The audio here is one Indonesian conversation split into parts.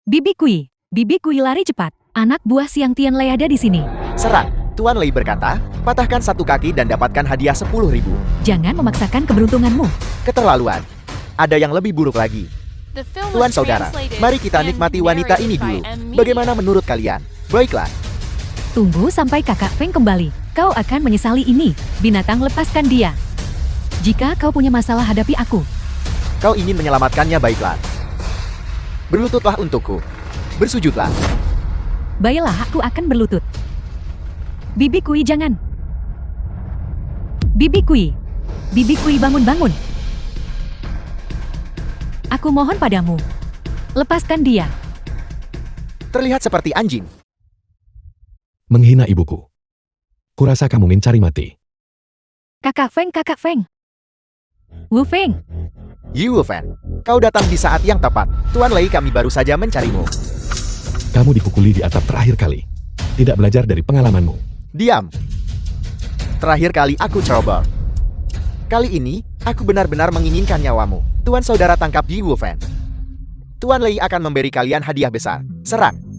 Bibi Kui lari cepat. Anak buah Siang Tianlei ada di sini. Serang, Tuan Lei berkata, patahkan satu kaki dan dapatkan hadiah 10.000. Jangan memaksakan keberuntunganmu. Keterlaluan. Ada yang lebih buruk lagi. Tuan saudara, mari kita nikmati wanita ini dulu. Bagaimana menurut kalian? Baiklah. Tunggu sampai kakak Feng kembali. Kau akan menyesali ini. Binatang, lepaskan dia. Jika kau punya masalah, hadapi aku. Kau ingin menyelamatkannya, baiklah. Berlututlah untukku. Bersujudlah. Baiklah, aku akan berlutut. Bibi Kui, jangan. Bibi Kui, bangun. Aku mohon padamu. Lepaskan dia. Terlihat seperti anjing. Menghina ibuku. Kurasa kamu mencari mati. Kakak Feng. Wu Feng. Yi Wufan, kau datang di saat yang tepat. Tuan Lei, kami baru saja mencarimu. Kamu dipukuli di atap terakhir kali. Tidak belajar dari pengalamanmu. Diam. Terakhir kali aku ceroboh. Kali ini, aku benar-benar menginginkan nyawamu. Tuan saudara, tangkap Yi Wufan. Tuan Lei akan memberi kalian hadiah besar. Serang.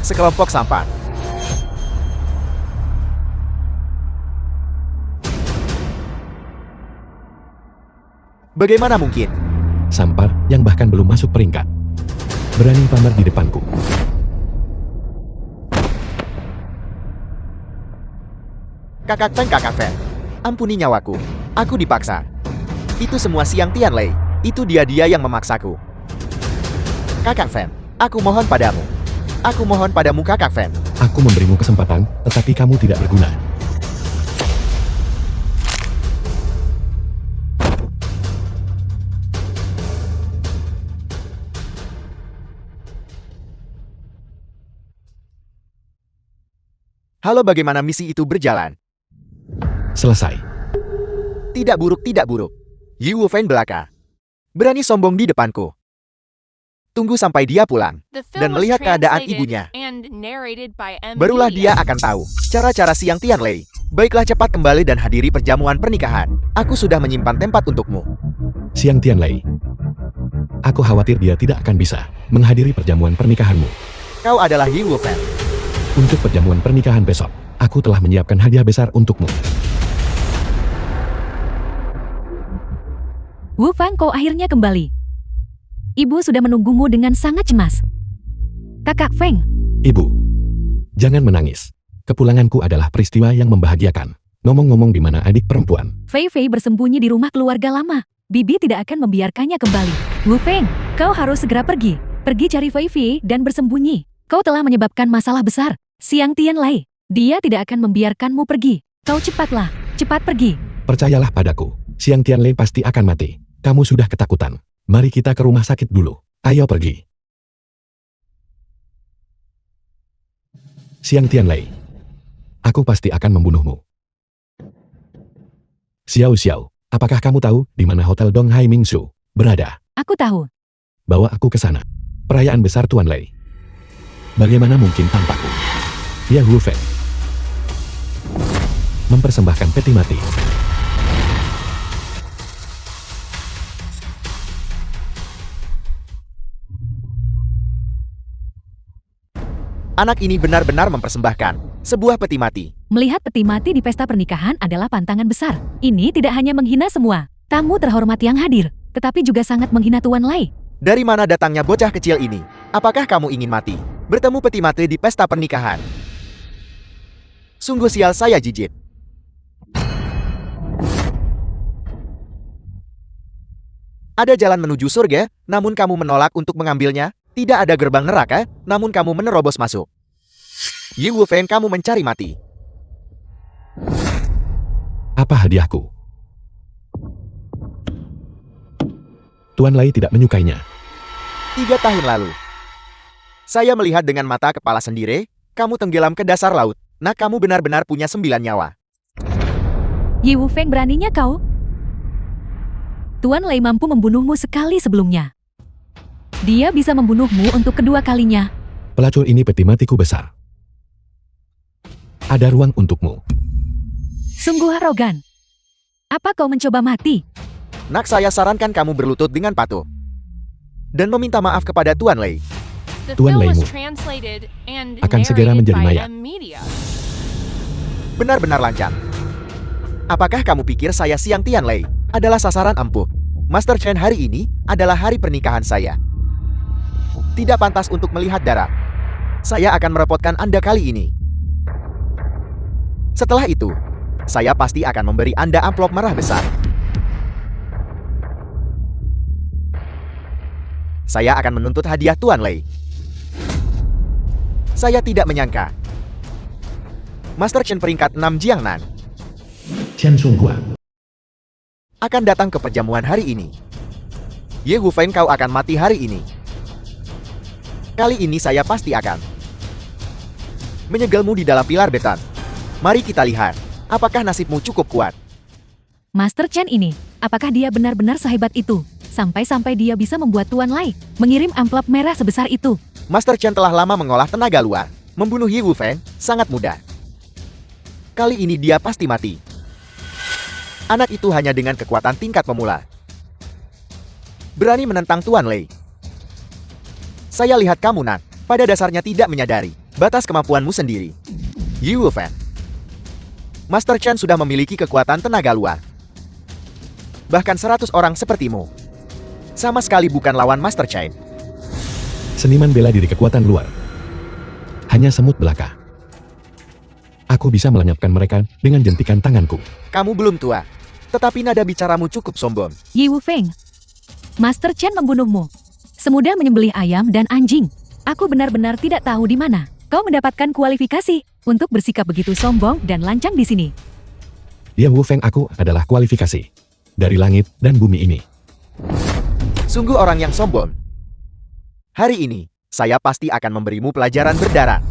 Sekelompok sampan. Bagaimana mungkin? Sampar yang bahkan belum masuk peringkat. Berani pamer di depanku. Kakak Feng. Ampuni nyawaku. Aku dipaksa. Itu semua Siang Tianlei. Itu dia yang memaksaku. Kakak Feng, aku mohon padamu. Aku mohon padamu, Kakak Feng. Aku memberimu kesempatan, tetapi kamu tidak berguna. Halo, bagaimana misi itu berjalan? Selesai. Tidak buruk. Yi Wufan belaka. Berani sombong di depanku. Tunggu sampai dia pulang dan melihat keadaan ibunya. Barulah dia akan tahu cara-cara Siang Tianlei. Baiklah, cepat kembali dan hadiri perjamuan pernikahan. Aku sudah menyimpan tempat untukmu. Siang Tianlei. Aku khawatir dia tidak akan bisa menghadiri perjamuan pernikahanmu. Kau adalah Yi Wufan. Untuk perjamuan pernikahan besok, aku telah menyiapkan hadiah besar untukmu. Wu Fang, kau akhirnya kembali. Ibu sudah menunggumu dengan sangat cemas. Kakak Feng. Ibu, jangan menangis. Kepulanganku adalah peristiwa yang membahagiakan. Ngomong-ngomong, di mana adik perempuan? Fei bersembunyi di rumah keluarga lama. Bibi tidak akan membiarkannya kembali. Wu Feng, kau harus segera pergi. Pergi cari Fei dan bersembunyi. Kau telah menyebabkan masalah besar. Siang Tianlei, dia tidak akan membiarkanmu pergi. Kau cepatlah, cepat pergi. Percayalah padaku, Siang Tianlei pasti akan mati. Kamu sudah ketakutan. Mari kita ke rumah sakit dulu. Ayo pergi. Siang Tianlei, aku pasti akan membunuhmu. Xiao, apakah kamu tahu di mana Hotel Dong Hai Mingsu berada? Aku tahu. Bawa aku ke sana. Perayaan besar Tuan Lei. Bagaimana mungkin tanpaku? Ya Wu Feng. Mempersembahkan peti mati. Anak ini benar-benar mempersembahkan sebuah peti mati. Melihat peti mati di pesta pernikahan adalah pantangan besar. Ini tidak hanya menghina semua tamu terhormat yang hadir, tetapi juga sangat menghina Tuan Lei. Dari mana datangnya bocah kecil ini? Apakah kamu ingin mati? Bertemu peti mati di pesta pernikahan. Sungguh sial, saya jijik. Ada jalan menuju surga, namun kamu menolak untuk mengambilnya. Tidak ada gerbang neraka, namun kamu menerobos masuk. Yi Wufan, kamu mencari mati. Apa hadiahku? Tuan Lei tidak menyukainya. 3 tahun lalu. Saya melihat dengan mata kepala sendiri, kamu tenggelam ke dasar laut. Nah, kamu benar-benar punya 9 nyawa. Yi Wufan, beraninya kau? Tuan Lei mampu membunuhmu sekali sebelumnya. Dia bisa membunuhmu untuk kedua kalinya. Pelacur ini peti matiku besar. Ada ruang untukmu. Sungguh arogan. Apa kau mencoba mati? Nak, saya sarankan kamu berlutut dengan patuh. Dan meminta maaf kepada Tuan Lei. Tuan Leimu akan segera menjadi mayat. Benar-benar lancar. Apakah kamu pikir saya Xiang Tianlei adalah sasaran empuk? Master Chen, hari ini adalah hari pernikahan saya. Tidak pantas untuk melihat darah. Saya akan merepotkan Anda kali ini. Setelah itu, saya pasti akan memberi Anda amplop merah besar. Saya akan menuntut hadiah Tuan Lei. Saya tidak menyangka. Master Chen peringkat 6 Jiangnan Chen Songhua akan datang ke perjamuan hari ini. Ye Wufeng, kau akan mati hari ini. Kali ini saya pasti akan menyegelmu di dalam pilar beton. Mari kita lihat, apakah nasibmu cukup kuat. Master Chen ini, apakah dia benar-benar sehebat itu? Sampai-sampai dia bisa membuat Tuan Lei mengirim amplop merah sebesar itu. Master Chen telah lama mengolah tenaga luar. Membunuh Ye Wufeng sangat mudah. Kali ini dia pasti mati. Anak itu hanya dengan kekuatan tingkat pemula berani menentang Tuan Lei. Saya lihat kamu, Nak, pada dasarnya tidak menyadari batas kemampuanmu sendiri. Ye Wufeng. Master Chen sudah memiliki kekuatan tenaga luar. Bahkan 100 orang sepertimu sama sekali bukan lawan Master Chen. Seniman bela diri kekuatan luar. Hanya semut belaka. Aku bisa melenyapkan mereka dengan jentikan tanganku. Kamu belum tua, tetapi nada bicaramu cukup sombong. Ye Wufeng, Master Chen membunuhmu semudah menyembelih ayam dan anjing. Aku benar-benar tidak tahu di mana kau mendapatkan kualifikasi untuk bersikap begitu sombong dan lancang di sini. Ye Wufeng, aku adalah kualifikasi dari langit dan bumi ini. Sungguh orang yang sombong. Hari ini, saya pasti akan memberimu pelajaran berdarah.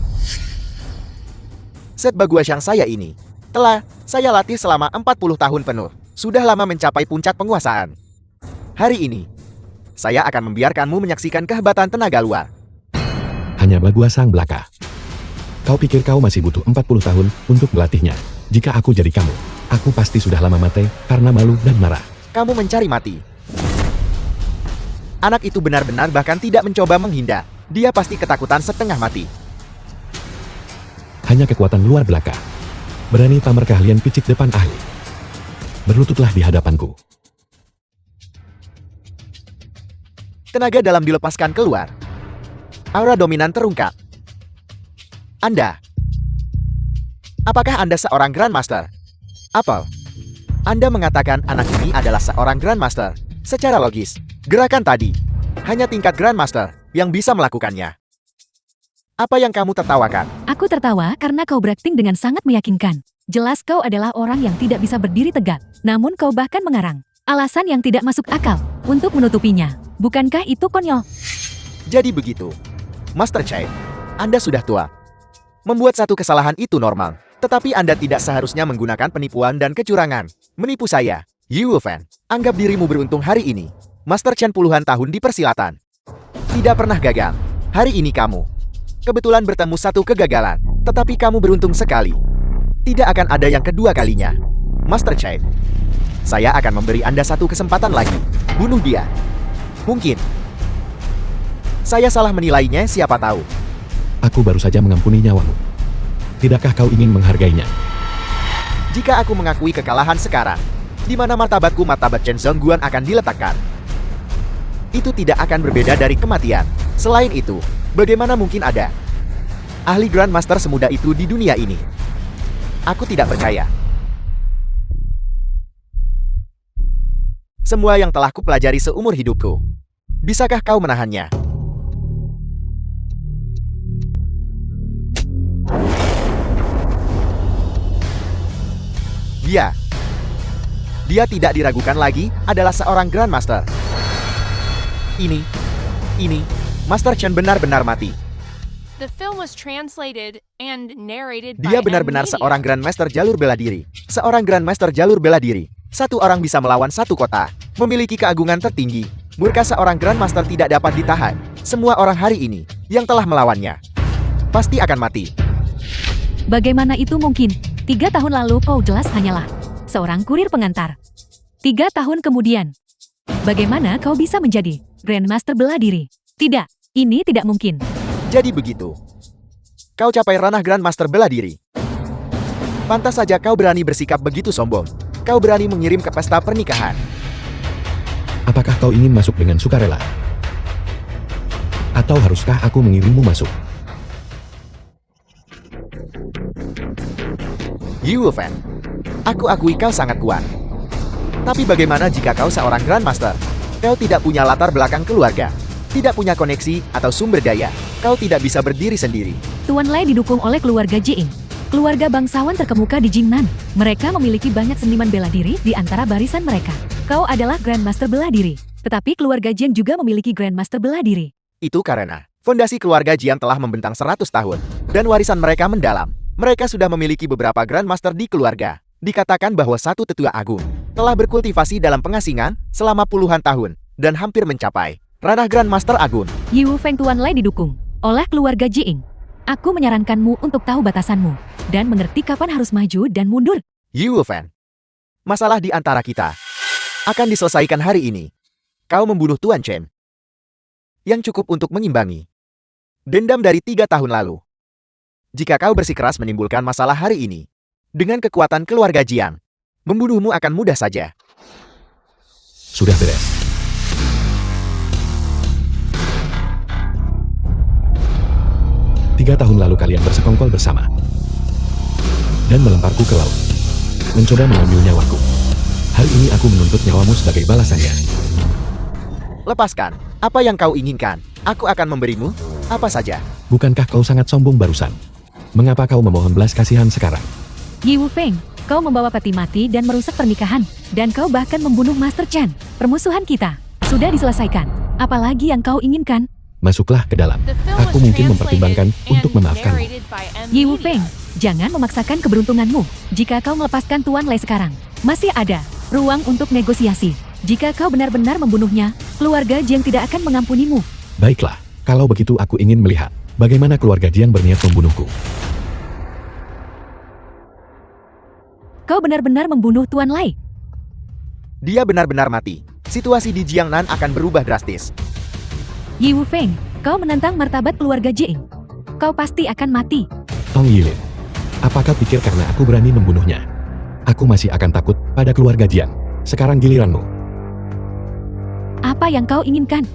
Set Baguasyang saya ini telah saya latih selama 40 tahun penuh. Sudah lama mencapai puncak penguasaan. Hari ini, saya akan membiarkanmu menyaksikan kehebatan tenaga luar. Hanya Baguasang belaka. Kau pikir kau masih butuh 40 tahun untuk melatihnya? Jika aku jadi kamu, aku pasti sudah lama mati karena malu dan marah. Kamu mencari mati. Anak itu benar-benar bahkan tidak mencoba menghindar. Dia pasti ketakutan setengah mati. Hanya kekuatan luar belaka. Berani pamer keahlian picik depan ahli. Berlututlah di hadapanku. Tenaga dalam dilepaskan keluar. Aura dominan terungkap. Apakah Anda seorang Grandmaster? Apel, Anda mengatakan anak ini adalah seorang Grandmaster. Secara logis, gerakan tadi hanya tingkat Grandmaster yang bisa melakukannya. Apa yang kamu tertawakan? Aku tertawa karena kau berakting dengan sangat meyakinkan. Jelas kau adalah orang yang tidak bisa berdiri tegak, namun kau bahkan mengarang alasan yang tidak masuk akal untuk menutupinya. Bukankah itu konyol? Jadi begitu, Master Chen, Anda sudah tua. Membuat satu kesalahan itu normal, tetapi Anda tidak seharusnya menggunakan penipuan dan kecurangan. Menipu saya. Ye Wufeng, anggap dirimu beruntung hari ini. Master Chen puluhan tahun di persilatan tidak pernah gagal. Hari ini kamu kebetulan bertemu satu kegagalan, tetapi kamu beruntung sekali. Tidak akan ada yang kedua kalinya. Master Chen, saya akan memberi Anda satu kesempatan lagi. Bunuh dia. Mungkin saya salah menilainya, siapa tahu. Aku baru saja mengampuni nyawamu. Tidakkah kau ingin menghargainya? Jika aku mengakui kekalahan sekarang, di mana martabatku, martabat Chen Zongguan akan diletakkan? Itu tidak akan berbeda dari kematian. Selain itu, bagaimana mungkin ada ahli Grandmaster semudah itu di dunia ini? Aku tidak percaya. Semua yang telah kupelajari seumur hidupku, bisakah kau menahannya? Dia tidak diragukan lagi, adalah seorang Grandmaster. Ini, Master Chen benar-benar mati. Dia benar-benar seorang Grandmaster jalur bela diri. Seorang Grandmaster jalur bela diri. Satu orang bisa melawan satu kota. memiliki keagungan tertinggi. Murka seorang Grandmaster tidak dapat ditahan. Semua orang hari ini yang telah melawannya pasti akan mati. Bagaimana itu mungkin? 3 tahun lalu kau jelas hanyalah seorang kurir pengantar. 3 tahun kemudian, bagaimana kau bisa menjadi Grandmaster bela diri? Tidak, ini tidak mungkin. Jadi begitu. Kau capai ranah Grandmaster bela diri. Pantas saja kau berani bersikap begitu sombong. Kau berani mengirim ke pesta pernikahan. Apakah kau ingin masuk dengan sukarela? Atau haruskah aku mengirimmu masuk? Yi Wufeng, aku akui kau sangat kuat. Tapi bagaimana jika kau seorang Grandmaster? Kau tidak punya latar belakang keluarga, tidak punya koneksi atau sumber daya. Kau tidak bisa berdiri sendiri. Tuan Lai didukung oleh keluarga Jiing, keluarga bangsawan terkemuka di Jingnan. Mereka memiliki banyak seniman bela diri di antara barisan mereka. Kau adalah Grandmaster bela diri, tetapi keluarga Jiang juga memiliki Grandmaster bela diri. Itu karena fondasi keluarga Jiang telah membentang 100 tahun, dan warisan mereka mendalam. Mereka sudah memiliki beberapa Grandmaster di keluarga. Dikatakan bahwa satu tetua agung telah berkultivasi dalam pengasingan selama puluhan tahun, dan hampir mencapai ranah Grandmaster agung. Yi Wufeng Tuan Lai didukung oleh keluarga Jiing. Aku menyarankanmu untuk tahu batasanmu, dan mengerti kapan harus maju dan mundur. Yi Wufeng, masalah di antara kita akan diselesaikan hari ini. Kau membunuh Tuan Chen, yang cukup untuk mengimbangi dendam dari 3 tahun lalu. Jika kau bersikeras menimbulkan masalah hari ini, dengan kekuatan keluarga Jiang, membunuhmu akan mudah saja. Sudah beres. Tiga tahun lalu kalian bersekongkol bersama dan melemparku ke laut, mencoba mengambil nyawaku. Hari ini aku menuntut nyawamu sebagai balasannya. Lepaskan apa yang kau inginkan. Aku akan memberimu apa saja. Bukankah kau sangat sombong barusan? Mengapa kau memohon belas kasihan sekarang? Yi Wufeng, kau membawa peti mati dan merusak pernikahan, dan kau bahkan membunuh Master Chen. Permusuhan kita sudah diselesaikan. Apalagi yang kau inginkan? Masuklah ke dalam. Aku mungkin mempertimbangkan untuk memaafkanmu. Yi Wufeng, jangan memaksakan keberuntunganmu. Jika kau melepaskan Tuan Lai sekarang, masih ada ruang untuk negosiasi. Jika kau benar-benar membunuhnya, keluarga Jiang tidak akan mengampunimu. Baiklah, kalau begitu aku ingin melihat bagaimana keluarga Jiang berniat membunuhku. Kau benar-benar membunuh Tuan Lai. Dia benar-benar mati. Situasi di Jiangnan akan berubah drastis. Yi Wufeng, kau menantang martabat keluarga Jiing. Kau pasti akan mati. Tong Yilin, apakah pikir karena aku berani membunuhnya, aku masih akan takut pada keluarga Jiang? Sekarang giliranmu. Apa yang kau inginkan?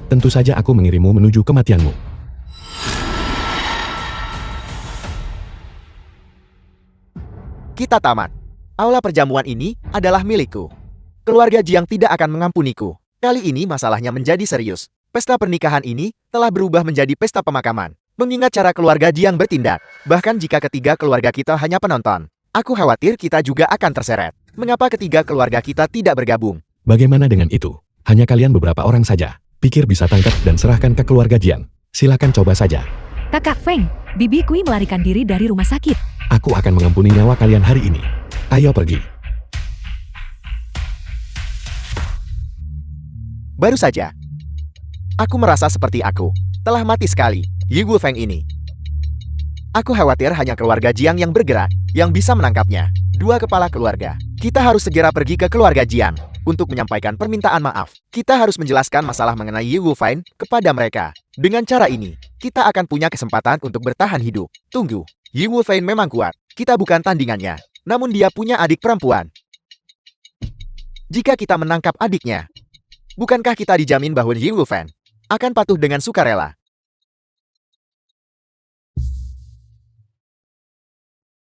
Tentu saja aku mengirimmu menuju kematianmu. Kita tamat. Aula perjamuan ini adalah milikku. Keluarga Jiang tidak akan mengampuniku. Kali ini masalahnya menjadi serius. Pesta pernikahan ini telah berubah menjadi pesta pemakaman. Mengingat cara keluarga Jiang bertindak, bahkan jika ketiga keluarga kita hanya penonton, aku khawatir kita juga akan terseret. Mengapa ketiga keluarga kita tidak bergabung? Bagaimana dengan itu? Hanya kalian beberapa orang saja. Pikir bisa tangkap dan serahkan ke keluarga Jiang. Silakan coba saja. Kakak Feng, Bibi Kui melarikan diri dari rumah sakit. Aku akan mengampuni nyawa kalian hari ini. Ayo pergi. Baru saja, aku merasa seperti aku telah mati sekali. Yi Wufeng ini. Aku khawatir hanya keluarga Jiang yang bergerak, yang bisa menangkapnya. 2 kepala keluarga. Kita harus segera pergi ke keluarga Jiang untuk menyampaikan permintaan maaf. Kita harus menjelaskan masalah mengenai Yi Wufeng kepada mereka. Dengan cara ini, kita akan punya kesempatan untuk bertahan hidup. Tunggu, Yi Wufeng memang kuat. Kita bukan tandingannya, namun dia punya adik perempuan. Jika kita menangkap adiknya, bukankah kita dijamin bahwa Yi Wufeng akan patuh dengan sukarela?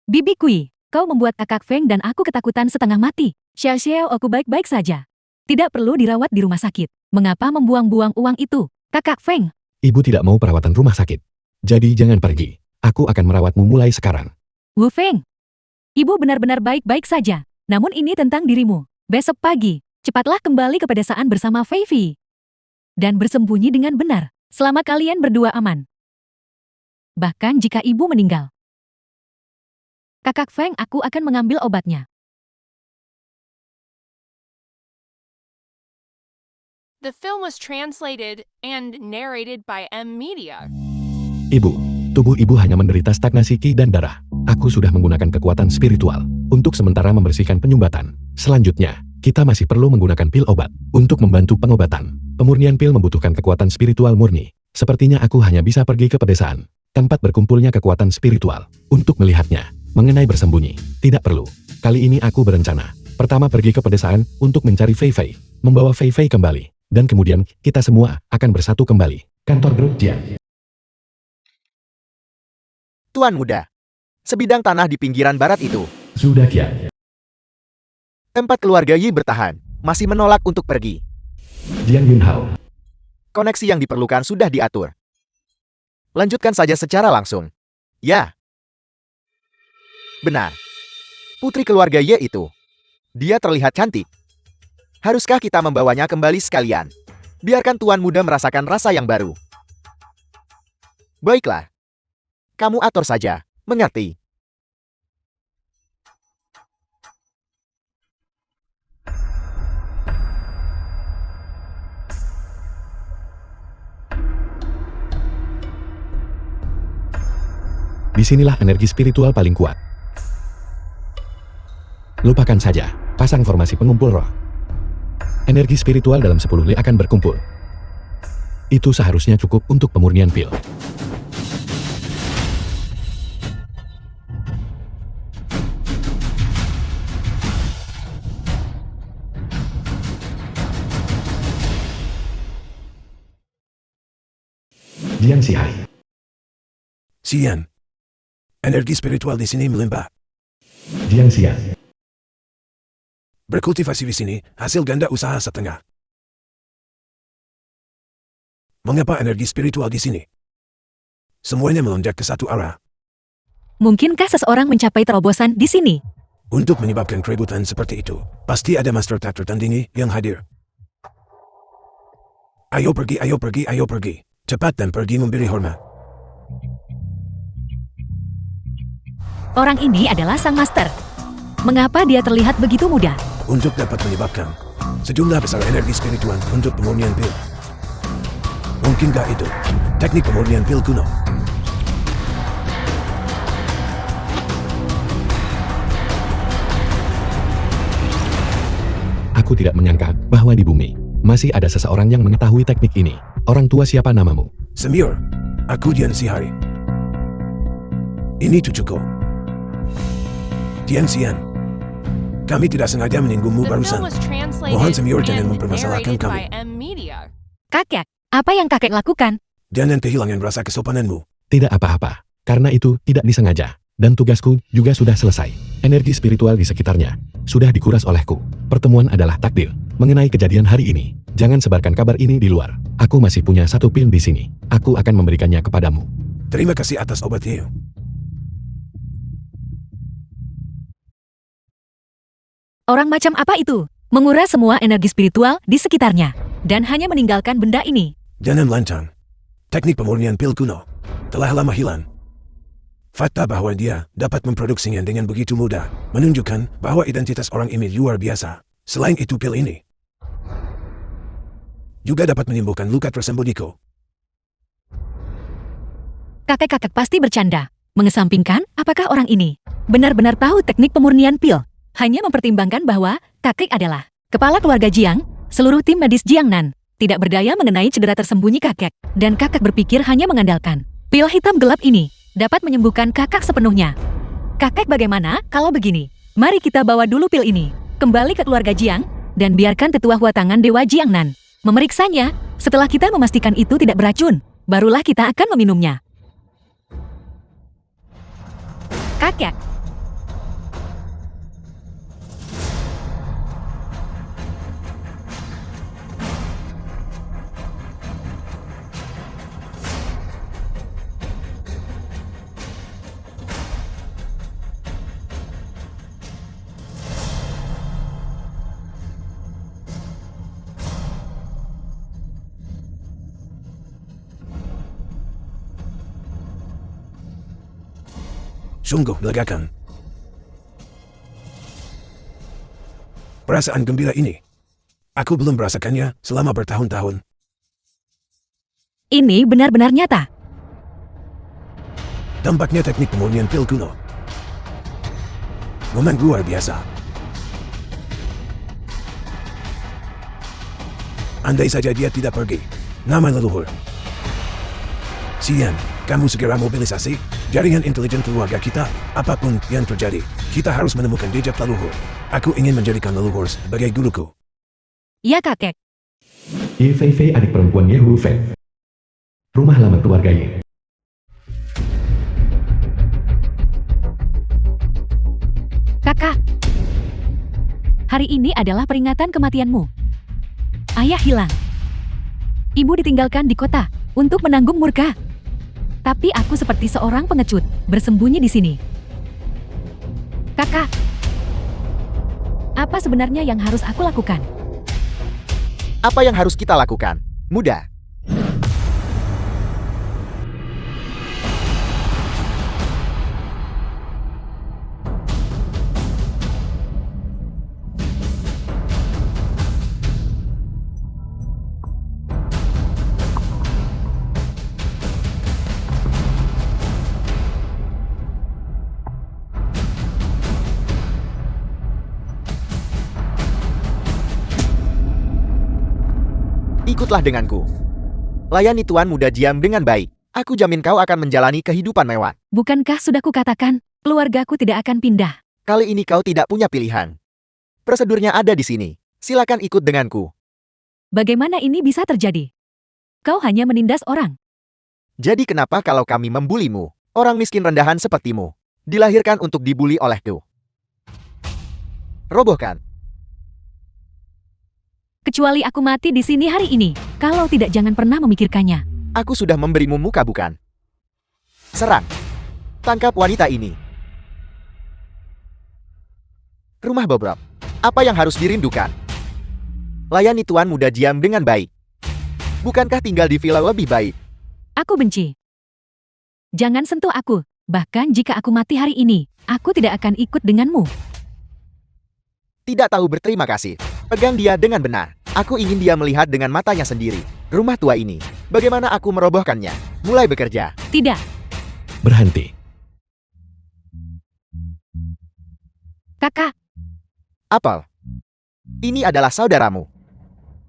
Bibi Kui, kau membuat kakak Feng dan aku ketakutan setengah mati. Xiao, aku baik-baik saja. Tidak perlu dirawat di rumah sakit. Mengapa membuang-buang uang itu? Kakak Feng. Ibu tidak mau perawatan rumah sakit. Jadi jangan pergi. Aku akan merawatmu mulai sekarang. Wu Feng. Ibu benar-benar baik-baik saja. Namun ini tentang dirimu. Besok pagi, cepatlah kembali ke pedesaan bersama Fei Fi. Dan bersembunyi dengan benar, selama kalian berdua aman. Bahkan jika ibu meninggal, kakak Feng aku akan mengambil obatnya. The film was translated and narrated by M Media. Ibu, tubuh ibu hanya menderita stagnasi ki dan darah. Aku sudah menggunakan kekuatan spiritual untuk sementara membersihkan penyumbatan. Selanjutnya, kita masih perlu menggunakan pil obat untuk membantu pengobatan. Pemurnian pil membutuhkan kekuatan spiritual murni. Sepertinya aku hanya bisa pergi ke pedesaan, tempat berkumpulnya kekuatan spiritual, untuk melihatnya. Mengenai bersembunyi, tidak perlu. Kali ini aku berencana. Pertama pergi ke pedesaan untuk mencari Fei Fei, membawa Fei Fei kembali, dan kemudian kita semua akan bersatu kembali. Kantor grup Jiang. Tuan muda. Sebidang tanah di pinggiran barat itu. Sudah Kian. Tempat keluarga Yi bertahan. Masih menolak untuk pergi. Jiang Yunhao. Koneksi yang diperlukan sudah diatur. Lanjutkan saja secara langsung. Ya. Benar. Putri keluarga Ye itu. Dia terlihat cantik. Haruskah kita membawanya kembali sekalian? Biarkan tuan muda merasakan rasa yang baru. Baiklah. Kamu atur saja, mengerti? Disinilah energi spiritual paling kuat. Lupakan saja, pasang formasi pengumpul roh. Energi spiritual dalam 10 li akan berkumpul. Itu seharusnya cukup untuk pemurnian pil. Jiang Sihai. Sian. Energi spiritual di sini melimpah. Jiang Xian. Berkultivasi di sini, hasil ganda usaha setengah. Mengapa energi spiritual di sini? Semuanya melonjak ke satu arah. Mungkinkah seseorang mencapai terobosan di sini? Untuk menyebabkan keributan seperti itu, pasti ada master tak tertandingi yang hadir. Ayo pergi, ayo pergi, ayo pergi. Cepat dan pergi memberi hormat. Orang ini adalah sang master. Mengapa dia terlihat begitu mudah? Untuk dapat menyebabkan sejumlah besar energi spiritual untuk pemurnian pil. Mungkinkah itu teknik pemurnian pil kuno? Aku tidak menyangka bahwa di bumi masih ada seseorang yang mengetahui teknik ini. Orang tua, siapa namamu? Semir, aku Dian Sihari. Ini cucuku. Dian Xian. Kami tidak sengaja menyinggungmu The barusan. film was translated Mohon Semir jangan and mempermasalahkan narrated by kami. M Media. Kakek, apa yang kakek lakukan? Jangan kehilangan rasa kesopananmu. Tidak apa-apa, karena itu tidak disengaja. Dan tugasku juga sudah selesai. Energi spiritual di sekitarnya sudah dikuras olehku. Pertemuan adalah takdir. Mengenai kejadian hari ini, jangan sebarkan kabar ini di luar. Aku masih punya satu pil di sini. Aku akan memberikannya kepadamu. Terima kasih atas obatnya. Orang macam apa itu? Menguras semua energi spiritual di sekitarnya. Dan hanya meninggalkan benda ini. Jangan lancang. Teknik pemurnian pil kuno telah lama hilang. Fakta bahwa dia dapat memproduksinya dengan begitu mudah menunjukkan bahwa identitas orang ini luar biasa. Selain itu, pil ini juga dapat menyembuhkan luka tersembunyiku. Kakek-kakek pasti bercanda. Mengesampingkan, apakah orang ini benar-benar tahu teknik pemurnian pil? Hanya mempertimbangkan bahwa kakek adalah kepala keluarga Jiang, seluruh tim medis Jiangnan tidak berdaya mengenai cedera tersembunyi kakek. Dan kakek berpikir hanya mengandalkan pil hitam gelap ini dapat menyembuhkan kakak sepenuhnya. Kakek, bagaimana kalau begini? Mari kita bawa dulu pil ini kembali ke keluarga Jiang, dan biarkan tetua Huatangan Dewa Jiangnan memeriksanya. Setelah kita memastikan itu tidak beracun, barulah kita akan meminumnya. Kakek. Sungguh melegakan. Perasaan gembira ini Aku belum merasakannya selama bertahun-tahun. Ini benar-benar nyata. Tampaknya teknik pemurnian pil kuno memang luar biasa. Andai saja dia tidak pergi. Nama leluhur. Sian, kamu segera mobilisasi jaringan intelijen keluarga kita. Apapun yang terjadi, kita harus menemukan jejak leluhur. Aku ingin menjadikan leluhur sebagai guruku. Ya kakek. Ye Fei Fei adik perempuan Ye Wu Feng. Rumah lama keluarga Ye. Kakak. Hari ini adalah peringatan kematianmu. Ayah hilang. Ibu ditinggalkan di kota untuk menanggung murka. Tapi aku seperti seorang pengecut, bersembunyi di sini. Kakak, apa sebenarnya yang harus aku lakukan? Apa yang harus kita lakukan? Mudah. Ikutlah denganku. Layani Tuan Muda Jiang dengan baik. Aku jamin kau akan menjalani kehidupan mewah. Bukankah sudah kukatakan, keluargaku tidak akan pindah? Kali ini kau tidak punya pilihan. Prosedurnya ada di sini. Silakan ikut denganku. Bagaimana ini bisa terjadi? Kau hanya menindas orang. Jadi kenapa kalau kami membulimu? Orang miskin rendahan sepertimu dilahirkan untuk dibuli olehku. Robohkan. Kecuali aku mati di sini hari ini. Kalau tidak, jangan pernah memikirkannya. Aku sudah memberimu muka bukan? Serang. Tangkap wanita ini. Rumah bobrok. Apa yang harus dirindukan? Layani Tuan Muda Jiang dengan baik. Bukankah tinggal di villa lebih baik? Aku benci. Jangan sentuh aku. Bahkan jika aku mati hari ini, aku tidak akan ikut denganmu. Tidak tahu berterima kasih. Pegang dia dengan benar. Aku ingin dia melihat dengan matanya sendiri. Rumah tua ini. Bagaimana aku merobohkannya? Mulai bekerja. Tidak. Berhenti. Kakak, Apel. Ini adalah saudaramu.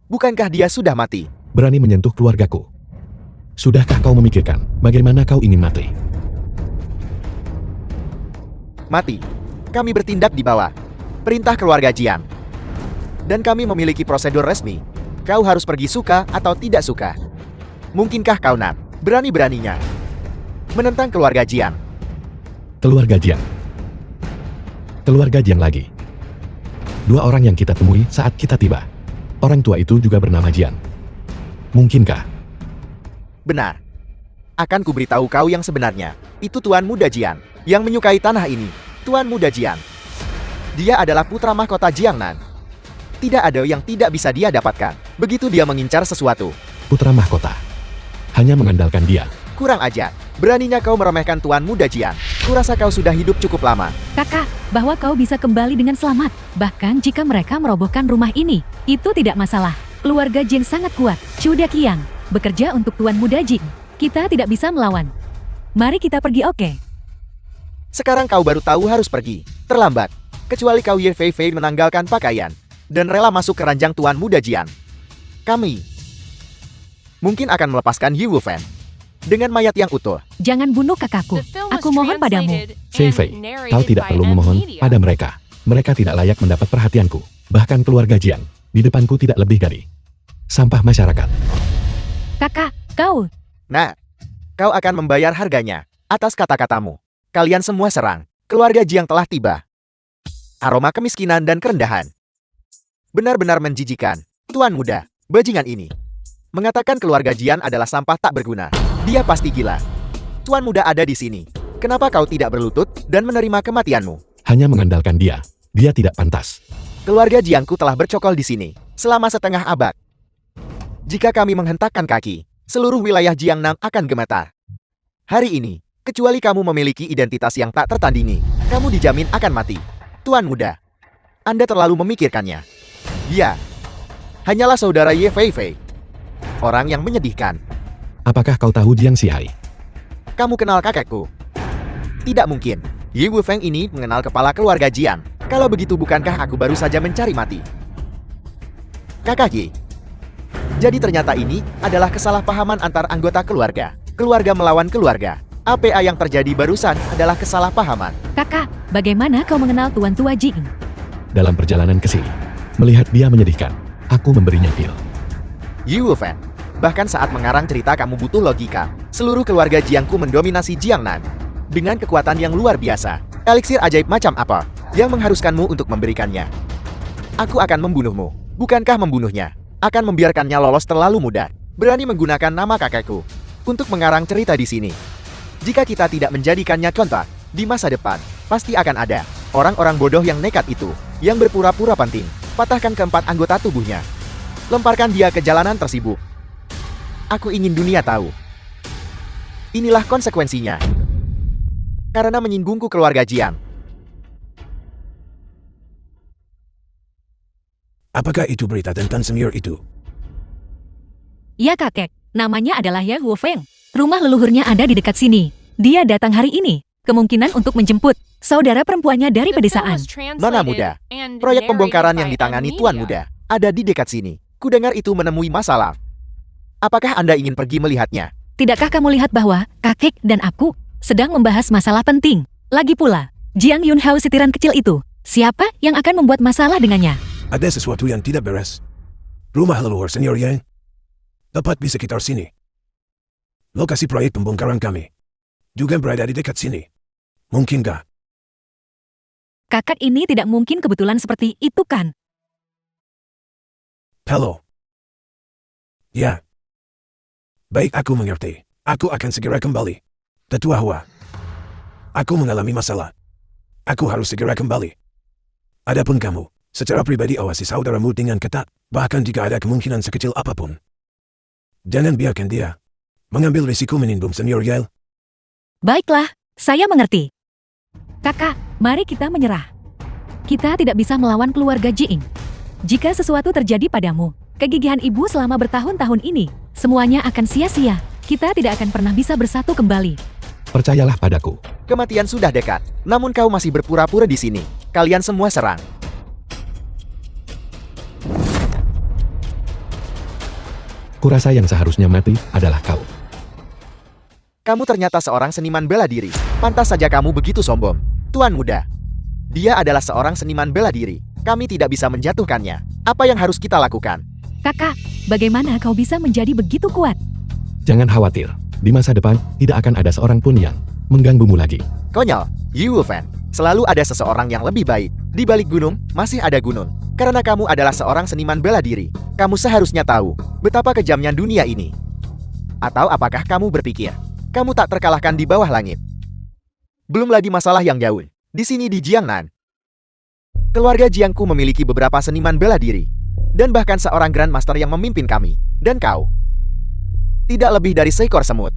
Bukankah dia sudah mati? Berani menyentuh keluargaku. Sudahkah kau memikirkan bagaimana kau ingin mati? Mati. Kami bertindak di bawah perintah keluarga Jiang. Dan kami memiliki prosedur resmi. Kau harus pergi suka atau tidak suka. Mungkinkah kau nak berani-beraninya menentang keluarga Jiang? Keluarga Jiang. Keluarga Jiang lagi. Dua orang yang kita temui saat kita tiba. Orang tua itu juga bernama Jiang. Mungkinkah? Benar. Akan kuberitahu kau yang sebenarnya. Itu Tuan Muda Jiang yang menyukai tanah ini. Tuan Muda Jiang. Dia adalah putra mahkota Jiangnan. Tidak ada yang tidak bisa dia dapatkan. Begitu dia mengincar sesuatu. Putra mahkota. Hanya mengandalkan dia. Kurang ajar. Beraninya kau meremehkan Tuan Muda Jiang. Kurasa kau sudah hidup cukup lama. kakak, bahwa kau bisa kembali dengan selamat. Bahkan jika mereka merobohkan rumah ini, itu tidak masalah. Keluarga Jing sangat kuat. Chu Daqiang bekerja untuk Tuan Muda Jing. Kita tidak bisa melawan. Mari kita pergi, oke? Sekarang kau baru tahu harus pergi. Terlambat. Kecuali kau Ye Fei Fei menanggalkan pakaian dan rela masuk ke ranjang Tuan Muda Jiang. Kami mungkin akan melepaskan Yi Wu Fan dengan mayat yang utuh. Jangan bunuh kakakku. The film was Aku mohon padamu. translated Fei and Fei, narrated kau tidak by perlu M memohon Media. pada mereka. Mereka tidak layak mendapat perhatianku. Bahkan keluarga Jiang di depanku tidak lebih dari sampah masyarakat. Kakak, kau. Nah, kau akan membayar harganya atas kata-katamu. Kalian semua serang. Keluarga Jiang telah tiba. Aroma kemiskinan dan kerendahan. Benar-benar menjijikan. Tuan Muda, bajingan ini mengatakan keluarga Jian adalah sampah tak berguna. Dia pasti gila. Tuan Muda ada di sini. Kenapa kau tidak berlutut dan menerima kematianmu? Hanya mengandalkan dia. Dia tidak pantas. Keluarga Jiangku telah bercokol di sini selama setengah abad. Jika kami menghentakkan kaki, seluruh wilayah Jiangnan akan gemetar. Hari ini, kecuali kamu memiliki identitas yang tak tertandingi, kamu dijamin akan mati. Tuan Muda, Anda terlalu memikirkannya. Ya, hanyalah saudara Ye Fei Fei. Orang yang menyedihkan. Apakah kau tahu Jiang Xihai? Kamu kenal kakekku? Tidak mungkin. Yi Wufeng ini mengenal kepala keluarga Jiang. Kalau begitu bukankah aku baru saja mencari mati? Kakak Yi. Jadi ternyata ini adalah kesalahpahaman antar anggota keluarga. Keluarga melawan keluarga. APA yang terjadi barusan adalah kesalahpahaman. Kakak, bagaimana kau mengenal Tuan Tua Jing? Dalam perjalanan ke sini, melihat dia menyedihkan, aku memberinya pil. Yi Wufeng. Bahkan saat mengarang cerita kamu butuh logika. Seluruh keluarga Jiangku mendominasi Jiangnan. Dengan kekuatan yang luar biasa. Eliksir ajaib macam apa yang mengharuskanmu untuk memberikannya? Aku akan membunuhmu. Bukankah membunuhnya akan membiarkannya lolos terlalu mudah? Berani menggunakan nama kakekku untuk mengarang cerita di sini. Jika kita tidak menjadikannya kontak, di masa depan, pasti akan ada orang-orang bodoh yang nekat itu, yang berpura-pura penting. Patahkan keempat anggota tubuhnya. Lemparkan dia ke jalanan tersibuk. Aku ingin dunia tahu. Inilah konsekuensinya. Karena menyinggungku keluarga Jiang. Apakah itu berita tentang senior itu? Ya kakek, namanya adalah Ye Wufeng. Rumah leluhurnya ada di dekat sini. Dia datang hari ini, kemungkinan untuk menjemput saudara perempuannya dari pedesaan. Nona muda, proyek pembongkaran yang ditangani Tuan Muda ada di dekat sini. Kudengar itu menemui masalah. Apakah Anda ingin pergi melihatnya? Tidakkah kamu lihat bahwa kakek dan aku sedang membahas masalah penting? Lagi pula, Jiang Yunhao sitiran kecil itu, siapa yang akan membuat masalah dengannya? Ada sesuatu yang tidak beres. Rumah leluhur senior Yang tepat di sekitar sini. Lokasi proyek pembongkaran kami juga berada di dekat sini. Mungkinkah? Kakak ini tidak mungkin kebetulan seperti itu kan? Halo. Ya. Baik, aku mengerti. Aku akan segera kembali. Tetua Hua. Aku mengalami masalah. Aku harus segera kembali. Adapun kamu, secara pribadi awasi saudaramu dengan ketat, bahkan jika ada kemungkinan sekecil apapun. Jangan biarkan dia mengambil risiko menimbun senior Yale. Baiklah, saya mengerti. Kakak, mari kita menyerah. Kita tidak bisa melawan keluarga Jing. Jika sesuatu terjadi padamu, kegigihan ibu selama bertahun-tahun ini, semuanya akan sia-sia. Kita tidak akan pernah bisa bersatu kembali. Percayalah padaku. Kematian sudah dekat, namun kau masih berpura-pura di sini. Kalian semua serang. Kurasa yang seharusnya mati adalah kau. Kamu ternyata seorang seniman bela diri. Pantas saja kamu begitu sombong. Tuan Muda. Dia adalah seorang seniman bela diri. Kami tidak bisa menjatuhkannya. Apa yang harus kita lakukan? Kakak, bagaimana kau bisa menjadi begitu kuat? Jangan khawatir. Di masa depan, tidak akan ada seorang pun yang mengganggumu lagi. Konyol, Yi Wufeng. Selalu ada seseorang yang lebih baik. Di balik gunung, masih ada gunung. Karena kamu adalah seorang seniman bela diri. Kamu seharusnya tahu betapa kejamnya dunia ini. Atau apakah kamu berpikir kamu tak terkalahkan di bawah langit? Belum lagi masalah yang jauh. Di sini di Jiangnan, keluarga Jiangku memiliki beberapa seniman bela diri. Dan bahkan seorang Grandmaster yang memimpin kami. Dan kau tidak lebih dari seekor semut.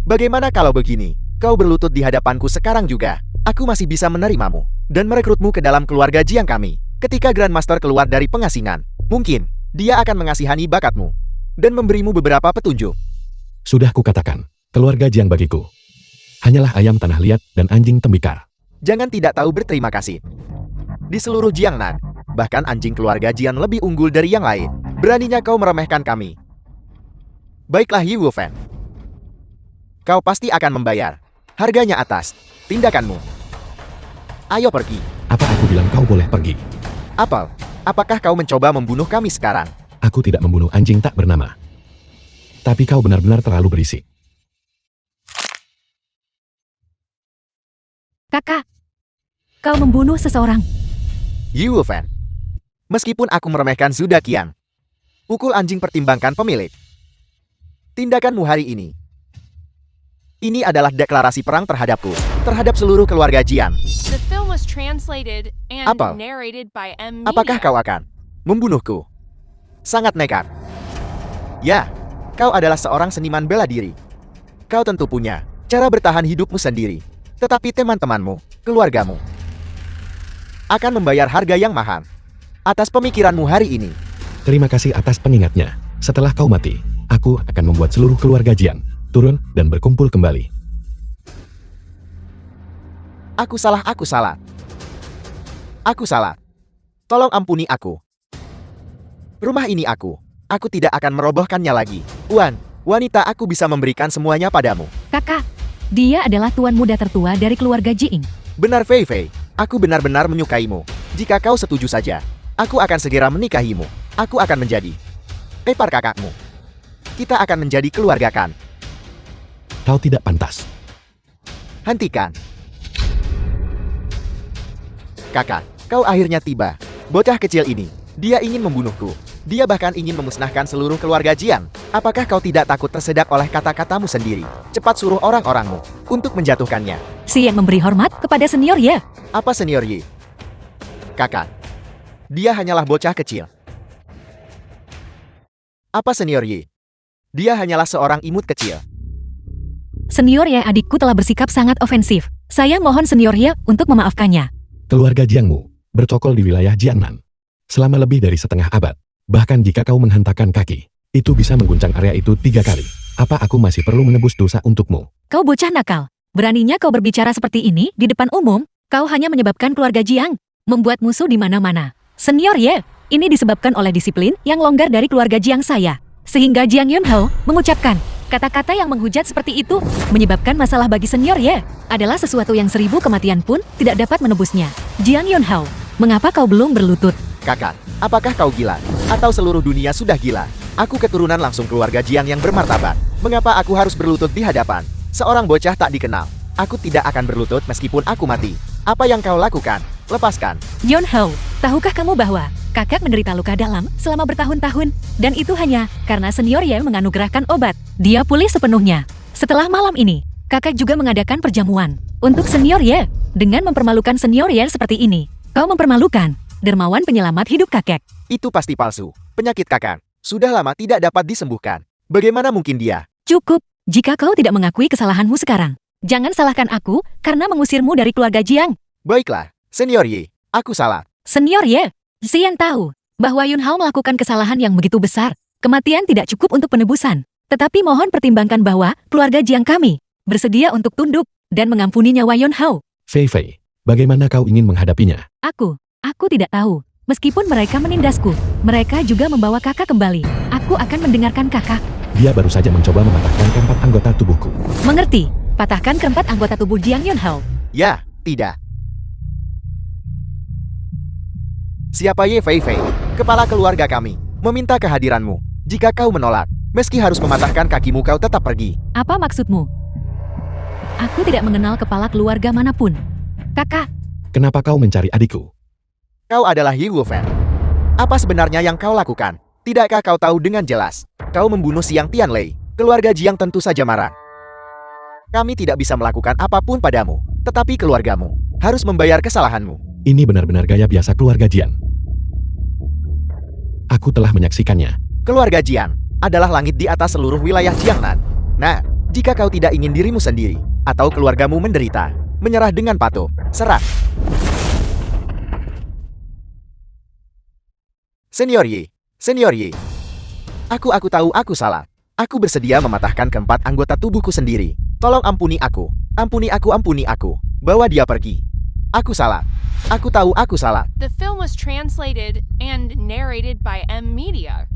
Bagaimana kalau begini? Kau berlutut di hadapanku sekarang juga. Aku masih bisa menerimamu dan merekrutmu ke dalam keluarga Jiang kami. Ketika Grandmaster keluar dari pengasingan, mungkin dia akan mengasihani bakatmu dan memberimu beberapa petunjuk. Sudah kukatakan, keluarga Jiang bagiku hanyalah ayam tanah liat dan anjing tembikar. Jangan tidak tahu berterima kasih. Di seluruh Jiangnan, bahkan anjing keluarga Jiang lebih unggul dari yang lain. Beraninya kau meremehkan kami. Baiklah Yi Wufeng. Kau pasti akan membayar harganya atas tindakanmu. Ayo pergi. Apa aku bilang kau boleh pergi? Apel, apakah kau mencoba membunuh kami sekarang? Aku tidak membunuh anjing tak bernama. Tapi kau benar-benar terlalu berisik. Kakak, kau membunuh seseorang. Yi Wufeng. Meskipun aku meremehkan Zuda Qiang, pukul anjing pertimbangkan pemilik. Tindakanmu hari ini adalah deklarasi perang terhadapku, terhadap seluruh keluarga Jiang. The film was translated and Apel, narrated by M. apakah kau akan membunuhku? Sangat nekat. Ya, kau adalah seorang seniman bela diri. Kau tentu punya cara bertahan hidupmu sendiri. Tetapi teman-temanmu, keluargamu, akan membayar harga yang mahal atas pemikiranmu hari ini. Terima kasih atas pengingatnya. Setelah kau mati, aku akan membuat seluruh keluarga Jiang turun dan berkumpul kembali. Aku salah, aku salah. Aku salah. Tolong ampuni aku. Rumah ini aku tidak akan merobohkannya lagi. Wanita, aku bisa memberikan semuanya padamu. Kakak, dia adalah tuan muda tertua dari keluarga Jiing. Benar Fei Fei, aku benar-benar menyukaimu. Jika kau setuju saja, aku akan segera menikahimu. Aku akan menjadi ipar kakakmu. Kita akan menjadi keluarga kan? Kau tidak pantas. Hentikan. Kakak, kau akhirnya tiba. Bocah kecil ini, dia ingin membunuhku. Dia bahkan ingin memusnahkan seluruh keluarga Jiang. Apakah kau tidak takut tersedak oleh kata-katamu sendiri? Cepat suruh orang-orangmu untuk menjatuhkannya. Si yang memberi hormat kepada senior ya. Apa senior Yi? Kakak, dia hanyalah bocah kecil. Apa senior Yi? Dia hanyalah seorang imut kecil. Senior ya, adikku telah bersikap sangat ofensif. Saya mohon senior ya untuk memaafkannya. Keluarga Jiangmu bercokol di wilayah Jiangnan selama lebih dari setengah abad. Bahkan jika kau menghentakkan kaki, itu bisa mengguncang area itu 3 kali. Apa aku masih perlu menebus dosa untukmu? Kau bocah nakal. Beraninya kau berbicara seperti ini di depan umum. Kau hanya menyebabkan keluarga Jiang membuat musuh di mana-mana. Senior Ye, ini disebabkan oleh disiplin yang longgar dari keluarga Jiang saya. Sehingga Jiang Yunhao mengucapkan kata-kata yang menghujat seperti itu, menyebabkan masalah bagi senior Ye. Adalah sesuatu yang 1000 kematian pun tidak dapat menebusnya. Jiang Yunhao, mengapa kau belum berlutut? Kakak, apakah kau gila? Atau seluruh dunia sudah gila? Aku keturunan langsung keluarga Jiang yang bermartabat. Mengapa aku harus berlutut di hadapan seorang bocah tak dikenal? Aku tidak akan berlutut meskipun aku mati. Apa yang kau lakukan? Lepaskan. Yunhao, tahukah kamu bahwa kakak menderita luka dalam selama bertahun-tahun? Dan itu hanya karena senior Ye menganugerahkan obat. Dia pulih sepenuhnya. Setelah malam ini, kakak juga mengadakan perjamuan untuk senior Ye. Dengan mempermalukan senior Ye seperti ini, kau mempermalukan dermawan penyelamat hidup kakek. Itu pasti palsu. Penyakit kakak sudah lama tidak dapat disembuhkan. Bagaimana mungkin dia? Cukup, jika kau tidak mengakui kesalahanmu sekarang. Jangan salahkan aku karena mengusirmu dari keluarga Jiang. Baiklah, senior Yi, aku salah. Senior Ye, Xian tahu bahwa Yunhao melakukan kesalahan yang begitu besar. Kematian tidak cukup untuk penebusan. Tetapi mohon pertimbangkan bahwa keluarga Jiang kami bersedia untuk tunduk dan mengampuni nyawa Yunhao. Fei Fei, bagaimana kau ingin menghadapinya? Aku tidak tahu. Meskipun mereka menindasku, mereka juga membawa kakak kembali. Aku akan mendengarkan kakak. Dia baru saja mencoba mematahkan keempat anggota tubuhku. Mengerti? Patahkan keempat anggota tubuh Jiang Yunhao. Ya, tidak. Siapa Ye Fei Fei, kepala keluarga kami, meminta kehadiranmu. Jika kau menolak, meski harus mematahkan kakimu kau tetap pergi. Apa maksudmu? Aku tidak mengenal kepala keluarga manapun. Kakak, Kenapa kau mencari adikku? Kau adalah Yi Wufeng. Apa sebenarnya yang kau lakukan? Tidakkah kau tahu dengan jelas? Kau membunuh Xiang Tianlei. Keluarga Jiang tentu saja marah. Kami tidak bisa melakukan apapun padamu, tetapi keluargamu harus membayar kesalahanmu. Ini benar-benar gaya biasa keluarga Jiang. Aku telah menyaksikannya. Keluarga Jiang adalah langit di atas seluruh wilayah Jiangnan. Nah, jika kau tidak ingin dirimu sendiri atau keluargamu menderita, menyerah dengan patuh, serah. Senior Yi, aku tahu aku salah. Aku bersedia mematahkan keempat anggota tubuhku sendiri. Tolong ampuni aku. Bawa dia pergi. Aku salah. Aku tahu aku salah. The film was translated and narrated by M Media.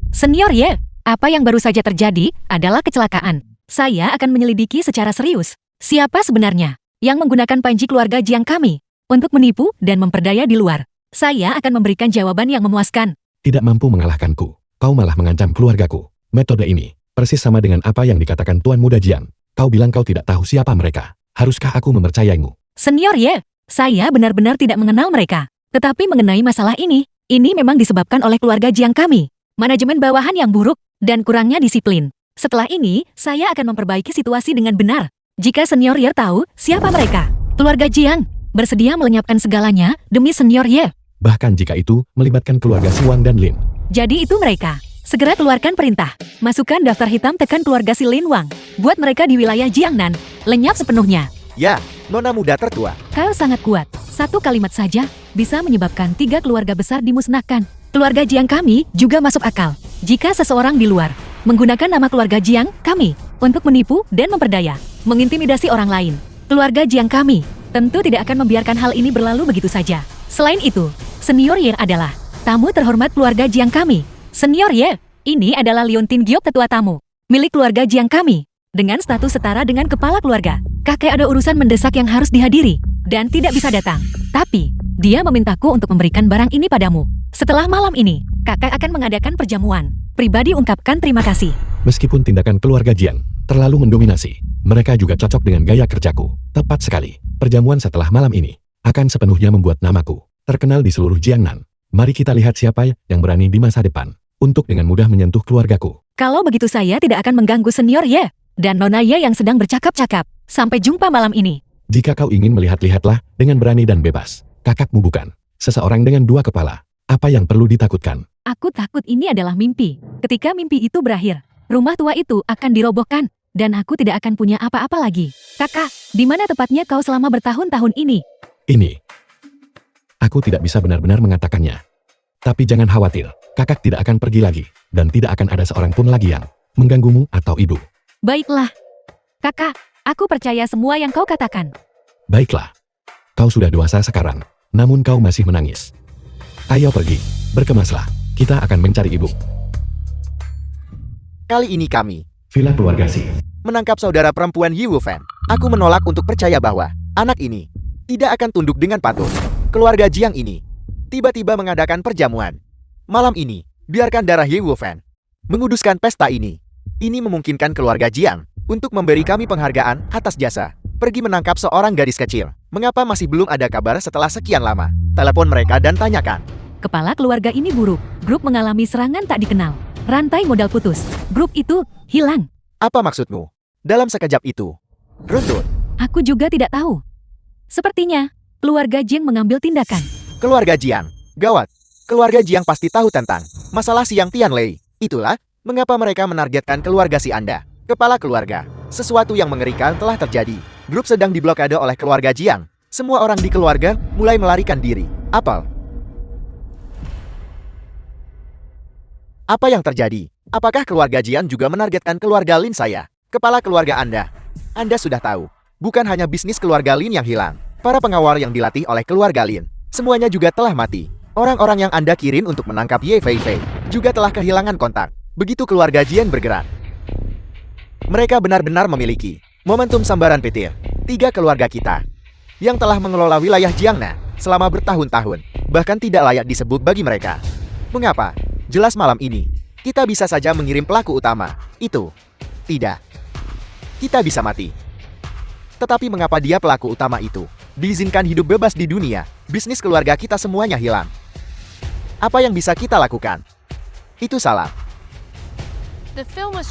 Senior Ye, apa yang baru saja terjadi adalah kecelakaan. Saya akan menyelidiki secara serius siapa sebenarnya yang menggunakan panji keluarga Jiang kami untuk menipu dan memperdaya di luar. Saya akan memberikan jawaban yang memuaskan. Tidak mampu mengalahkanku. Kau malah mengancam keluargaku. Metode ini persis sama dengan apa yang dikatakan Tuan Muda Jiang. Kau bilang kau tidak tahu siapa mereka. Haruskah aku mempercayaimu? Senior Ye, saya benar-benar tidak mengenal mereka. Tetapi mengenai masalah ini memang disebabkan oleh keluarga Jiang kami. Manajemen bawahan yang buruk dan kurangnya disiplin. Setelah ini, saya akan memperbaiki situasi dengan benar. Jika Senior Ye tahu siapa mereka, keluarga Jiang bersedia melenyapkan segalanya demi Senior Ye. Bahkan jika itu melibatkan keluarga Si Wang dan Lin. Jadi itu mereka. Segera keluarkan perintah. Masukkan daftar hitam tekan keluarga si Lin Wang. Buat mereka di wilayah Jiangnan lenyap sepenuhnya. Ya, nona muda tertua. Kau sangat kuat. Satu kalimat saja bisa menyebabkan 3 keluarga besar dimusnahkan. Keluarga Jiang kami juga masuk akal. Jika seseorang di luar menggunakan nama keluarga Jiang kami untuk menipu dan memperdaya, mengintimidasi orang lain, keluarga Jiang kami tentu tidak akan membiarkan hal ini berlalu begitu saja. Selain itu, Senior Ye adalah tamu terhormat keluarga Jiang kami. Senior Ye, ini adalah Liontin Giok, tetua tamu milik keluarga Jiang kami. Dengan status setara dengan kepala keluarga, kakek ada urusan mendesak yang harus dihadiri dan tidak bisa datang. Tapi, dia memintaku untuk memberikan barang ini padamu. Setelah malam ini, kakek akan mengadakan perjamuan. Pribadi ungkapkan terima kasih. Meskipun tindakan keluarga Jiang terlalu mendominasi, mereka juga cocok dengan gaya kerjaku. Tepat sekali, perjamuan setelah malam ini akan sepenuhnya membuat namaku terkenal di seluruh Jiangnan. Mari kita lihat siapa yang berani di masa depan untuk dengan mudah menyentuh keluargaku. Kalau begitu saya tidak akan mengganggu Senior Ye dan Nona Ye yang sedang bercakap-cakap. Sampai jumpa malam ini. Jika kau ingin melihat-lihatlah dengan berani dan bebas. Kakakmu bukan seseorang dengan dua kepala. Apa yang perlu ditakutkan? Aku takut ini adalah mimpi. Ketika mimpi itu berakhir, rumah tua itu akan dirobohkan, dan aku tidak akan punya apa-apa lagi. Kakak, di mana tepatnya kau selama bertahun-tahun ini? Ini. Aku tidak bisa benar-benar mengatakannya. Tapi jangan khawatir, kakak tidak akan pergi lagi, dan tidak akan ada seorang pun lagi yang mengganggumu atau ibu. Baiklah. Kakak, aku percaya semua yang kau katakan. Baiklah. Kau sudah dewasa sekarang, namun kau masih menangis. Ayo pergi, berkemaslah. Kita akan mencari ibu. Kali ini kami Villa keluarga Si menangkap saudara perempuan Yi Wufan. Aku menolak untuk percaya bahwa anak ini tidak akan tunduk dengan patuh. Keluarga Jiang ini tiba-tiba mengadakan perjamuan. Malam ini, biarkan darah Yi Wufan menguduskan pesta ini. Ini memungkinkan keluarga Jiang untuk memberi kami penghargaan atas jasa pergi menangkap seorang gadis kecil. Mengapa masih belum ada kabar setelah sekian lama? Telepon mereka dan tanyakan. Kepala keluarga ini buruk. Grup mengalami serangan tak dikenal. Rantai modal putus. Grup itu hilang. Apa maksudmu? Dalam sekejap itu, runtut. Aku juga tidak tahu. Sepertinya, keluarga Jiang mengambil tindakan. Keluarga Jiang, gawat. Keluarga Jiang pasti tahu tentang masalah Siang Tianlei. Itulah mengapa mereka menargetkan keluarga si Anda. Kepala keluarga, sesuatu yang mengerikan telah terjadi. Grup sedang diblokade oleh keluarga Jiang. Semua orang di keluarga mulai melarikan diri. Apa yang terjadi? Apakah keluarga Jiang juga menargetkan keluarga Lin saya? Kepala keluarga Anda sudah tahu. Bukan hanya bisnis keluarga Lin yang hilang. Para pengawal yang dilatih oleh keluarga Lin, semuanya juga telah mati. Orang-orang yang Anda kirim untuk menangkap Ye Fei Fei juga telah kehilangan kontak. Begitu keluarga Jiang bergerak, mereka benar-benar memiliki momentum sambaran petir. 3 keluarga kita yang telah mengelola wilayah Jiangnan selama bertahun-tahun bahkan tidak layak disebut bagi mereka. Mengapa? Jelas malam ini kita bisa saja mengirim pelaku utama itu. Tidak. Kita bisa mati. Tetapi mengapa dia pelaku utama itu diizinkan hidup bebas di dunia? Bisnis keluarga kita semuanya hilang. Apa yang bisa kita lakukan? Itu salah.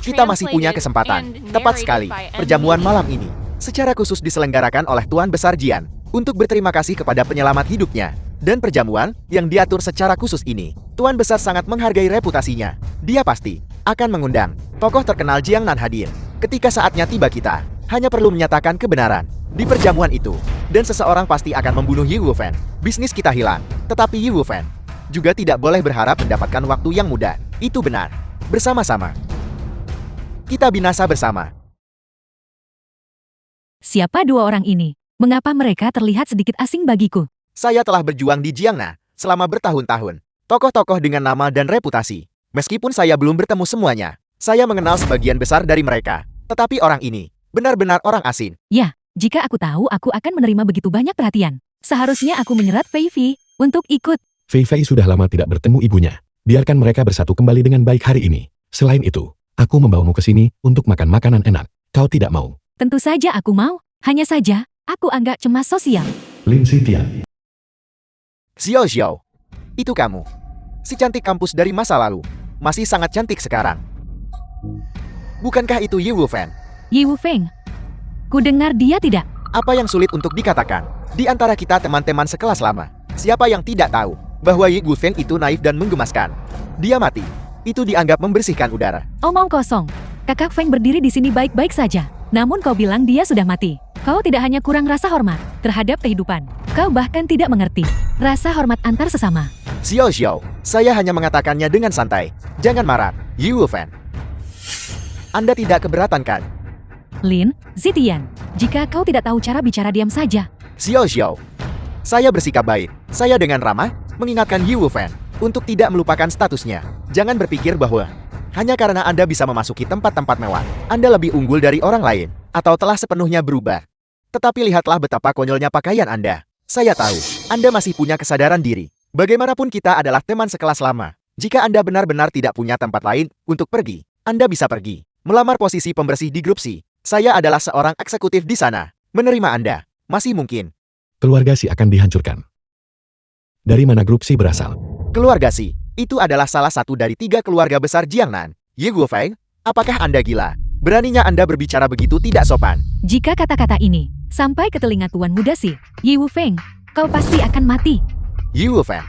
Kita masih punya kesempatan. Tepat sekali, perjamuan malam ini secara khusus diselenggarakan oleh Tuan Besar Jian untuk berterima kasih kepada penyelamat hidupnya. Dan perjamuan yang diatur secara khusus ini, Tuan Besar sangat menghargai reputasinya. Dia pasti akan mengundang tokoh terkenal Jiangnan hadir. Ketika saatnya tiba kita hanya perlu menyatakan kebenaran di perjamuan itu. Dan seseorang pasti akan membunuh Yi Wufan. Bisnis kita hilang, tetapi Yi Wufan juga tidak boleh berharap mendapatkan waktu yang mudah. Itu benar. Bersama-sama kita binasa bersama. Siapa 2 orang ini? Mengapa mereka terlihat sedikit asing bagiku? Saya telah berjuang di Jiangnan selama bertahun-tahun. Tokoh-tokoh dengan nama dan reputasi. Meskipun saya belum bertemu semuanya, saya mengenal sebagian besar dari mereka. Tetapi orang ini benar-benar orang asing. Ya, jika aku tahu aku akan menerima begitu banyak perhatian. Seharusnya aku menyerat Fei Fei untuk ikut. Fei Fei sudah lama tidak bertemu ibunya. Biarkan mereka bersatu kembali dengan baik hari ini. Selain itu, aku membawamu ke sini untuk makan makanan enak. Kau tidak mau? Tentu saja aku mau. Hanya saja, aku agak cemas sosial. Lin Xitian. Xiao Xiao, itu kamu. Si cantik kampus dari masa lalu. Masih sangat cantik sekarang. Bukankah itu Yi Wufan? Yi Wufeng. Ku dengar dia tidak. Apa yang sulit untuk dikatakan? Di antara kita teman-teman sekelas lama, siapa yang tidak tahu bahwa Yi Wufeng itu naif dan menggemaskan? Dia mati. Itu dianggap membersihkan udara. Omong kosong. Kakak Feng berdiri di sini baik-baik saja. Namun kau bilang dia sudah mati. Kau tidak hanya kurang rasa hormat terhadap kehidupan. Kau bahkan tidak mengerti rasa hormat antar sesama. Xiao Xiao, saya hanya mengatakannya dengan santai. Jangan marah, Yi Wufeng. Anda tidak keberatan kan? Lin, Zitian, jika kau tidak tahu cara bicara diam saja. Xiao Xiao. Saya bersikap baik. Saya dengan ramah mengingatkan Yi Wufeng untuk tidak melupakan statusnya. Jangan berpikir bahwa hanya karena Anda bisa memasuki tempat-tempat mewah, Anda lebih unggul dari orang lain, atau telah sepenuhnya berubah. Tetapi lihatlah betapa konyolnya pakaian Anda. Saya tahu, Anda masih punya kesadaran diri. Bagaimanapun kita adalah teman sekelas lama. Jika Anda benar-benar tidak punya tempat lain untuk pergi, Anda bisa pergi. Melamar posisi pembersih di grup C. Saya adalah seorang eksekutif di sana. Menerima Anda. Masih mungkin. Keluarga Si akan dihancurkan. Dari mana grup Si berasal? Keluarga Si, itu adalah salah satu dari 3 keluarga besar Jiangnan. Yi Wufeng, apakah Anda gila? Beraninya Anda berbicara begitu tidak sopan. Jika kata-kata ini sampai ke telinga Tuan Muda Si, Yi Wufeng, kau pasti akan mati. Yi Wufeng,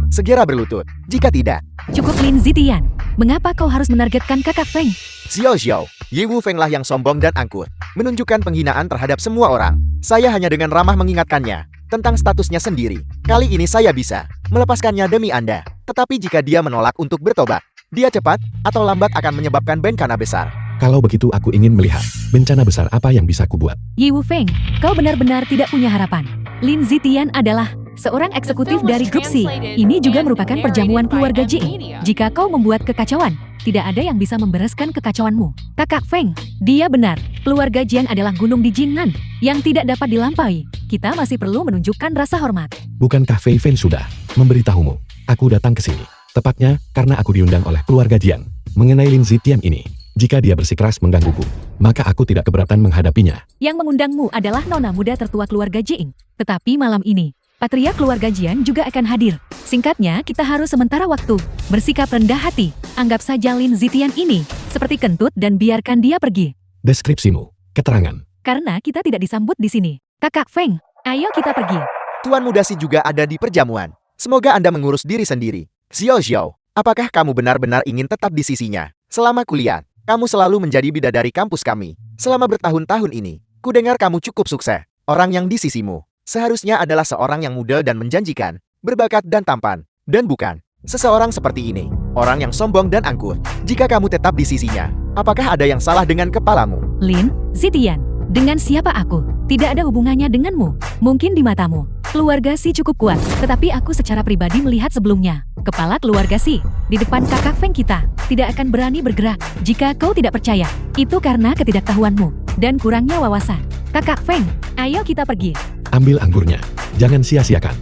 segera berlutut. Jika tidak, Cukup Lin Zitian, mengapa kau harus menargetkan kakak Feng? Xiao Xiao, Yi Wufeng lah yang sombong dan angkuh. Menunjukkan penghinaan terhadap semua orang. Saya hanya dengan ramah mengingatkannya tentang statusnya sendiri. Kali ini saya bisa melepaskannya demi Anda. Tetapi jika dia menolak untuk bertobat, dia cepat atau lambat akan menyebabkan bencana besar. Kalau begitu aku ingin melihat bencana besar apa yang bisa kubuat. Yi Wufeng, kau benar-benar tidak punya harapan. Lin Zitian adalah seorang eksekutif dari grup C. Ini juga merupakan perjamuan keluarga Jing. Jika kau membuat kekacauan, tidak ada yang bisa membereskan kekacauanmu. Kakak Feng, dia benar. Keluarga Jian adalah gunung di Jingnan yang tidak dapat dilampaui. Kita masih perlu menunjukkan rasa hormat. Bukankah Fei Fen sudah memberitahumu? Aku datang ke sini. Tepatnya karena aku diundang oleh keluarga Jian. Mengenai Lin Zitian ini, jika dia bersikeras menggangguku, maka aku tidak keberatan menghadapinya. Yang mengundangmu adalah nona muda tertua keluarga Jing. Tetapi malam ini, Patria keluarga Jian juga akan hadir. Singkatnya, kita harus sementara waktu bersikap rendah hati. Anggap saja Lin Zitian ini seperti kentut dan biarkan dia pergi. Deskripsimu, keterangan. Karena kita tidak disambut di sini. Kakak Feng, ayo kita pergi. Tuan Muda Si juga ada di perjamuan. Semoga Anda mengurus diri sendiri. Xiao Xiao, apakah kamu benar-benar ingin tetap di sisinya? Selama kuliah, kamu selalu menjadi bidadari kampus kami. Selama bertahun-tahun ini, kudengar kamu cukup sukses. Orang yang di sisimu seharusnya adalah seorang yang muda dan menjanjikan, berbakat dan tampan, dan bukan seseorang seperti ini, orang yang sombong dan angkuh. Jika kamu tetap di sisinya, apakah ada yang salah dengan kepalamu? Lin Zitian, dengan siapa aku? Tidak ada hubungannya denganmu. Mungkin di matamu, keluarga Si cukup kuat, tetapi aku secara pribadi melihat sebelumnya. Kepala keluarga Si, di depan kakak Feng kita, tidak akan berani bergerak. Jika kau tidak percaya, itu karena ketidaktahuanmu dan kurangnya wawasan. Kakak Feng, ayo kita pergi. Ambil anggurnya. Jangan sia-siakan.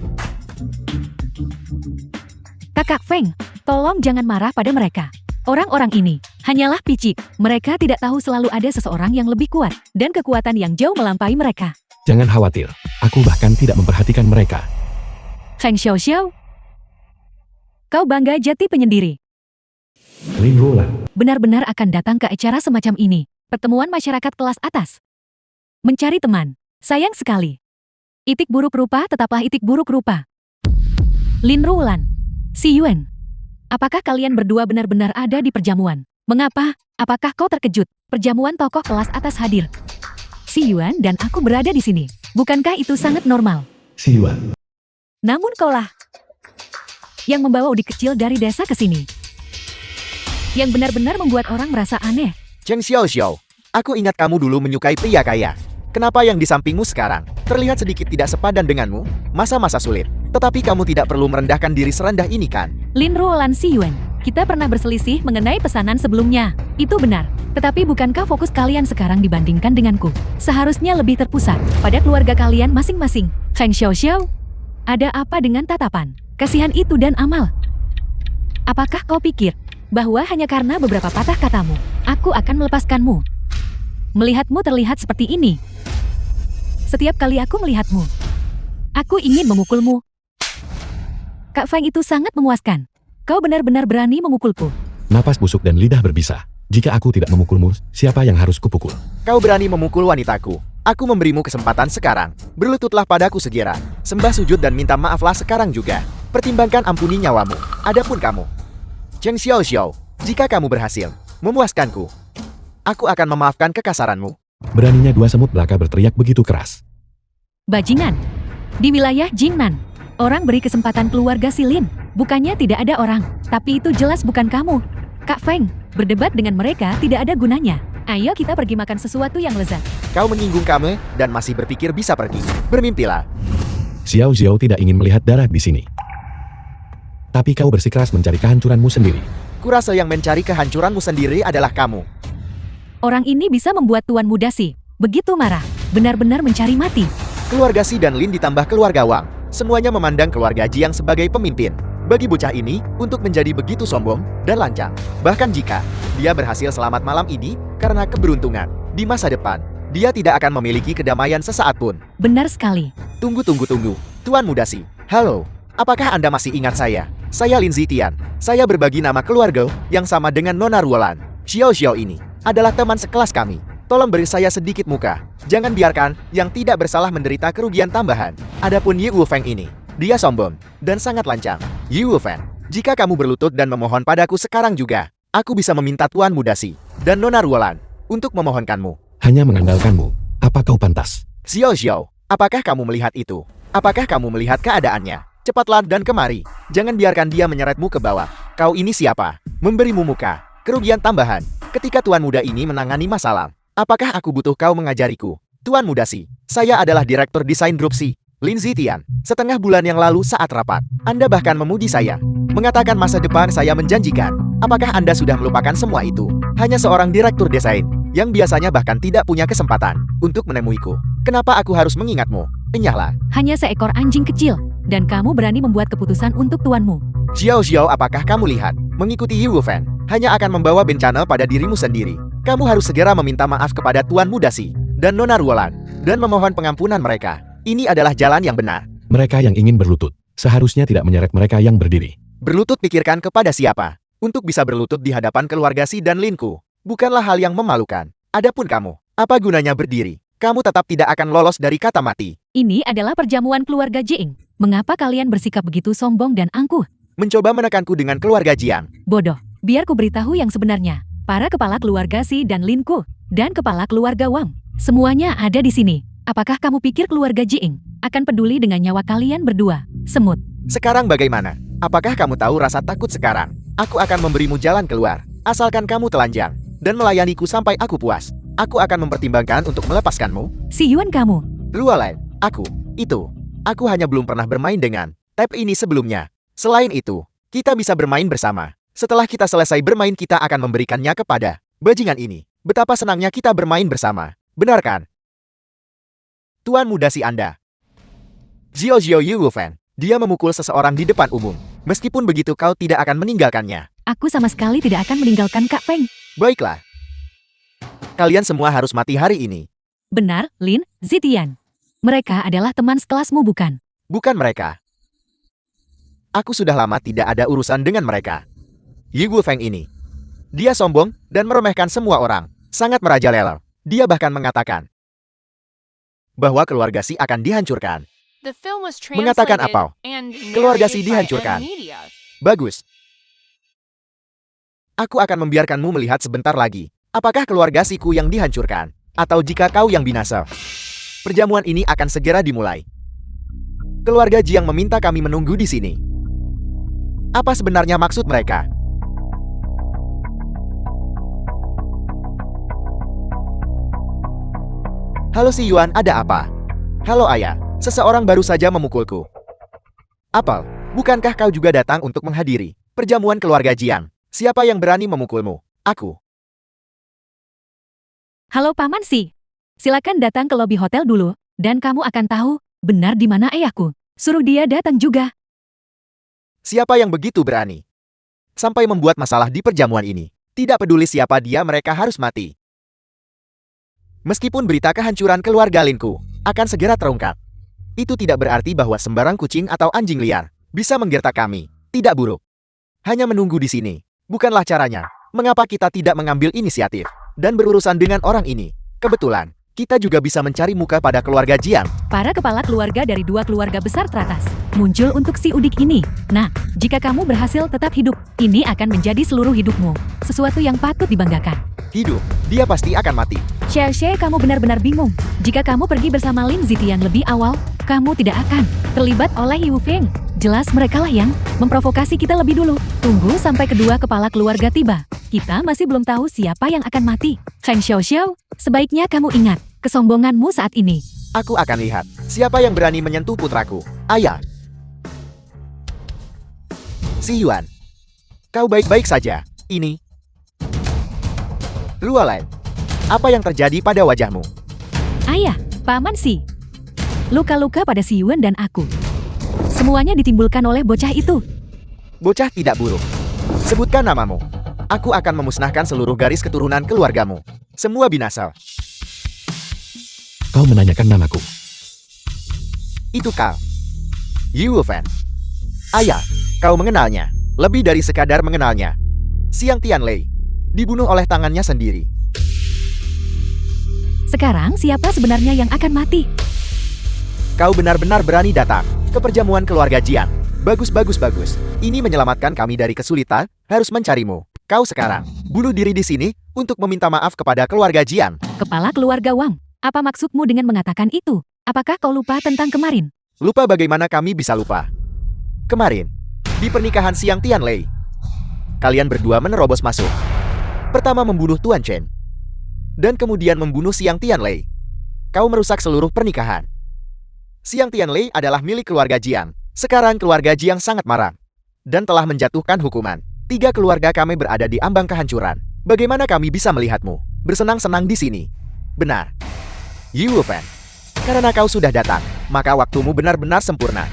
Kakak Feng, tolong jangan marah pada mereka. Orang-orang ini hanyalah picik. Mereka tidak tahu selalu ada seseorang yang lebih kuat dan kekuatan yang jauh melampaui mereka. Jangan khawatir. Aku bahkan tidak memperhatikan mereka. Feng Xiao Xiao, kau bangga jati penyendiri. Lin Rulan. Benar-benar akan datang ke acara semacam ini. Pertemuan masyarakat kelas atas. Mencari teman. Sayang sekali. Itik buruk rupa tetaplah itik buruk rupa. Lin Rulan, Si Yuan, apakah kalian berdua benar-benar ada di perjamuan? Mengapa? Apakah kau terkejut? Perjamuan tokoh kelas atas hadir. Si Yuan dan aku berada di sini. Bukankah itu sangat normal? Si Yuan. Namun kaulah yang membawa Udik kecil dari desa ke sini. Yang benar-benar membuat orang merasa aneh. Cheng Xiao Xiao, aku ingat kamu dulu menyukai pria kaya. Kenapa yang di sampingmu sekarang terlihat sedikit tidak sepadan denganmu? Masa-masa sulit. Tetapi kamu tidak perlu merendahkan diri serendah ini kan? Lin Ruolan Si Yuan, kita pernah berselisih mengenai pesanan sebelumnya. Itu benar. Tetapi bukankah fokus kalian sekarang dibandingkan denganku? Seharusnya lebih terpusat pada keluarga kalian masing-masing. Feng Xiao Xiao, ada apa dengan tatapan, kasihan itu dan amal? Apakah kau pikir bahwa hanya karena beberapa patah katamu, aku akan melepaskanmu? Melihatmu terlihat seperti ini. Setiap kali aku melihatmu, aku ingin memukulmu. Kak Feng itu sangat memuaskan. Kau benar-benar berani memukulku. Napas busuk dan lidah berbisa. Jika aku tidak memukulmu, siapa yang harus kupukul? Kau berani memukul wanitaku. Aku memberimu kesempatan sekarang. Berlututlah padaku segera. Sembah sujud dan minta maaflah sekarang juga. Pertimbangkan ampuni nyawamu. Adapun kamu, Cheng Xiao Xiao, jika kamu berhasil memuaskanku, aku akan memaafkan kekasaranmu. Beraninya dua semut belaka berteriak begitu keras. Bajingan. Di wilayah Jingnan, orang beri kesempatan keluarga Si Lin Bukannya tidak ada orang, tapi itu jelas bukan kamu. Kak Feng, berdebat dengan mereka tidak ada gunanya. Ayo kita pergi makan sesuatu yang lezat. Kau menyinggung kami dan masih berpikir bisa pergi. Bermimpilah. Xiao Xiao tidak ingin melihat darah di sini. Tapi kau bersikeras mencari kehancuranmu sendiri. Kurasa yang mencari kehancuranmu sendiri adalah kamu. Orang ini bisa membuat Tuan Muda Si begitu marah, benar-benar mencari mati. Keluarga Si dan Lin ditambah keluarga Wang. Semuanya memandang keluarga Jiang sebagai pemimpin. Bagi bocah ini, untuk menjadi begitu sombong dan lancang. Bahkan jika dia berhasil selamat malam ini, karena keberuntungan, di masa depan, dia tidak akan memiliki kedamaian sesaat pun. Benar sekali. Tunggu. Tuan Muda Si. Halo, apakah Anda masih ingat saya? Saya Lin Zitian. Saya berbagi nama keluarga yang sama dengan Nona Ruolan. Xiao Xiao ini adalah teman sekelas kami. Tolong beri saya sedikit muka. Jangan biarkan yang tidak bersalah menderita kerugian tambahan. Adapun Yi Wufeng ini, dia sombong dan sangat lancang. Yi Wufeng, jika kamu berlutut dan memohon padaku sekarang juga, aku bisa meminta Tuan Muda Si dan Nona Ruolan untuk memohonkanmu. Hanya mengandalkanmu, apa kau pantas? Xiao Xiao, apakah kamu melihat itu? Apakah kamu melihat keadaannya? Cepatlah dan kemari. Jangan biarkan dia menyeretmu ke bawah. Kau ini siapa? Memberimu muka. Kerugian tambahan. Ketika Tuan Muda ini menangani masalah. Apakah aku butuh kau mengajariku? Tuan Muda Si, saya adalah Direktur Desain Grup Si, Lin Zitian. Setengah bulan yang lalu saat rapat, Anda bahkan memuji saya. Mengatakan masa depan saya menjanjikan. Apakah Anda sudah melupakan semua itu? Hanya seorang Direktur Desain, yang biasanya bahkan tidak punya kesempatan untuk menemuiku. Kenapa aku harus mengingatmu? Enyahlah. Hanya seekor anjing kecil, dan kamu berani membuat keputusan untuk tuanmu. Xiao Xiao, apakah kamu lihat? Mengikuti Yi Wufeng hanya akan membawa bencana pada dirimu sendiri. Kamu harus segera meminta maaf kepada Tuan Muda Si dan Nona Ruolan dan memohon pengampunan mereka. Ini adalah jalan yang benar. Mereka yang ingin berlutut, seharusnya tidak menyeret mereka yang berdiri. Berlutut pikirkan kepada siapa? Untuk bisa berlutut di hadapan keluarga Si dan Linku, bukanlah hal yang memalukan. Adapun kamu, apa gunanya berdiri? Kamu tetap tidak akan lolos dari kata mati. Ini adalah perjamuan keluarga Jiang. Mengapa kalian bersikap begitu sombong dan angkuh? Mencoba menekanku dengan keluarga Jiang. Bodoh, biar ku beritahu yang sebenarnya. Para kepala keluarga Si dan Linku, dan kepala keluarga Wang, semuanya ada di sini. Apakah kamu pikir keluarga Jiang akan peduli dengan nyawa kalian berdua? Semut. Sekarang bagaimana? Apakah kamu tahu rasa takut sekarang? Aku akan memberimu jalan keluar, asalkan kamu telanjang, dan melayaniku sampai aku puas. Aku akan mempertimbangkan untuk melepaskanmu. Si Yuan kamu. Ruolan, aku hanya belum pernah bermain dengan Tap ini sebelumnya. Selain itu, kita bisa bermain bersama. Setelah kita selesai bermain, kita akan memberikannya kepada bajingan ini. Betapa senangnya kita bermain bersama. Benar kan? Tuan Muda Si Anda. Xiao Xiao Yi Wufeng. Dia memukul seseorang di depan umum. Meskipun begitu kau tidak akan meninggalkannya. Aku sama sekali tidak akan meninggalkan Kak Feng. Baiklah. Kalian semua harus mati hari ini. Benar, Lin Zitian. Mereka adalah teman sekelasmu bukan? Bukan mereka. Aku sudah lama tidak ada urusan dengan mereka. Yi Wufeng ini. Dia sombong dan meremehkan semua orang. Sangat merajalela. Dia bahkan mengatakan bahwa keluarga Si akan dihancurkan. Mengatakan apa? Keluarga Si dihancurkan. Bagus. Aku akan membiarkanmu melihat sebentar lagi. Apakah keluarga Si-ku yang dihancurkan? Atau jika kau yang binasa? Perjamuan ini akan segera dimulai. Keluarga Jiang meminta kami menunggu di sini. Apa sebenarnya maksud mereka? Halo Si Yuan, ada apa? Halo Ayah, seseorang baru saja memukulku. Apel, bukankah kau juga datang untuk menghadiri perjamuan keluarga Jiang? Siapa yang berani memukulmu? Aku. Halo Paman Si. Silakan datang ke lobi hotel dulu, dan kamu akan tahu benar di mana ayahku. Suruh dia datang juga. Siapa yang begitu berani? Sampai membuat masalah di perjamuan ini. Tidak peduli siapa dia, mereka harus mati. Meskipun berita kehancuran keluarga Linku akan segera terungkap, itu tidak berarti bahwa sembarang kucing atau anjing liar bisa menggertak kami. Tidak buruk. Hanya menunggu di sini. Bukanlah caranya. Mengapa kita tidak mengambil inisiatif dan berurusan dengan orang ini? Kebetulan, kita juga bisa mencari muka pada keluarga Jiang. Para kepala keluarga dari dua keluarga besar teratas muncul untuk si udik ini. Nah, jika kamu berhasil tetap hidup, ini akan menjadi seluruh hidupmu. Sesuatu yang patut dibanggakan. Hidup, dia pasti akan mati. Xie, kamu benar-benar bingung. Jika kamu pergi bersama Lin Zitian lebih awal, kamu tidak akan terlibat oleh Yi Wufeng. Jelas mereka lah yang memprovokasi kita lebih dulu. Tunggu sampai kedua kepala keluarga tiba. Kita masih belum tahu siapa yang akan mati. Feng Xiaoxiao, sebaiknya kamu ingat kesombonganmu saat ini. Aku akan lihat siapa yang berani menyentuh putraku. Ayah. Si Yuan. Kau baik-baik saja. Ini. Luolai. Apa yang terjadi pada wajahmu? Ayah, Paman Si. Luka-luka pada si Yuan dan aku. Semuanya ditimbulkan oleh bocah itu. Bocah tidak buruk. Sebutkan namamu. Aku akan memusnahkan seluruh garis keturunan keluargamu. Semua binasa. Kau menanyakan namaku. Itu kau. Yu Fan. Ayah, kau mengenalnya. Lebih dari sekadar mengenalnya. Xiang Tianlei. Dibunuh oleh tangannya sendiri. Sekarang siapa sebenarnya yang akan mati? Kau benar-benar berani datang ke perjamuan keluarga Jian. Bagus, bagus, bagus. Ini menyelamatkan kami dari kesulitan, harus mencarimu. Kau sekarang bunuh diri di sini untuk meminta maaf kepada keluarga Jian. Kepala keluarga Wang, apa maksudmu dengan mengatakan itu? Apakah kau lupa tentang kemarin? Lupa bagaimana kami bisa lupa? Kemarin, di pernikahan Xiang Tianlei, kalian berdua menerobos masuk. Pertama membunuh Tuan Chen, dan kemudian membunuh Xiang Tianlei. Kau merusak seluruh pernikahan. Xiang Tianlei adalah milik keluarga Jiang. Sekarang keluarga Jiang sangat marah dan telah menjatuhkan hukuman. 3 keluarga kami berada di ambang kehancuran. Bagaimana kami bisa melihatmu bersenang-senang di sini? Benar. Yu Fan. Karena kau sudah datang, maka waktumu benar-benar sempurna.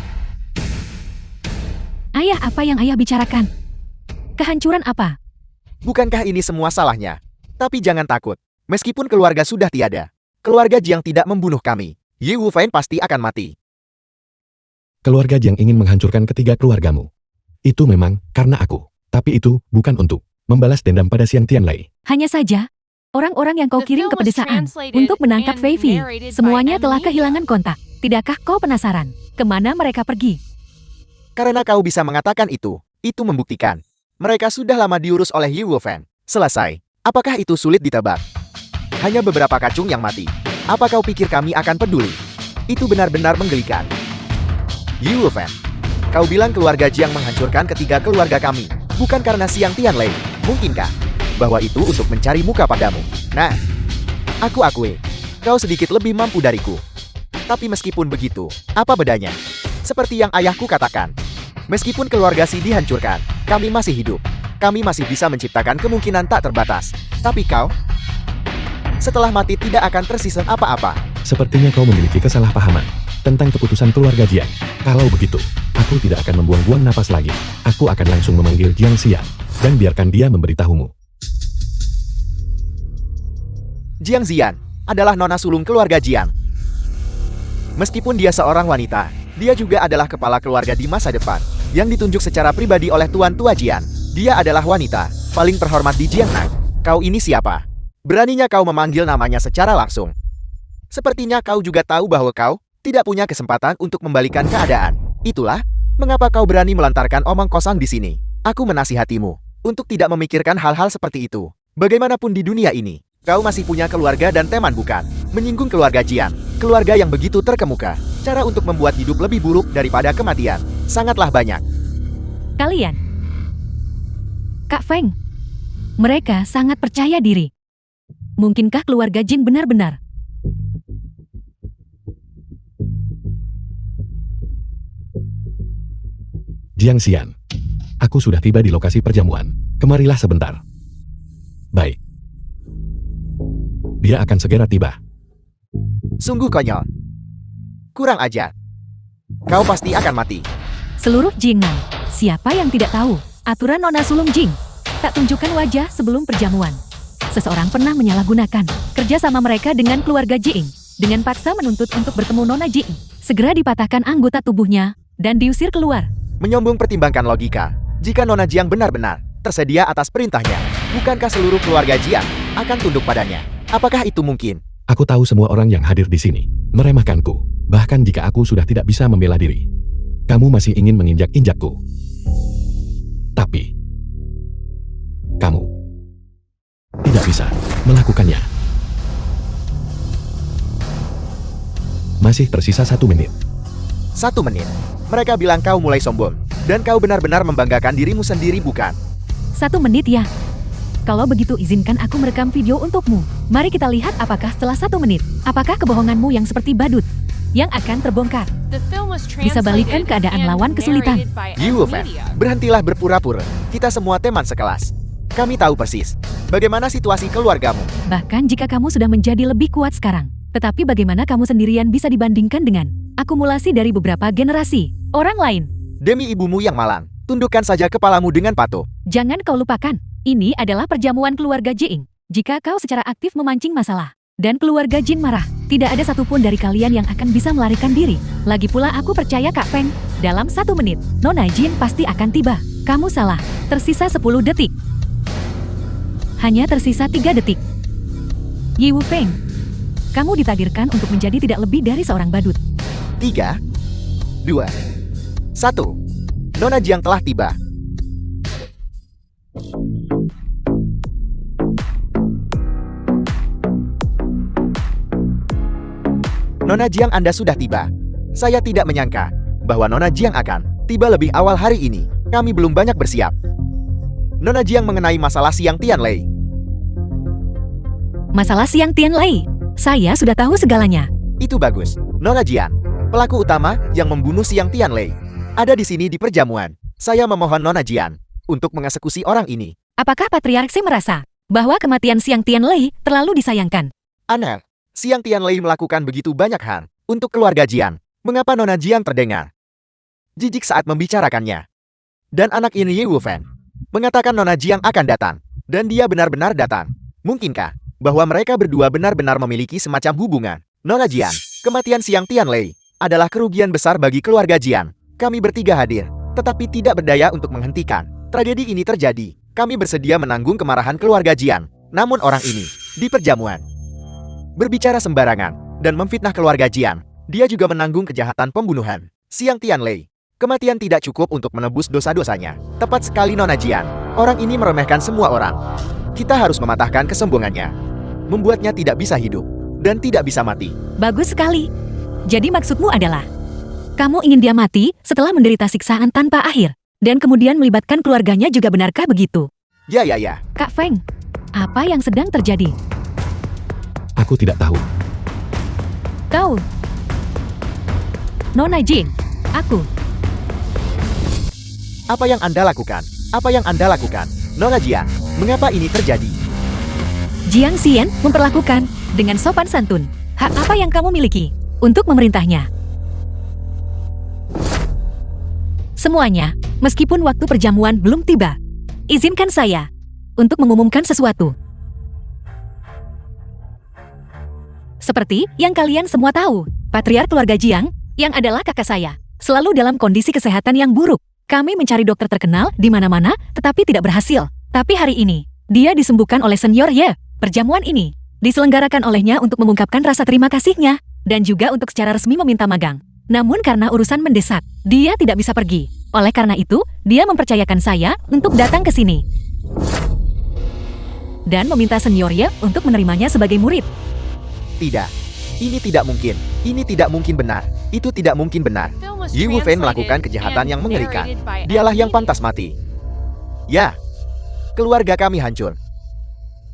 Ayah, apa yang ayah bicarakan? Kehancuran apa? Bukankah ini semua salahnya? Tapi jangan takut. Meskipun keluarga sudah tiada, keluarga Jiang tidak membunuh kami. Yu Fan pasti akan mati. Keluarga Jiang ingin menghancurkan ketiga keluargamu. Itu memang karena aku. Tapi itu bukan untuk membalas dendam pada Xiang Tianlei. Hanya saja, orang-orang yang kau The kirim film ke was pedesaan translated untuk menangkap and Fei Fei, narrated by semuanya telah Amnesia. kehilangan kontak. Tidakkah kau penasaran? Kemana mereka pergi? Karena kau bisa mengatakan itu membuktikan. Mereka sudah lama diurus oleh Yu Fan. Selesai. Apakah itu sulit ditebak? Hanya beberapa kacung yang mati. Apa kau pikir kami akan peduli? Itu benar-benar menggelikan. Yu Fan, kau bilang keluarga Jiang menghancurkan ketiga keluarga kami, bukan karena Xiang Tianlei. Mungkinkah bahwa itu untuk mencari muka padamu? Nah, aku akui, kau sedikit lebih mampu dariku. Tapi meskipun begitu, apa bedanya? Seperti yang ayahku katakan, meskipun keluarga Si dihancurkan, kami masih hidup. Kami masih bisa menciptakan kemungkinan tak terbatas. Tapi kau, setelah mati tidak akan tersisa apa-apa. Sepertinya kau memiliki kesalahpahaman tentang keputusan keluarga Jiang. Kalau begitu, aku tidak akan membuang-buang napas lagi. Aku akan langsung memanggil Jiang Xian dan biarkan dia memberitahumu. Jiang Xian adalah nona sulung keluarga Jiang. Meskipun dia seorang wanita, dia juga adalah kepala keluarga di masa depan, yang ditunjuk secara pribadi oleh Tuan Tua Jian. Dia adalah wanita paling terhormat di Jiangnan. Kau ini siapa? Beraninya kau memanggil namanya secara langsung. Sepertinya kau juga tahu bahwa kau tidak punya kesempatan untuk membalikan keadaan. Itulah mengapa kau berani melontarkan omong kosong di sini. Aku menasihatimu untuk tidak memikirkan hal-hal seperti itu. Bagaimanapun di dunia ini, kau masih punya keluarga dan teman, bukan? Menyinggung keluarga Jiang, keluarga yang begitu terkemuka. Cara untuk membuat hidup lebih buruk daripada kematian sangatlah banyak. Kalian, Kak Feng, mereka sangat percaya diri. Mungkinkah keluarga Jing benar-benar? Jiang Xian, aku sudah tiba di lokasi perjamuan. Kemarilah sebentar. Baik. Dia akan segera tiba. Sungguh konyol. Kurang ajar. Kau pasti akan mati. Seluruh Jingnan, siapa yang tidak tahu aturan nona sulung Jing? Tak tunjukkan wajah sebelum perjamuan. Seseorang pernah menyalahgunakan kerjasama mereka dengan keluarga Jing dengan paksa menuntut untuk bertemu nona Jing. Segera dipatahkan anggota tubuhnya dan diusir keluar. Menyombong pertimbangkan logika. Jika nona Jiang benar-benar tersedia atas perintahnya, bukankah seluruh keluarga Jiang akan tunduk padanya? Apakah itu mungkin? Aku tahu semua orang yang hadir di sini meremehkanku. Bahkan jika aku sudah tidak bisa membela diri, kamu masih ingin menginjak-injakku. Tapi kamu tidak bisa melakukannya. Masih tersisa 1 menit. 1 menit. Mereka bilang kau mulai sombong. Dan kau benar-benar membanggakan dirimu sendiri, bukan? 1 menit ya. Kalau begitu izinkan aku merekam video untukmu. Mari kita lihat apakah setelah 1 menit, apakah kebohonganmu yang seperti badut yang akan terbongkar. Bisa balikan keadaan lawan kesulitan. Yi Wufeng, berhentilah berpura-pura. Kita semua teman sekelas. Kami tahu persis bagaimana situasi keluargamu. Bahkan jika kamu sudah menjadi lebih kuat sekarang. Tetapi bagaimana kamu sendirian bisa dibandingkan dengan akumulasi dari beberapa generasi orang lain? Demi ibumu yang malang, tundukkan saja kepalamu dengan patuh. Jangan kau lupakan, ini adalah perjamuan keluarga Jing. Jika kau secara aktif memancing masalah, dan keluarga Jin marah, tidak ada satupun dari kalian yang akan bisa melarikan diri. Lagi pula aku percaya Kak Feng, dalam 1 menit, Nona Jin pasti akan tiba. Kamu salah, tersisa 10 detik. Hanya tersisa 3 detik. Yi Wufeng, kamu ditakdirkan untuk menjadi tidak lebih dari seorang badut. 3, 2, 1. Nona Jiang telah tiba. Nona Jiang, Anda sudah tiba. Saya tidak menyangka bahwa Nona Jiang akan tiba lebih awal hari ini. Kami belum banyak bersiap. Nona Jiang mengenai masalah Siang Tianlei. Masalah Siang Tianlei, saya sudah tahu segalanya. Itu bagus. Nona Jiang, pelaku utama yang membunuh Siang Tianlei, ada di sini di perjamuan. Saya memohon Nona Jian untuk mengeksekusi orang ini. Apakah Patriark Xie merasa bahwa kematian Siang Tianlei terlalu disayangkan? Aneh, Siang Tianlei melakukan begitu banyak hal untuk keluarga Jian. Mengapa Nona Jian terdengar jijik saat membicarakannya? Dan anak ini Yi Wufeng mengatakan Nona Jian akan datang. Dan dia benar-benar datang. Mungkinkah bahwa mereka berdua benar-benar memiliki semacam hubungan? Nona Jian, kematian Siang Tianlei adalah kerugian besar bagi keluarga Jian. Kami bertiga hadir, tetapi tidak berdaya untuk menghentikan tragedi ini terjadi. Kami bersedia menanggung kemarahan keluarga Jian. Namun orang ini, di perjamuan, berbicara sembarangan dan memfitnah keluarga Jian. Dia juga menanggung kejahatan pembunuhan Siang Tianlei. Kematian tidak cukup untuk menebus dosa-dosanya. Tepat sekali Nona Jian. Orang ini meremehkan semua orang. Kita harus mematahkan kesombongannya, membuatnya tidak bisa hidup dan tidak bisa mati. Bagus sekali. Jadi maksudmu adalah kamu ingin dia mati setelah menderita siksaan tanpa akhir, dan kemudian melibatkan keluarganya juga, benarkah begitu? Ya. Kak Feng, apa yang sedang terjadi? Aku tidak tahu. Kau, Nona Jin, aku. Apa yang Anda lakukan? Apa yang Anda lakukan? Nona Jian, mengapa ini terjadi? Jiang Xian memperlakukan dengan sopan santun hak apa yang kamu miliki untuk memerintahnya. Semuanya, meskipun waktu perjamuan belum tiba, izinkan saya untuk mengumumkan sesuatu. Seperti yang kalian semua tahu, Patriark keluarga Jiang, yang adalah kakak saya, selalu dalam kondisi kesehatan yang buruk. Kami mencari dokter terkenal di mana-mana, tetapi tidak berhasil. Tapi hari ini, dia disembuhkan oleh Senior Ye. Perjamuan ini diselenggarakan olehnya untuk mengungkapkan rasa terima kasihnya, dan juga untuk secara resmi meminta magang. Namun karena urusan mendesak, dia tidak bisa pergi. Oleh karena itu, dia mempercayakan saya untuk datang ke sini. Dan meminta Senior Ye untuk menerimanya sebagai murid. Tidak. Ini tidak mungkin. Ini tidak mungkin benar. Itu tidak mungkin benar. Yi Wufeng melakukan kejahatan yang mengerikan. Dialah yang pantas mati. Ya. Keluarga kami hancur.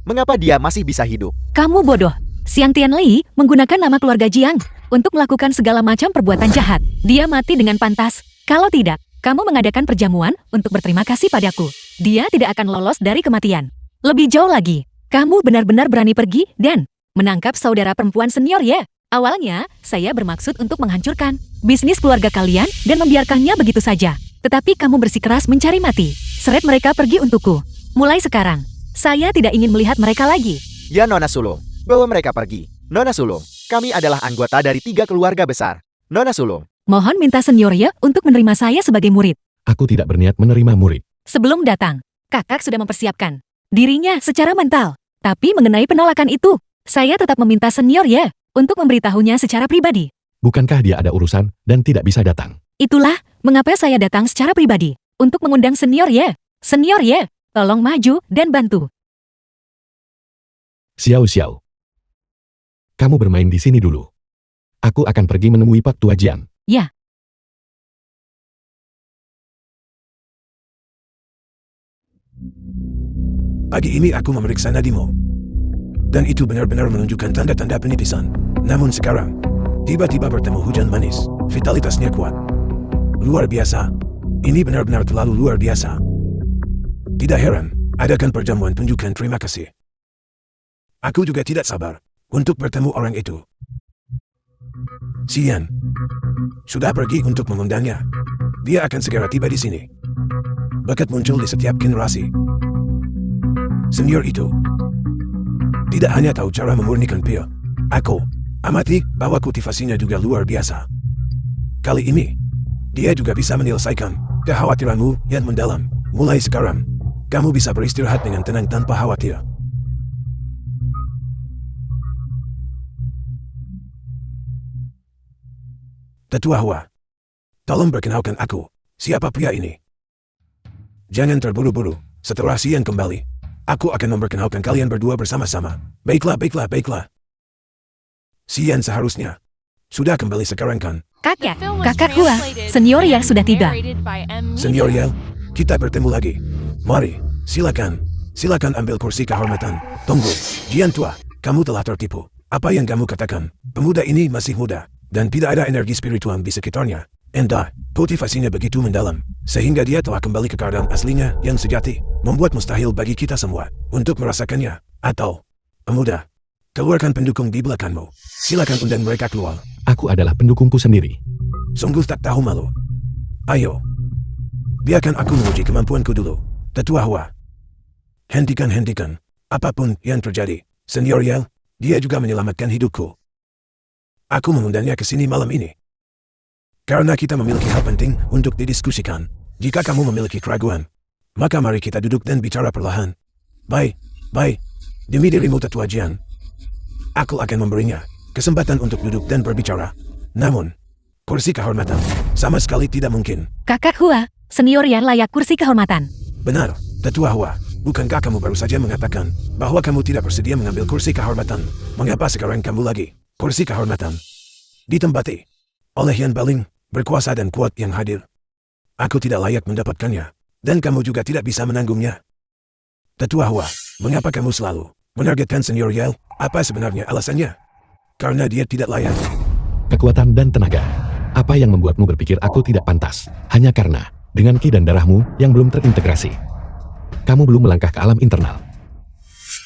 Mengapa dia masih bisa hidup? Kamu bodoh. Siang Tianlei menggunakan nama keluarga Jiang untuk melakukan segala macam perbuatan jahat. Dia mati dengan pantas. Kalau tidak, kamu mengadakan perjamuan untuk berterima kasih padaku. Dia tidak akan lolos dari kematian. Lebih jauh lagi, kamu benar-benar berani pergi dan menangkap saudara perempuan Senior Ye. Awalnya, saya bermaksud untuk menghancurkan bisnis keluarga kalian dan membiarkannya begitu saja. Tetapi kamu bersikeras mencari mati. Seret mereka pergi untukku. Mulai sekarang, saya tidak ingin melihat mereka lagi. Ya Nona Sulung, bawa mereka pergi. Nona Sulung, kami adalah anggota dari 3 keluarga besar. Nona Sulung. Mohon minta Senior Ye untuk menerima saya sebagai murid. Aku tidak berniat menerima murid. Sebelum datang, kakak sudah mempersiapkan dirinya secara mental. Tapi mengenai penolakan itu, saya tetap meminta Senior Ye untuk memberitahunya secara pribadi. Bukankah dia ada urusan dan tidak bisa datang? Itulah mengapa saya datang secara pribadi untuk mengundang Senior Ye. Senior Ye, tolong maju dan bantu. Xiao Xiao. Kamu bermain di sini dulu. Aku akan pergi menemui Pak Tua Jiang. Ya. Pagi ini aku memeriksa nadimu. Dan itu benar-benar menunjukkan tanda-tanda penipisan. Namun sekarang, tiba-tiba bertemu hujan manis. Vitalitasnya kuat. Luar biasa. Ini benar-benar terlalu luar biasa. Tidak heran, adakan perjamuan tunjukkan terima kasih. Aku juga tidak sabar untuk bertemu orang itu. Xian sudah pergi untuk mengundangnya. Dia akan segera tiba di sini. Bakat muncul di setiap generasi. Senior itu tidak hanya tahu cara memurnikan pil. Aku amati bahwa kultivasinya juga luar biasa. Kali ini, dia juga bisa menyelesaikan kekhawatiranmu yang mendalam. Mulai sekarang, kamu bisa beristirahat dengan tenang tanpa khawatir. Tetua Hua, tolong perkenalkan aku. Siapa pria ini? Jangan terburu-buru. Setelah Xian kembali, aku akan memperkenalkan kalian berdua bersama-sama. Baiklah. Xian seharusnya sudah kembali sekarang kan? Kakak Hua, Senior Yel sudah tiba. Senior Yel, kita bertemu lagi. Mari, silakan ambil kursi kehormatan. Tunggu, Jian tua, kamu telah tertipu. Apa yang kamu katakan? Pemuda ini masih muda, dan tidak ada energi spiritual di sekitarnya. Endah, kultivasinya begitu mendalam, sehingga dia telah kembali ke keadaan aslinya yang sejati, membuat mustahil bagi kita semua untuk merasakannya. Atau, pemuda, keluarkan pendukung di belakangmu. Silakan undang mereka keluar. Aku adalah pendukungku sendiri. Sungguh tak tahu malu. Ayo, biarkan aku menguji kemampuanku dulu. Tetua Hua, hentikan. Apapun yang terjadi, Senior Yel, dia juga menyelamatkan hidupku. Aku mengundangnya ke sini malam ini karena kita memiliki hal penting untuk didiskusikan. Jika kamu memiliki keraguan, maka mari kita duduk dan bicara perlahan. Baik. Demi dirimu Tetua Jian, aku akan memberinya kesempatan untuk duduk dan berbicara. Namun, kursi kehormatan sama sekali tidak mungkin. Kakak Hua, Senior Yel layak kursi kehormatan. Benar, Tetua Hua. Bukankah kamu baru saja mengatakan bahwa kamu tidak bersedia mengambil kursi kehormatan? Mengapa sekarang kamu lagi kursi kehormatan ditempati oleh yang paling berkuasa dan kuat yang hadir? Aku tidak layak mendapatkannya, dan kamu juga tidak bisa menanggungnya. Tetua Hua, mengapa kamu selalu menargetkan Senior Yel? Apa sebenarnya alasannya? Karena dia tidak layak. Kekuatan dan tenaga. Apa yang membuatmu berpikir aku tidak pantas? Hanya karena dengan ki dan darahmu yang belum terintegrasi. Kamu belum melangkah ke alam internal.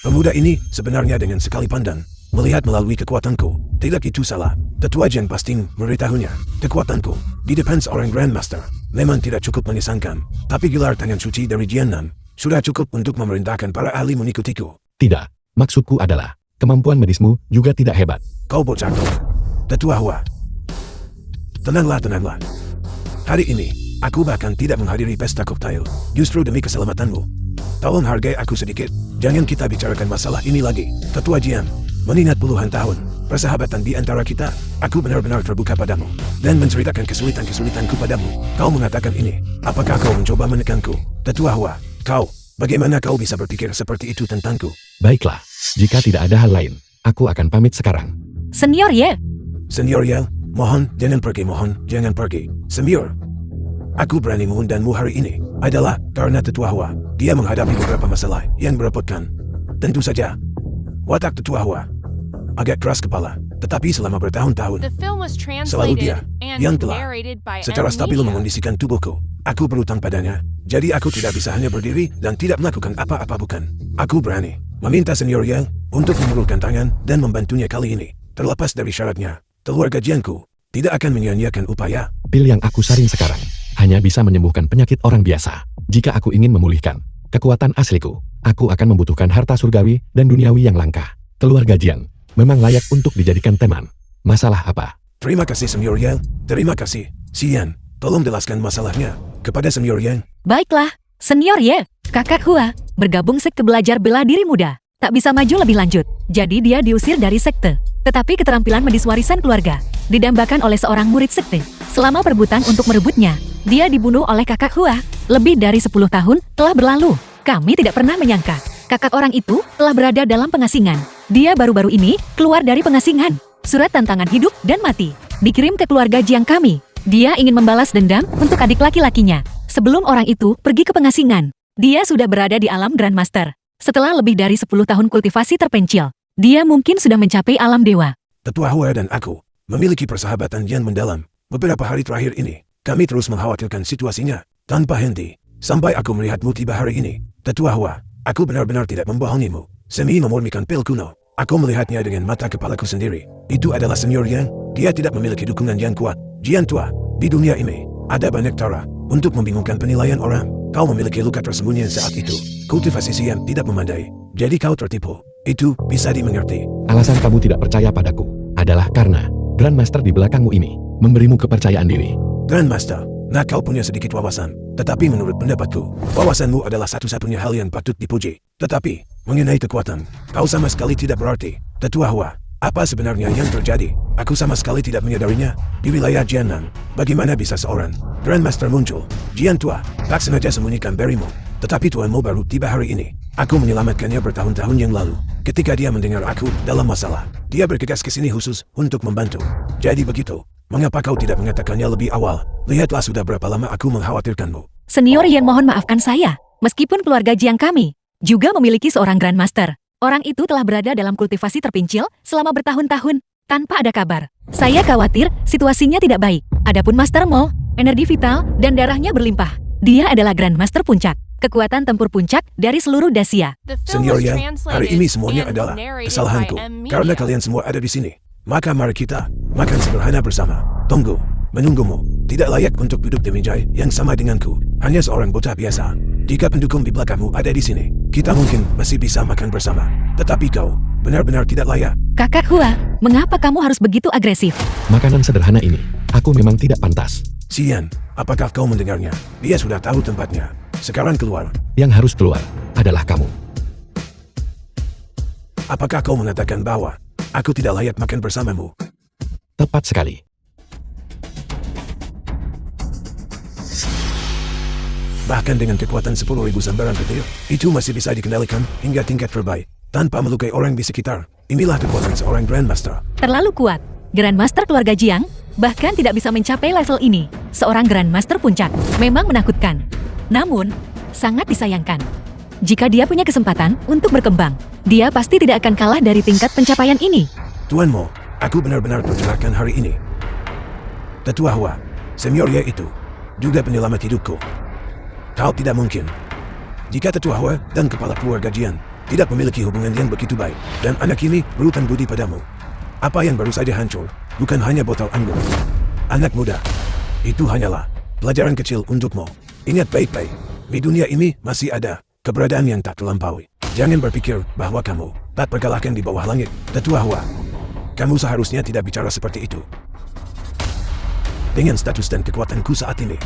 Pemuda ini sebenarnya dengan sekali pandang melihat melalui kekuatanku. Tidak itu salah. Tetua Jian pasti memberitahunya. Kekuatanku di depan seorang Grandmaster memang tidak cukup mengesankan. Tapi gelar tangan suci dari Jianan sudah cukup untuk memerintahkan para ahli mengikutiku. Tidak, maksudku adalah kemampuan medismu juga tidak hebat. Kau bocah. Tetua Hua, tenanglah. Hari ini, aku bahkan tidak menghadiri pesta koktail. Justru demi keselamatanmu. Tolong hargai aku sedikit. Jangan kita bicarakan masalah ini lagi. Tetua Jian, mengingat puluhan tahun persahabatan di antara kita, aku benar-benar terbuka padamu dan menceritakan kesulitan-kesulitanku padamu. Kau mengatakan ini. Apakah kau mencoba menekanku? Tetua Hua, bagaimana kau bisa berpikir seperti itu tentangku? Baiklah, jika tidak ada hal lain, aku akan pamit sekarang. Senior Yel, mohon jangan pergi. Senior, aku berani mengundangmu hari ini adalah karena Tetua Hua, dia menghadapi beberapa masalah yang merepotkan. Tentu saja, watak Tetua Hua agak keras kepala, tetapi selama bertahun-tahun, selalu dia yang telah secara stabil mengondisikan tubuhku. Aku berutang padanya, jadi aku tidak bisa hanya berdiri dan tidak melakukan apa-apa bukan. Aku berani meminta Senior Yel untuk mengulurkan tangan dan membantunya kali ini. Terlepas dari syaratnya, keluarga Jianku tidak akan menyia-nyiakan upaya. Pil yang aku saring sekarang hanya bisa menyembuhkan penyakit orang biasa. Jika aku ingin memulihkan kekuatan asliku, aku akan membutuhkan harta surgawi dan duniawi yang langka. Keluarga Jian memang layak untuk dijadikan teman. Masalah apa? Terima kasih Senior Yel. Terima kasih. Xian, tolong jelaskan masalahnya kepada Senior Yel. Baiklah, Senior Yel. Kakak Hua bergabung sekte belajar bela diri muda. Tak bisa maju lebih lanjut. Jadi dia diusir dari sekte. Tetapi keterampilan medis warisan keluarga didambakan oleh seorang murid sekte. Selama perebutan untuk merebutnya, dia dibunuh oleh kakak Hua. Lebih dari 10 tahun telah berlalu. Kami tidak pernah menyangka kakak orang itu telah berada dalam pengasingan. Dia baru-baru ini keluar dari pengasingan. Surat tantangan hidup dan mati dikirim ke keluarga Jiang kami. Dia ingin membalas dendam untuk adik laki-lakinya. Sebelum orang itu pergi ke pengasingan, dia sudah berada di alam Grandmaster. Setelah lebih dari 10 tahun kultivasi terpencil, dia mungkin sudah mencapai alam dewa. Tetua Hua dan aku memiliki persahabatan yang mendalam. Beberapa hari terakhir ini, kami terus mengkhawatirkan situasinya tanpa henti. Sampai aku melihatmu tiba hari ini. Tetua Hua, aku benar-benar tidak membohongimu. Semi memurnikan pil kuno. Aku melihatnya dengan mata kepalaku sendiri. Itu adalah Senior Yang. Dia tidak memiliki dukungan yang kuat. Jian Tua, di dunia ini, ada banyak cara untuk membingungkan penilaian orang. Kau memiliki luka tersembunyi saat itu. Kultivasi Sian tidak memadai. Jadi kau tertipu. Itu bisa dimengerti. Alasan kamu tidak percaya padaku adalah karena Grandmaster di belakangmu ini memberimu kepercayaan diri. Grandmaster, nah kau punya sedikit wawasan. Tetapi menurut pendapatku, wawasanmu adalah satu-satunya hal yang patut dipuji. Tetapi, mengenai kekuatan, kau sama sekali tidak berarti. Tetua Hua, apa sebenarnya yang terjadi? Aku sama sekali tidak menyadarinya. Di wilayah Jiannan, bagaimana bisa seorang Grandmaster muncul? Jian Tua, tak sengaja sembunyikan berimu. Tetapi tuanmu baru tiba hari ini. Aku menyelamatkannya bertahun-tahun yang lalu. Ketika dia mendengar aku dalam masalah, dia bergegas ke sini khusus untuk membantu. Jadi begitu, mengapa kau tidak mengatakannya lebih awal? Lihatlah sudah berapa lama aku mengkhawatirkanmu. Senior Yan, mohon maafkan saya. Meskipun keluarga Jiang kami juga memiliki seorang Grandmaster, orang itu telah berada dalam kultivasi terpencil selama bertahun-tahun tanpa ada kabar. Saya khawatir situasinya tidak baik. Adapun Master Mo, energi vital dan darahnya berlimpah. Dia adalah Grandmaster Puncak, kekuatan tempur puncak dari seluruh Dacia. Senior Yang, hari ini semuanya adalah kesalahanku. Karena kalian semua ada di sini. Maka mari kita makan sederhana bersama. Tunggu, menunggumu. Tidak layak untuk duduk di meja yang sama denganku. Hanya seorang bocah biasa. Jika pendukung di belakangmu ada di sini, kita mungkin masih bisa makan bersama. Tetapi kau benar-benar tidak layak. Kakak Hua, mengapa kamu harus begitu agresif? Makanan sederhana ini, aku memang tidak pantas. Sian, apakah kau mendengarnya? Dia sudah tahu tempatnya. Sekarang keluar. Yang harus keluar adalah kamu. Apakah kau mengatakan bahwa aku tidak layak makan bersamamu? Tepat sekali. Bahkan dengan kekuatan 10.000 sambaran petir, itu masih bisa dikendalikan hingga tingkat terbaik, tanpa melukai orang di sekitar. Inilah kekuatan seorang Grandmaster. Terlalu kuat. Grandmaster keluarga Jiang bahkan tidak bisa mencapai level ini. Seorang Grandmaster Puncak memang menakutkan. Namun, sangat disayangkan. Jika dia punya kesempatan untuk berkembang, dia pasti tidak akan kalah dari tingkat pencapaian ini. Tuan Mo, aku benar-benar tercerahkan hari ini. Tetua Hua, Senior Ye itu juga penyelamat hidupku. Kau tidak mungkin. Jika Tetua Hua dan kepala keluarga Jian tidak memiliki hubungan yang begitu baik, dan anak ini berhutang budi padamu, apa yang baru saja hancur bukan hanya botol anggur. Anak muda, itu hanyalah pelajaran kecil untukmu. Ingat baik-baik, di dunia ini masih ada keberadaan yang tak terlampaui. Jangan berpikir bahwa kamu tak terkalahkan di bawah langit. Tetua Hua, kamu seharusnya tidak bicara seperti itu. Dengan status dan kekuatanku saat ini,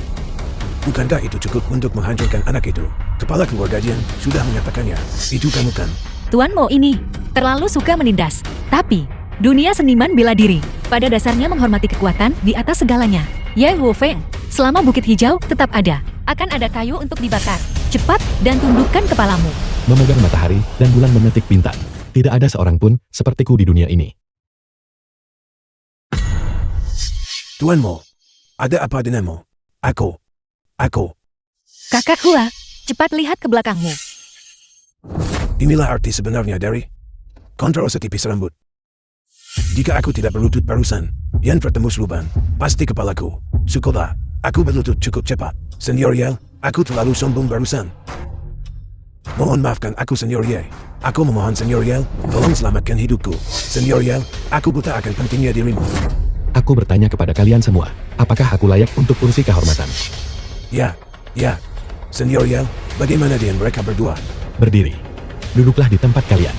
bukankah itu cukup untuk menghancurkan anak itu? Kepala keluarga Jian sudah menyatakannya. Itu kamu kan? Tuan Mo ini terlalu suka menindas. Tapi, dunia seniman bela diri pada dasarnya menghormati kekuatan di atas segalanya. Ye Wu Feng, selama Bukit Hijau tetap ada, akan ada kayu untuk dibakar. Cepat dan tundukkan kepalamu. Memegang matahari dan bulan memetik bintang. Tidak ada seorang pun sepertiku di dunia ini. Tuan Mo, ada apa denganmu? Aku. Kakak Hua, cepat lihat ke belakangmu. Inilah arti sebenarnya dari kontrol setipis rambut. Jika aku tidak berlutut barusan, yang tertembus lubang, pasti kepalaku. Syukurlah, aku berlutut cukup cepat. Senior Ye, aku terlalu sombong barusan. Mohon maafkan aku Senior Ye. Aku memohon Senior Ye, tolong selamatkan hidupku. Senior Ye, aku buta akan pentingnya dirimu. Aku bertanya kepada kalian semua, apakah aku layak untuk kursi kehormatan? Ya. Senior Ye, bagaimana dengan mereka berdua? Berdiri. Duduklah di tempat kalian.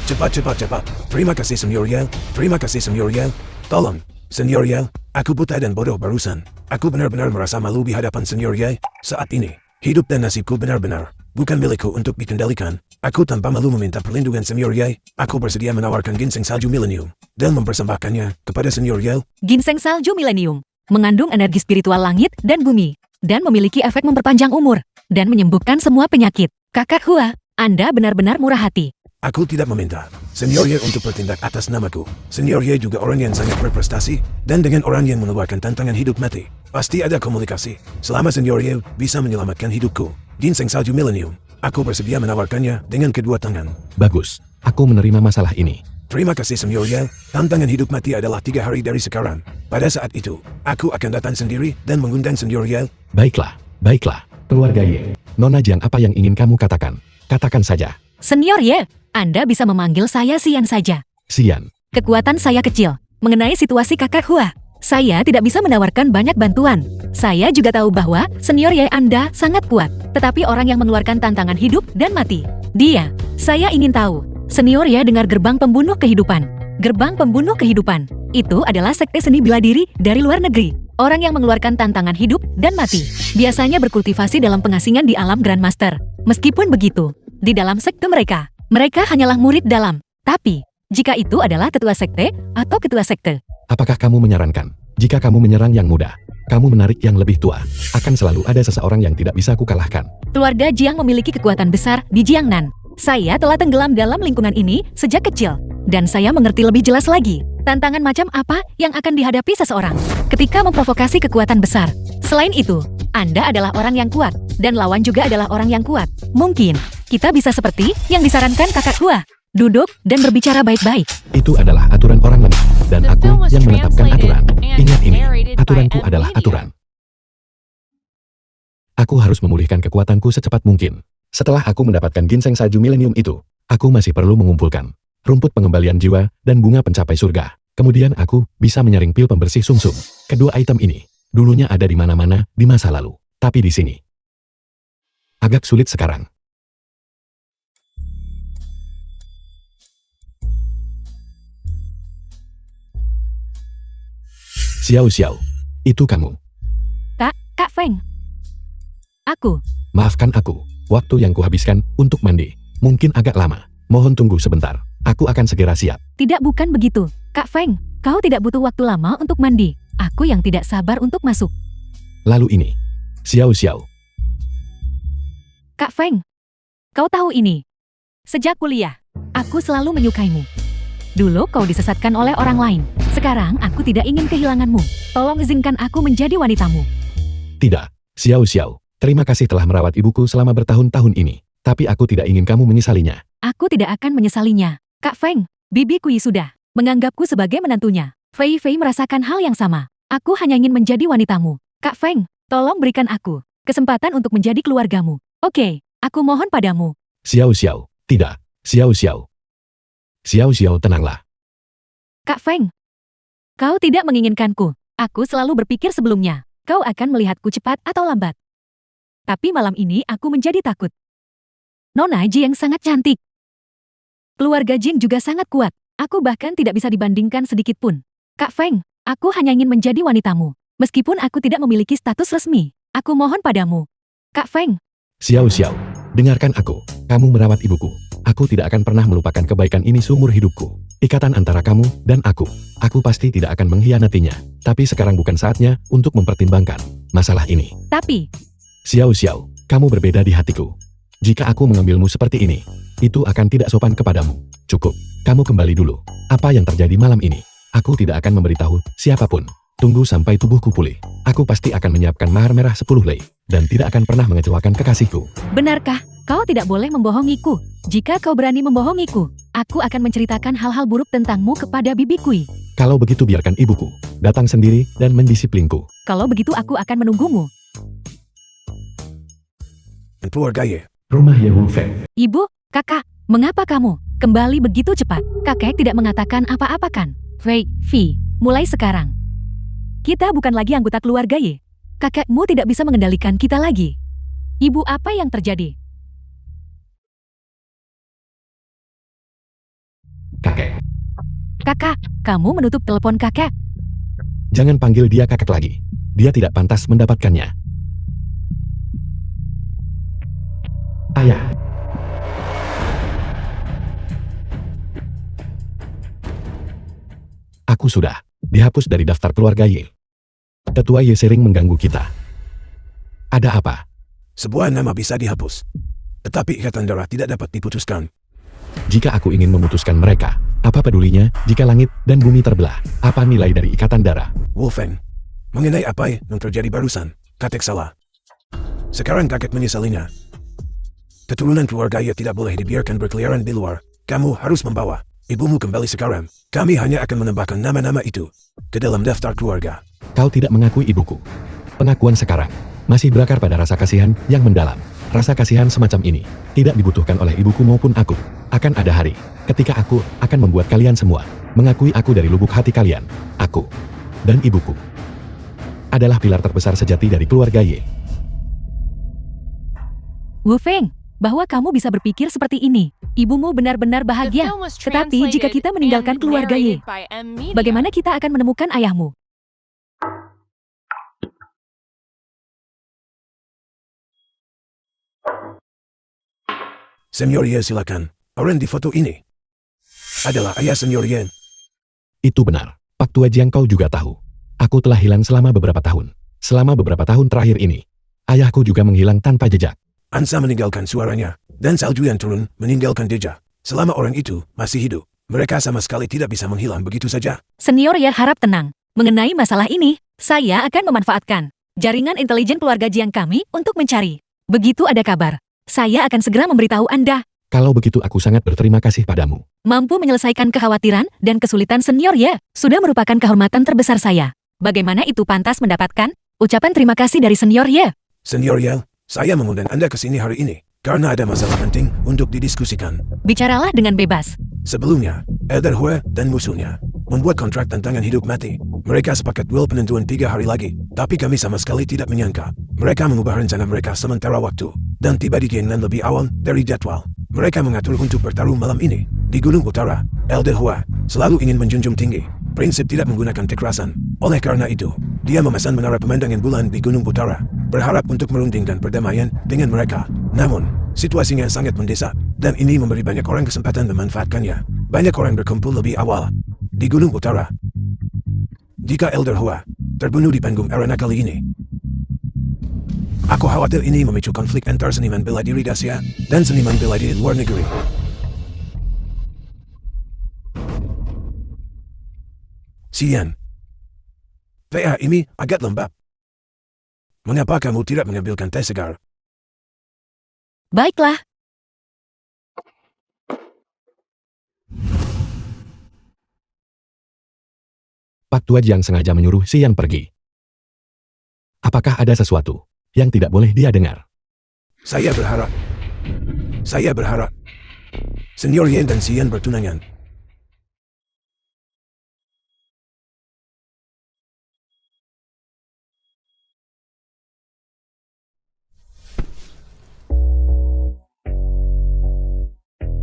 Cepat. Terima kasih Senior Ye. Tolong, Senior Ye, aku buta dan bodoh barusan. Aku benar-benar merasa malu di hadapan Senior Ye. Saat ini, hidup dan nasibku benar-benar bukan milikku untuk dikendalikan. Aku tanpa malu meminta perlindungan Senior Ye. Aku bersedia menawarkan ginseng salju milenium dan mempersembahkannya kepada Senior Ye. Ginseng salju milenium mengandung energi spiritual langit dan bumi, dan memiliki efek memperpanjang umur dan menyembuhkan semua penyakit. Kakak Hua, Anda benar-benar murah hati. Aku tidak meminta Senior Ye untuk bertindak atas namaku. Senior Ye juga orang yang sangat berprestasi, dan dengan orang yang mengeluarkan tantangan hidup mati, pasti ada komunikasi. Selama Senior Ye bisa menyelamatkan hidupku, ginseng salju milenium Aku bersedia menawarkannya dengan kedua tangan. Bagus, aku menerima masalah ini. Terima kasih Senior Yale. Tantangan hidup mati adalah 3 hari dari sekarang. Pada saat itu, aku akan datang sendiri dan mengundang Senior Yale. Baiklah, baiklah. Keluarga Ye. Nona Jiang, apa yang ingin kamu katakan? Katakan saja. Senior Ye, Anda bisa memanggil saya Sian saja. Sian. Kekuatan saya kecil. Mengenai situasi kakak Hua, saya tidak bisa menawarkan banyak bantuan. Saya juga tahu bahwa Senior Ye Anda sangat kuat, tetapi orang yang mengeluarkan tantangan hidup dan mati. Dia, saya ingin tahu. Senior Ye dengar gerbang pembunuh kehidupan. Gerbang pembunuh kehidupan. Itu adalah sekte seni bela diri dari luar negeri. Orang yang mengeluarkan tantangan hidup dan mati. Biasanya berkultivasi dalam pengasingan di alam Grandmaster. Meskipun begitu, di dalam sekte mereka hanyalah murid dalam. Tapi, jika itu adalah ketua sekte atau ketua sekte, Apakah kamu menyarankan, jika kamu menyerang yang muda, kamu menarik yang lebih tua, akan selalu ada seseorang yang tidak bisa kukalahkan? keluarga Jiang memiliki kekuatan besar di Jiangnan. Saya telah tenggelam dalam lingkungan ini sejak kecil. Dan saya mengerti lebih jelas lagi, tantangan macam apa yang akan dihadapi seseorang ketika memprovokasi kekuatan besar. Selain itu, Anda adalah orang yang kuat, dan lawan juga adalah orang yang kuat. Mungkin, kita bisa seperti yang disarankan kakak Hua. Duduk dan berbicara baik-baik. Itu adalah aturan orang lemah, dan The aku film was yang menetapkan translated aturan. and Ingat ini, narrated by aturanku M. adalah Media. aturan. Aku harus memulihkan kekuatanku secepat mungkin. Setelah aku mendapatkan ginseng salju milenium itu, aku masih perlu mengumpulkan rumput pengembalian jiwa dan bunga pencapai surga. Kemudian aku bisa menyaring pil pembersih sumsum. Kedua item ini dulunya ada di mana-mana di masa lalu, tapi di sini agak sulit sekarang. Xiao, itu kamu. Kak Feng. Aku. Maafkan aku, waktu yang kuhabiskan untuk mandi mungkin agak lama. Mohon tunggu sebentar, aku akan segera siap. Tidak, bukan begitu. Kak Feng, kau tidak butuh waktu lama untuk mandi. Aku yang tidak sabar untuk masuk. Lalu ini, Xiao. Kak Feng, kau tahu ini. Sejak kuliah, aku selalu menyukaimu. Dulu kau disesatkan oleh orang lain. Sekarang aku tidak ingin kehilanganmu. Tolong izinkan aku menjadi wanitamu. Tidak, Xiao. Terima kasih telah merawat ibuku selama bertahun-tahun ini. Tapi aku tidak ingin kamu menyesalinya. Aku tidak akan menyesalinya. Kak Feng, Bibi Kui sudah menganggapku sebagai menantunya. Fei merasakan hal yang sama. Aku hanya ingin menjadi wanitamu. Kak Feng, tolong berikan aku kesempatan untuk menjadi keluargamu. Oke, aku mohon padamu. Xiao. Tidak, Xiao. Xiao, tenanglah. Kak Feng, kau tidak menginginkanku. Aku selalu berpikir sebelumnya. Kau akan melihatku cepat atau lambat. Tapi malam ini aku menjadi takut. Nona Jiang sangat cantik. Keluarga Jing juga sangat kuat. Aku bahkan tidak bisa dibandingkan sedikit pun. Kak Feng, aku hanya ingin menjadi wanitamu. Meskipun aku tidak memiliki status resmi, aku mohon padamu. Kak Feng, Xiao, dengarkan aku. Kamu merawat ibuku. Aku tidak akan pernah melupakan kebaikan ini seumur hidupku. Ikatan antara kamu dan aku pasti tidak akan mengkhianatinya. Tapi sekarang bukan saatnya untuk mempertimbangkan masalah ini. tapi Xiao, kamu berbeda di hatiku. Jika aku mengambilmu seperti ini, itu akan tidak sopan kepadamu. Cukup, kamu kembali dulu. Apa yang terjadi malam ini? Aku tidak akan memberitahu siapapun. Tunggu sampai tubuhku pulih. Aku pasti akan menyiapkan mahar merah 10 lei. Dan tidak akan pernah mengecewakan kekasihku. benarkah kau tidak boleh membohongiku? Jika kau berani membohongiku, aku akan menceritakan hal-hal buruk tentangmu kepada Bibi Kui. Kalau begitu biarkan ibuku datang sendiri dan mendisiplinku. Kalau begitu aku akan menunggumu. Keluarga Ye. Rumah Ye Feng. Ibu, kakak, mengapa kamu kembali begitu cepat? Kakek tidak mengatakan apa-apa kan? Fei, mulai sekarang. Kita bukan lagi anggota keluarga Ye. Kakekmu tidak bisa mengendalikan kita lagi. Ibu, apa yang terjadi? Kakek. Kakak, kamu menutup telepon kakek. Jangan panggil dia kakek lagi. Dia tidak pantas mendapatkannya. Ayah. Aku sudah dihapus dari daftar keluarga Ye. Tetua Ye sering mengganggu kita. Ada apa? Sebuah nama bisa dihapus. Tetapi ikatan darah tidak dapat diputuskan. Jika aku ingin memutuskan mereka, apa pedulinya jika langit dan bumi terbelah? Apa nilai dari ikatan darah? Wolfeng, mengenai apa yang terjadi barusan, kakek salah. Sekarang kakek menyesalinya. Keturunan keluarga Ye tidak boleh dibiarkan berkeliaran di luar. Kamu harus membawa ibumu kembali sekarang. Kami hanya akan menambahkan nama-nama itu ke dalam daftar keluarga. Kau tidak mengakui ibuku. Pengakuan sekarang masih berakar pada rasa kasihan yang mendalam. Rasa kasihan semacam ini tidak dibutuhkan oleh ibuku maupun aku. Akan ada hari ketika aku akan membuat kalian semua mengakui aku dari lubuk hati kalian. Aku dan ibuku adalah pilar terbesar sejati dari keluarga Ye. Wu Feng, bahwa kamu bisa berpikir seperti ini. Ibumu benar-benar The bahagia. film was Tetapi jika kita translated meninggalkan and keluarga Ye, narrated by M Media. bagaimana kita akan menemukan ayahmu? Senior Ye silakan. Orang di foto ini adalah ayah Senior Ye. Itu benar. Pak Tua Jiang, kau juga tahu. Aku telah hilang selama beberapa tahun. Selama beberapa tahun terakhir ini, ayahku juga menghilang tanpa jejak. Ansa meninggalkan suaranya, dan salju yang turun meninggalkan jejak. Selama orang itu masih hidup, mereka sama sekali tidak bisa menghilang begitu saja. Senior Ye harap tenang. Mengenai masalah ini, saya akan memanfaatkan jaringan intelijen keluarga Jiang kami untuk mencari. Begitu ada kabar, saya akan segera memberitahu Anda. Kalau begitu aku sangat berterima kasih padamu. Mampu menyelesaikan kekhawatiran dan kesulitan Senior Ye sudah merupakan kehormatan terbesar saya. Bagaimana itu pantas mendapatkan ucapan terima kasih dari Senior Ye? Senior Ye, saya mengundang Anda ke sini hari ini karena ada masalah penting untuk didiskusikan. Bicaralah dengan bebas. Sebelumnya, Elder Hue dan musuhnya membuat kontrak tantangan hidup mati. Mereka sepakat will penentuan 3 hari lagi, tapi kami sama sekali tidak menyangka. Mereka mengubah rencana mereka sementara waktu, dan tiba di Gangnan lebih awal dari jadwal. Mereka mengatur untuk bertarung malam ini di Gunung Utara. Elder Hue selalu ingin menjunjung tinggi prinsip tidak menggunakan kekerasan. Oleh karena itu, dia memesan menara pemandangan bulan di Gunung Utara, berharap untuk merundingkan perdamaian dengan mereka. Namun, situasinya sangat mendesak, dan ini memberi banyak orang kesempatan memanfaatkannya. Banyak orang berkumpul lebih awal di Gunung Utara. Jika Elder Hue terbunuh di panggung arena kali ini, aku khawatir ini memicu konflik antar seniman bela diri Asia dan seniman bela diri luar negeri. Sian, PA ini agak lembab. Mengapa kamu tidak mengambilkan teh segar? Baiklah. Pak Tua Jiang sengaja menyuruh Xian pergi. Apakah ada sesuatu yang tidak boleh dia dengar? Saya berharap Senior Yen dan Xian bertunangan.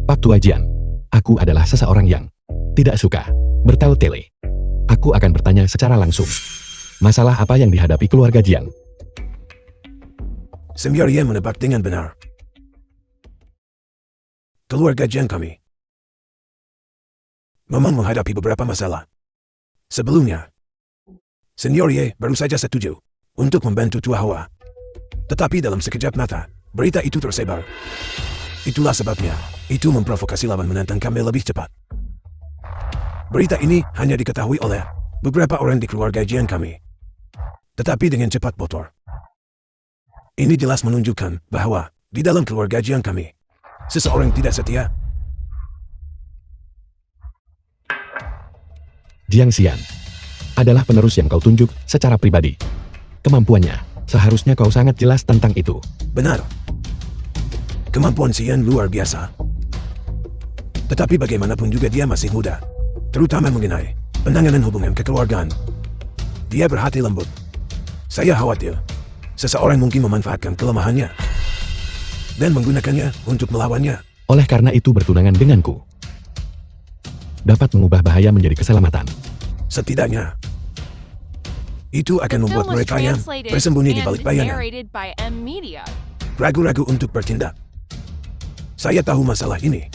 Pak Tua Jiang, aku adalah seseorang yang tidak suka bertele-tele. Aku akan bertanya secara langsung. Masalah apa yang dihadapi keluarga Jiang? Senior Yen menebak dengan benar. Keluarga Jiang kami memang menghadapi beberapa masalah. Sebelumnya, Senior Ye baru saja setuju untuk membantu Tua Hua. Tetapi dalam sekejap mata, berita itu tersebar. Itulah sebabnya, itu memprovokasi lawan menantang kami lebih cepat. Berita ini hanya diketahui oleh beberapa orang di keluarga Jiang kami. Tetapi dengan cepat bocor. Ini jelas menunjukkan bahwa di dalam keluarga Jiang kami, seseorang tidak setia. Jiang Xian adalah penerus yang kau tunjuk secara pribadi. Kemampuannya, seharusnya kau sangat jelas tentang itu. Benar. Kemampuan Xian luar biasa. Tetapi bagaimanapun juga dia masih muda. Terutama mengenai penanganan hubungan kekeluargaan. Dia berhati lembut. Saya khawatir seseorang mungkin memanfaatkan kelemahannya dan menggunakannya untuk melawannya. Oleh karena itu bertunangan denganku dapat mengubah bahaya menjadi keselamatan. Setidaknya, itu akan The membuat film was mereka yang translated bersembunyi di and balik bayangan narrated by M Media. ragu-ragu untuk bertindak. Saya tahu masalah ini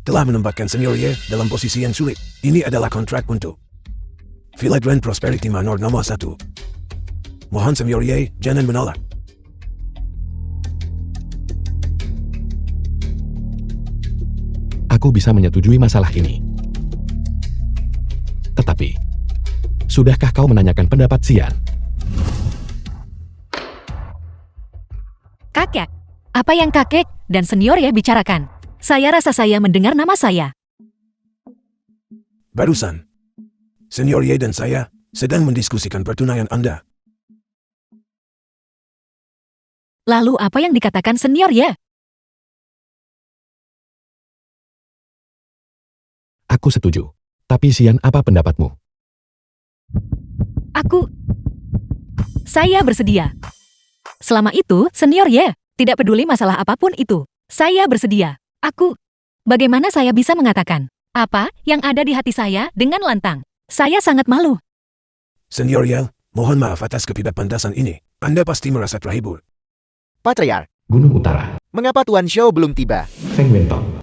telah menempatkan Senior Ye dalam posisi yang sulit. Ini adalah kontrak untuk Philadren Prosperity Manor nomor 1. Mohon Senior Ye jangan menolak. Aku bisa menyetujui masalah ini. Tetapi, sudahkah kau menanyakan pendapat Xian? Kakek, Apa yang kakek dan senior ya bicarakan? Saya rasa saya mendengar nama saya. Barusan, Senior Ye dan saya sedang mendiskusikan pertunangan Anda. Lalu apa yang dikatakan senior ya? Aku setuju. Tapi Xian, apa pendapatmu? Saya bersedia. Selama itu, senior ya, tidak peduli masalah apapun itu. Saya bersedia. Bagaimana saya bisa mengatakan apa yang ada di hati saya dengan lantang? Saya sangat malu. Senior Ye, mohon maaf atas ketidakpantasan ini. Anda pasti merasa terhibur. Patriark, Gunung Utara. mengapa Tuan Xiao belum tiba? Feng Wentong.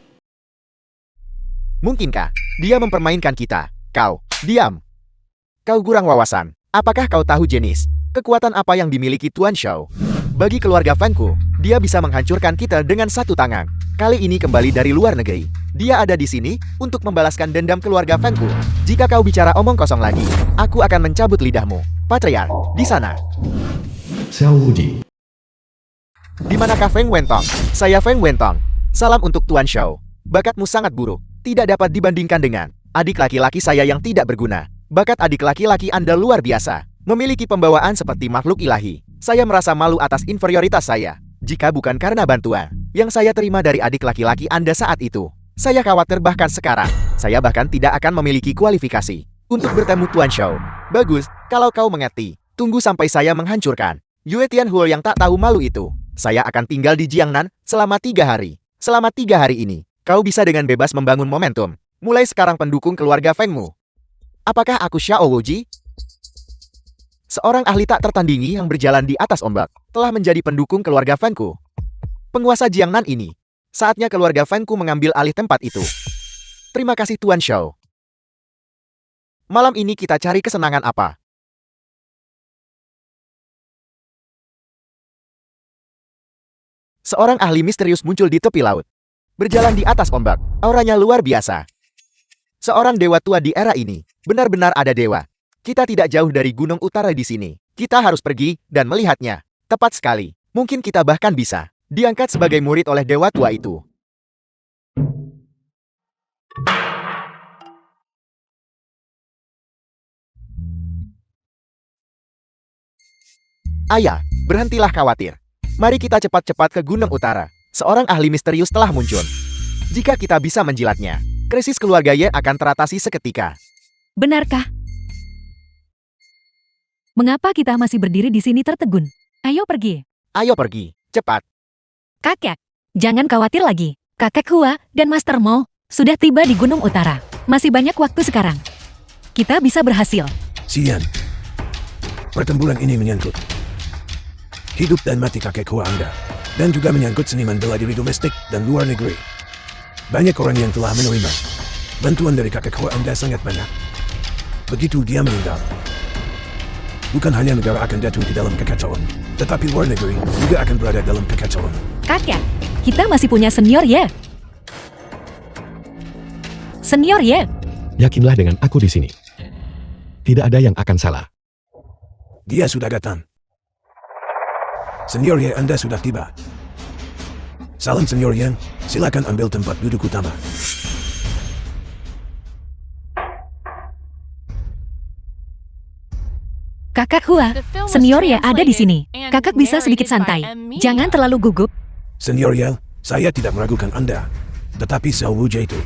Mungkinkah dia mempermainkan kita? Kau, diam. Kau kurang wawasan. Apakah kau tahu jenis kekuatan apa yang dimiliki Tuan Xiao? Bagi keluarga Fengku, dia bisa menghancurkan kita dengan satu tangan. Kali ini kembali dari luar negeri. Dia ada di sini untuk membalaskan dendam keluarga Fengku. Jika kau bicara omong kosong lagi, aku akan mencabut lidahmu. Patriark, di sana. Xiao Wuji. Di manakah Feng Wentong? Saya Feng Wentong. Salam untuk Tuan Xiao. Bakatmu sangat buruk. Tidak dapat dibandingkan dengan adik laki-laki saya yang tidak berguna. Bakat adik laki-laki Anda luar biasa. Memiliki pembawaan seperti makhluk ilahi. Saya merasa malu atas inferioritas saya. Jika bukan karena bantuan yang saya terima dari adik laki-laki Anda saat itu, saya khawatir bahkan sekarang, saya bahkan tidak akan memiliki kualifikasi untuk bertemu Tuan Xiao. Bagus, kalau kau mengerti. Tunggu sampai saya menghancurkan Yue Tianhuo yang tak tahu malu itu. Saya akan tinggal di Jiangnan selama 3 hari. Selama 3 hari ini, kau bisa dengan bebas membangun momentum. Mulai sekarang pendukung keluarga Fengmu. Apakah aku Xiao Wuji? Seorang ahli tak tertandingi yang berjalan di atas ombak, telah menjadi pendukung keluarga Fengku. Penguasa Jiangnan ini, saatnya keluarga Fengku mengambil alih tempat itu. Terima kasih Tuan Xiao. Malam ini kita cari kesenangan apa? Seorang ahli misterius muncul di tepi laut. Berjalan di atas ombak, auranya luar biasa. Seorang dewa tua di era ini, benar-benar ada dewa. Kita tidak jauh dari Gunung Utara di sini. Kita harus pergi dan melihatnya. Tepat sekali. Mungkin kita bahkan bisa diangkat sebagai murid oleh dewa tua itu. Ayah, berhentilah khawatir. Mari kita cepat-cepat ke Gunung Utara. Seorang ahli misterius telah muncul. Jika kita bisa menjilatnya, krisis keluarga Ye akan teratasi seketika. Benarkah? Mengapa kita masih berdiri di sini tertegun? Ayo pergi. Ayo pergi, cepat. Kakek, jangan khawatir lagi. Kakek Hua dan Master Mo sudah tiba di Gunung Utara. Masih banyak waktu sekarang. Kita bisa berhasil. Xian, pertempuran ini menyangkut hidup dan mati kakek Hua Anda, dan juga menyangkut seniman bela diri domestik dan luar negeri. Banyak orang yang telah menerima bantuan dari kakek Hua Anda sangat banyak. Begitu dia meninggal, bukan hanya negara akan jatuh di dalam kekacauan, tetapi luar negeri juga akan berada dalam kekacauan. Kakek, kita masih punya senior ya? Senior ya? Yakinlah dengan aku di sini. Tidak ada yang akan salah. Dia sudah datang. Senior Ye, Anda sudah tiba. Salam Senior Ye, silakan ambil tempat duduk utama. Kakak Hua, senior ya ada di sini. Kakak bisa sedikit santai. Jangan terlalu gugup. Senior Ye, saya tidak meragukan Anda. Tetapi Xiao Wuji itu,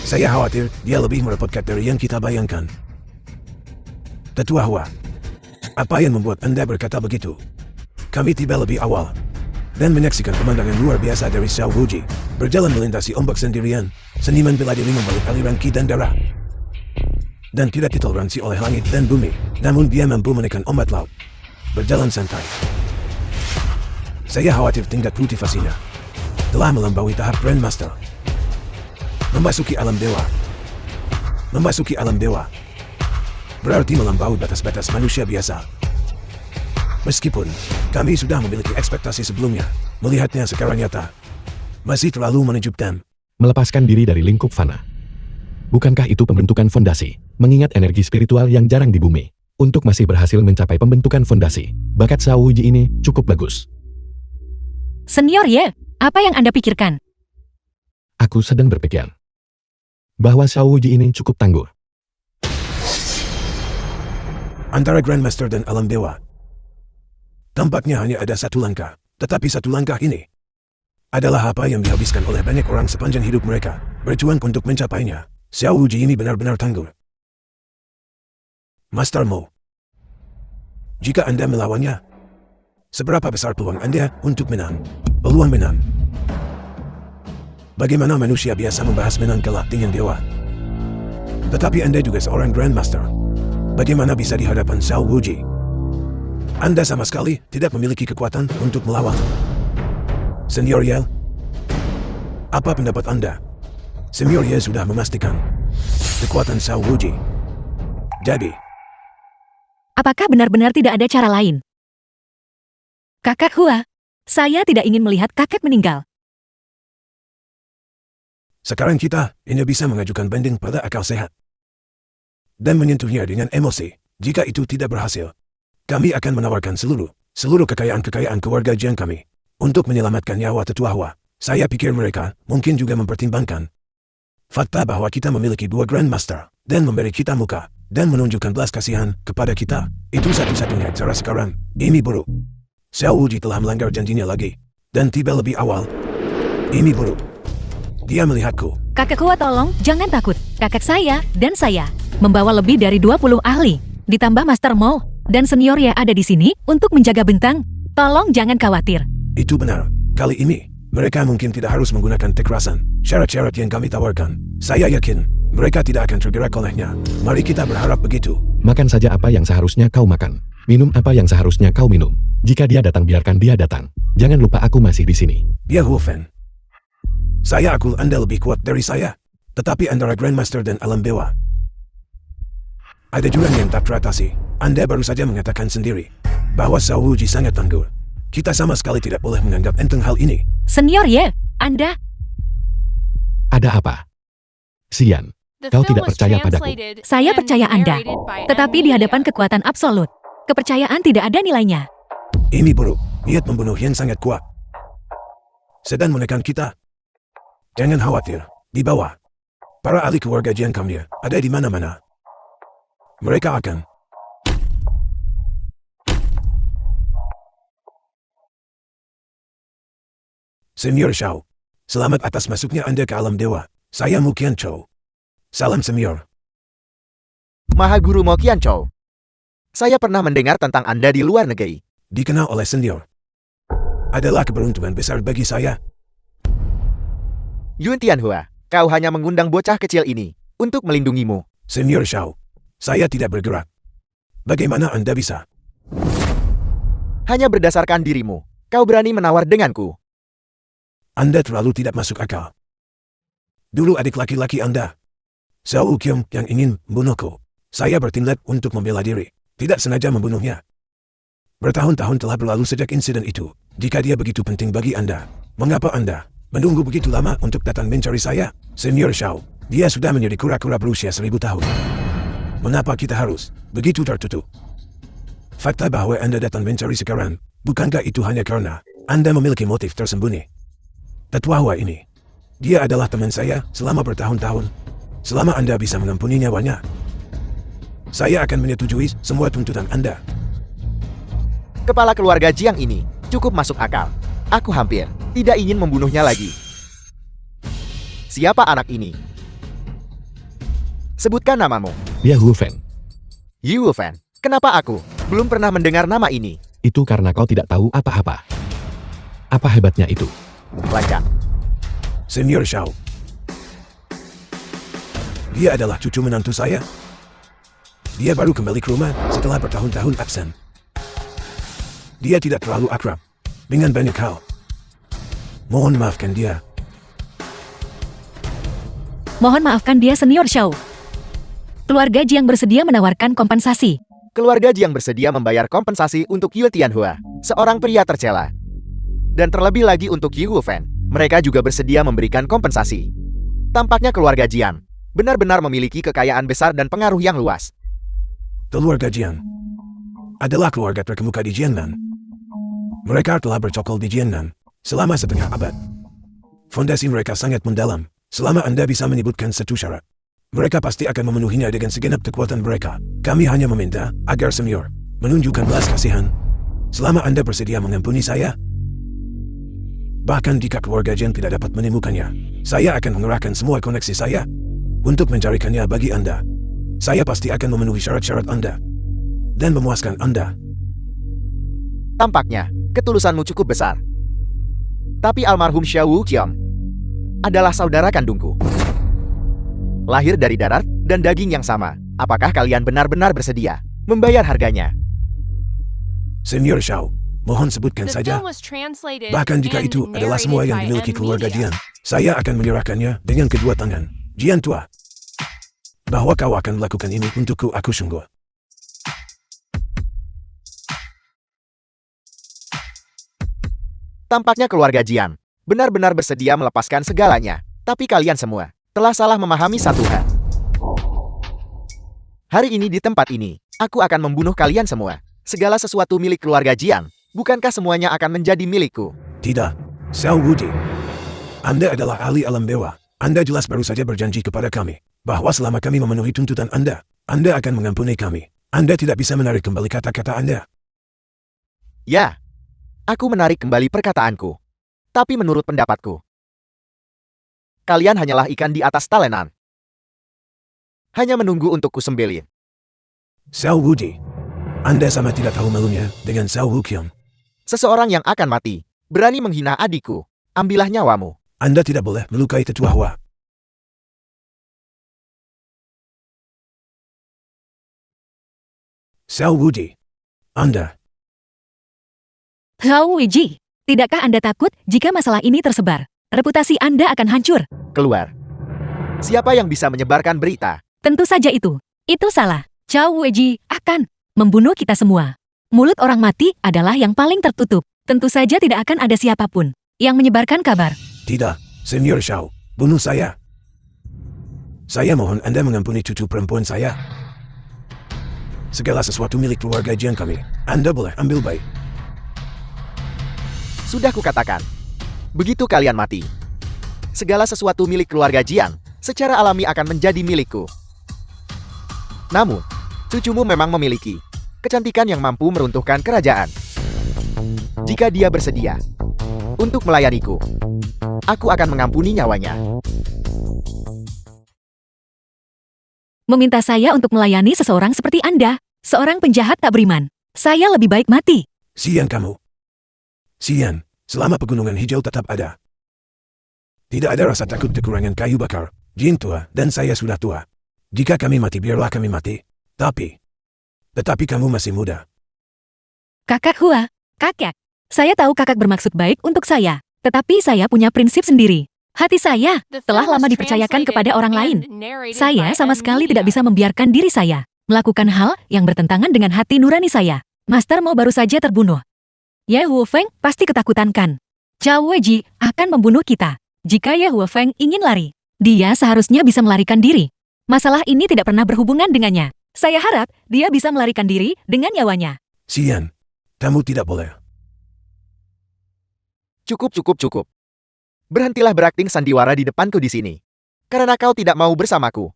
saya khawatir dia lebih merepotkan dari yang kita bayangkan. Tetua Hua, apa yang membuat Anda berkata begitu? Kami tiba lebih awal dan menyaksikan pemandangan luar biasa dari Xiao Wuji berjalan melintasi ombak sendirian. Seniman bela diri membalik aliran ki dan darah, dan tidak ditoleransi oleh langit dan bumi. Namun dia mampu menekan ombak laut, berjalan santai. Saya khawatir tingkat kultivasinya telah melampaui tahap Grandmaster. Memasuki alam dewa. Memasuki alam dewa berarti melampaui batas-batas manusia biasa. Meskipun kami sudah memiliki ekspektasi sebelumnya, melihatnya secara nyata masih terlalu menakjubkan. Melepaskan diri dari lingkup fana. Bukankah itu pembentukan fondasi? Mengingat energi spiritual yang jarang di bumi. Untuk masih berhasil mencapai pembentukan fondasi, bakat Xiao Wuji ini cukup bagus. Senior Ye, apa yang Anda pikirkan? Aku sedang berpikir bahwa Xiao Wuji ini cukup tangguh. Antara Grandmaster dan Alam Dewa, tampaknya hanya ada satu langkah. Tetapi satu langkah ini adalah apa yang dihabiskan oleh banyak orang sepanjang hidup mereka, berjuang untuk mencapainya. Xiao Wuji ini benar-benar tangguh. Master Mo, jika Anda melawannya, seberapa besar peluang Anda untuk menang? Peluang menang. Bagaimana manusia biasa membahas menang kalah dengan dewa? Tetapi Anda juga seorang Grandmaster. Bagaimana bisa di hadapan Xiao Wuji? Anda sama sekali tidak memiliki kekuatan untuk melawan. Senior Ye, apa pendapat Anda? Senior Ye sudah memastikan kekuatan Xiao Wuji. Jadi, Apakah benar-benar tidak ada cara lain? Kakak Hua, saya tidak ingin melihat kakek meninggal. sekarang kita hanya bisa mengajukan banding pada akal sehat dan menyentuhnya dengan emosi. Jika itu tidak berhasil, kami akan menawarkan seluruh kekayaan keluarga Jiang kami untuk menyelamatkan nyawa tetua Hua. Saya pikir mereka mungkin juga mempertimbangkan fakta bahwa kita memiliki 2 Grandmaster dan memberi kita muka dan menunjukkan belas kasihan kepada kita. Itu satu-satunya cara sekarang. Ini buruk. Xiao Wuji telah melanggar janjinya lagi dan tiba lebih awal. Ini buruk. Dia melihatku. Kakek Hua tolong, jangan takut. Kakek saya dan saya membawa lebih dari 20 ahli. Ditambah Master Mo dan Senior Ye ada di sini untuk menjaga bentang. Tolong jangan khawatir. Itu benar. Kali ini, mereka mungkin tidak harus menggunakan kekerasan. Syarat-syarat yang kami tawarkan, saya yakin mereka tidak akan tergerak olehnya. Mari kita berharap begitu. Makan saja apa yang seharusnya kau makan. Minum apa yang seharusnya kau minum. Jika dia datang, biarkan dia datang. Jangan lupa aku masih di sini. Dia Wolfen. Saya akul Anda lebih kuat dari saya. Tetapi antara Grandmaster dan Alam Dewa, ada jurang yang tak teratasi. Anda baru saja mengatakan sendiri bahwa Xiao Wuji sangat tangguh. Kita sama sekali tidak boleh menganggap enteng hal ini. Senior Ye, Anda... Ada apa? Sian, The kau film tidak was percaya padaku. translated Saya and percaya Anda. narrated by Tetapi di hadapan Media. kekuatan absolut, kepercayaan tidak ada nilainya. Ini buruk. Niat membunuh yang sangat kuat. Sedang menekan kita. Jangan khawatir. Di bawah, para ahli keluarga Jiang kami ada di mana-mana. Mereka akan Senior Xiao, selamat atas masuknya Anda ke alam dewa. Saya Mu Qianzhou. Salam Senior. Mahaguru Mo Qianzhou. Saya pernah mendengar tentang Anda di luar negeri. Dikenal oleh Senior. Adalah keberuntungan besar bagi saya. Yun Tianhua, kau hanya mengundang bocah kecil ini untuk melindungimu. Senior Xiao, saya tidak bergerak. Bagaimana Anda bisa? Hanya berdasarkan dirimu, kau berani menawar denganku. Anda terlalu tidak masuk akal. Dulu adik laki-laki Anda, Xiao Wuqiong, yang ingin membunuhku. Saya bertindak untuk membela diri, tidak sengaja membunuhnya. Bertahun-tahun telah berlalu sejak insiden itu. Jika dia begitu penting bagi Anda, mengapa Anda menunggu begitu lama untuk datang mencari saya? Senior Xiao, dia sudah menjadi kura-kura berusia 1000 tahun. Mengapa kita harus begitu tertutup? Fakta bahwa Anda datang mencari sekarang, bukankah itu hanya karena Anda memiliki motif tersembunyi? Tetua Hua ini, dia adalah teman saya selama bertahun-tahun. Selama Anda bisa mengampuni nyawanya, saya akan menyetujui semua tuntutan Anda. Kepala keluarga Jiang ini cukup masuk akal. Aku hampir tidak ingin membunuhnya lagi. Siapa anak ini? Sebutkan namamu. Dia Hu Feng. Yi Wufan. Kenapa aku belum pernah mendengar nama ini? Itu karena kau tidak tahu apa-apa. Apa hebatnya itu? Lancar. Senior Xiao, dia adalah cucu menantu saya. Dia baru kembali ke rumah setelah bertahun-tahun absen. Dia tidak terlalu akrab dengan banyak hal. Mohon maafkan dia. Mohon maafkan dia, Senior Xiao. Keluarga Jiang bersedia menawarkan kompensasi. Keluarga Jiang bersedia membayar kompensasi untuk Yue Tianhua, seorang pria tercela. Dan terlebih lagi untuk Yi Wufan, mereka juga bersedia memberikan kompensasi. Tampaknya keluarga Jiang benar-benar memiliki kekayaan besar dan pengaruh yang luas. Keluarga Jiang adalah keluarga terkemuka di Jiangnan. Mereka telah bercokol di Jiangnan selama setengah abad. Fondasi mereka sangat mendalam. Selama Anda bisa menyebutkan satu syarat, mereka pasti akan memenuhinya dengan segenap kekuatan mereka. Kami hanya meminta agar Senior menunjukkan belas kasihan. Selama Anda bersedia mengampuni saya, bahkan jika keluarga Jen tidak dapat menemukannya, saya akan mengerahkan semua koneksi saya untuk mencarikannya bagi Anda. Saya pasti akan memenuhi syarat-syarat Anda dan memuaskan Anda. Tampaknya, ketulusanmu cukup besar. Tapi almarhum Xiao Wuqiang adalah saudara kandungku. Lahir dari darat dan daging yang sama. Apakah kalian benar-benar bersedia membayar harganya? Senior Xiao, mohon sebutkan The saja. film was translated Bahkan jika and itu adalah semua narrated yang by dimiliki M keluarga Media. Jian, saya akan menyerahkannya dengan kedua tangan. Jian tua, bahwa kau akan melakukan ini untukku, aku sungguh. Tampaknya keluarga Jian benar-benar bersedia melepaskan segalanya. Tapi kalian semua telah salah memahami satu hal. Hari ini di tempat ini, aku akan membunuh kalian semua. Segala sesuatu milik keluarga Jian, bukankah semuanya akan menjadi milikku? Tidak, Xiao Wuji. Anda adalah ahli alam dewa. Anda jelas baru saja berjanji kepada kami bahwa selama kami memenuhi tuntutan Anda akan mengampuni kami. Anda tidak bisa menarik kembali kata-kata Anda. Ya, aku menarik kembali perkataanku. Tapi menurut pendapatku, kalian hanyalah ikan di atas talenan. Hanya menunggu untuk kusembelih. Xiao Wuji, Anda sama tidak tahu malunya dengan Xiao Wuqiang. Seseorang yang akan mati, berani menghina adikku. Ambillah nyawamu. Anda tidak boleh melukai tetua Hua. Xiao Wuji, Anda. Hao Weiji, tidakkah Anda takut jika masalah ini tersebar? Reputasi Anda akan hancur. Keluar. Siapa yang bisa menyebarkan berita? Tentu saja itu. Itu salah. Chao Weiji akan membunuh kita semua. Mulut orang mati adalah yang paling tertutup. Tentu saja tidak akan ada siapapun yang menyebarkan kabar. Tidak, Senior Xiao, bunuh saya. Saya mohon Anda mengampuni cucu perempuan saya. Segala sesuatu milik keluarga Jian kami, Anda boleh ambil baik. Sudah kukatakan. Begitu kalian mati, segala sesuatu milik keluarga Jian secara alami akan menjadi milikku. Namun, cucumu memang memiliki kecantikan yang mampu meruntuhkan kerajaan. Jika dia bersedia untuk melayaniku, aku akan mengampuni nyawanya. Meminta saya untuk melayani seseorang seperti Anda, seorang penjahat tak beriman. Saya lebih baik mati. Sian kamu. Sian, selama pegunungan hijau tetap ada. Tidak ada rasa takut kekurangan kayu bakar. Jin tua dan saya sudah tua. Jika kami mati, biarlah kami mati. Tetapi kamu masih muda. Kakak Hua, kakek. Saya tahu kakak bermaksud baik untuk saya, tetapi saya punya prinsip sendiri. Hati saya The telah film was lama dipercayakan translated kepada orang lain. and narrated Saya by sama M sekali Media. tidak bisa membiarkan diri saya melakukan hal yang bertentangan dengan hati nurani saya. Master Mo baru saja terbunuh. Ye Huofeng pasti ketakutan kan? Zhao Weiji akan membunuh kita. Jika Ye Huofeng ingin lari, dia seharusnya bisa melarikan diri. Masalah ini tidak pernah berhubungan dengannya. Saya harap dia bisa melarikan diri dengan nyawanya. Sian, kamu tidak boleh. Cukup. Berhentilah berakting sandiwara di depanku di sini. Karena kau tidak mau bersamaku.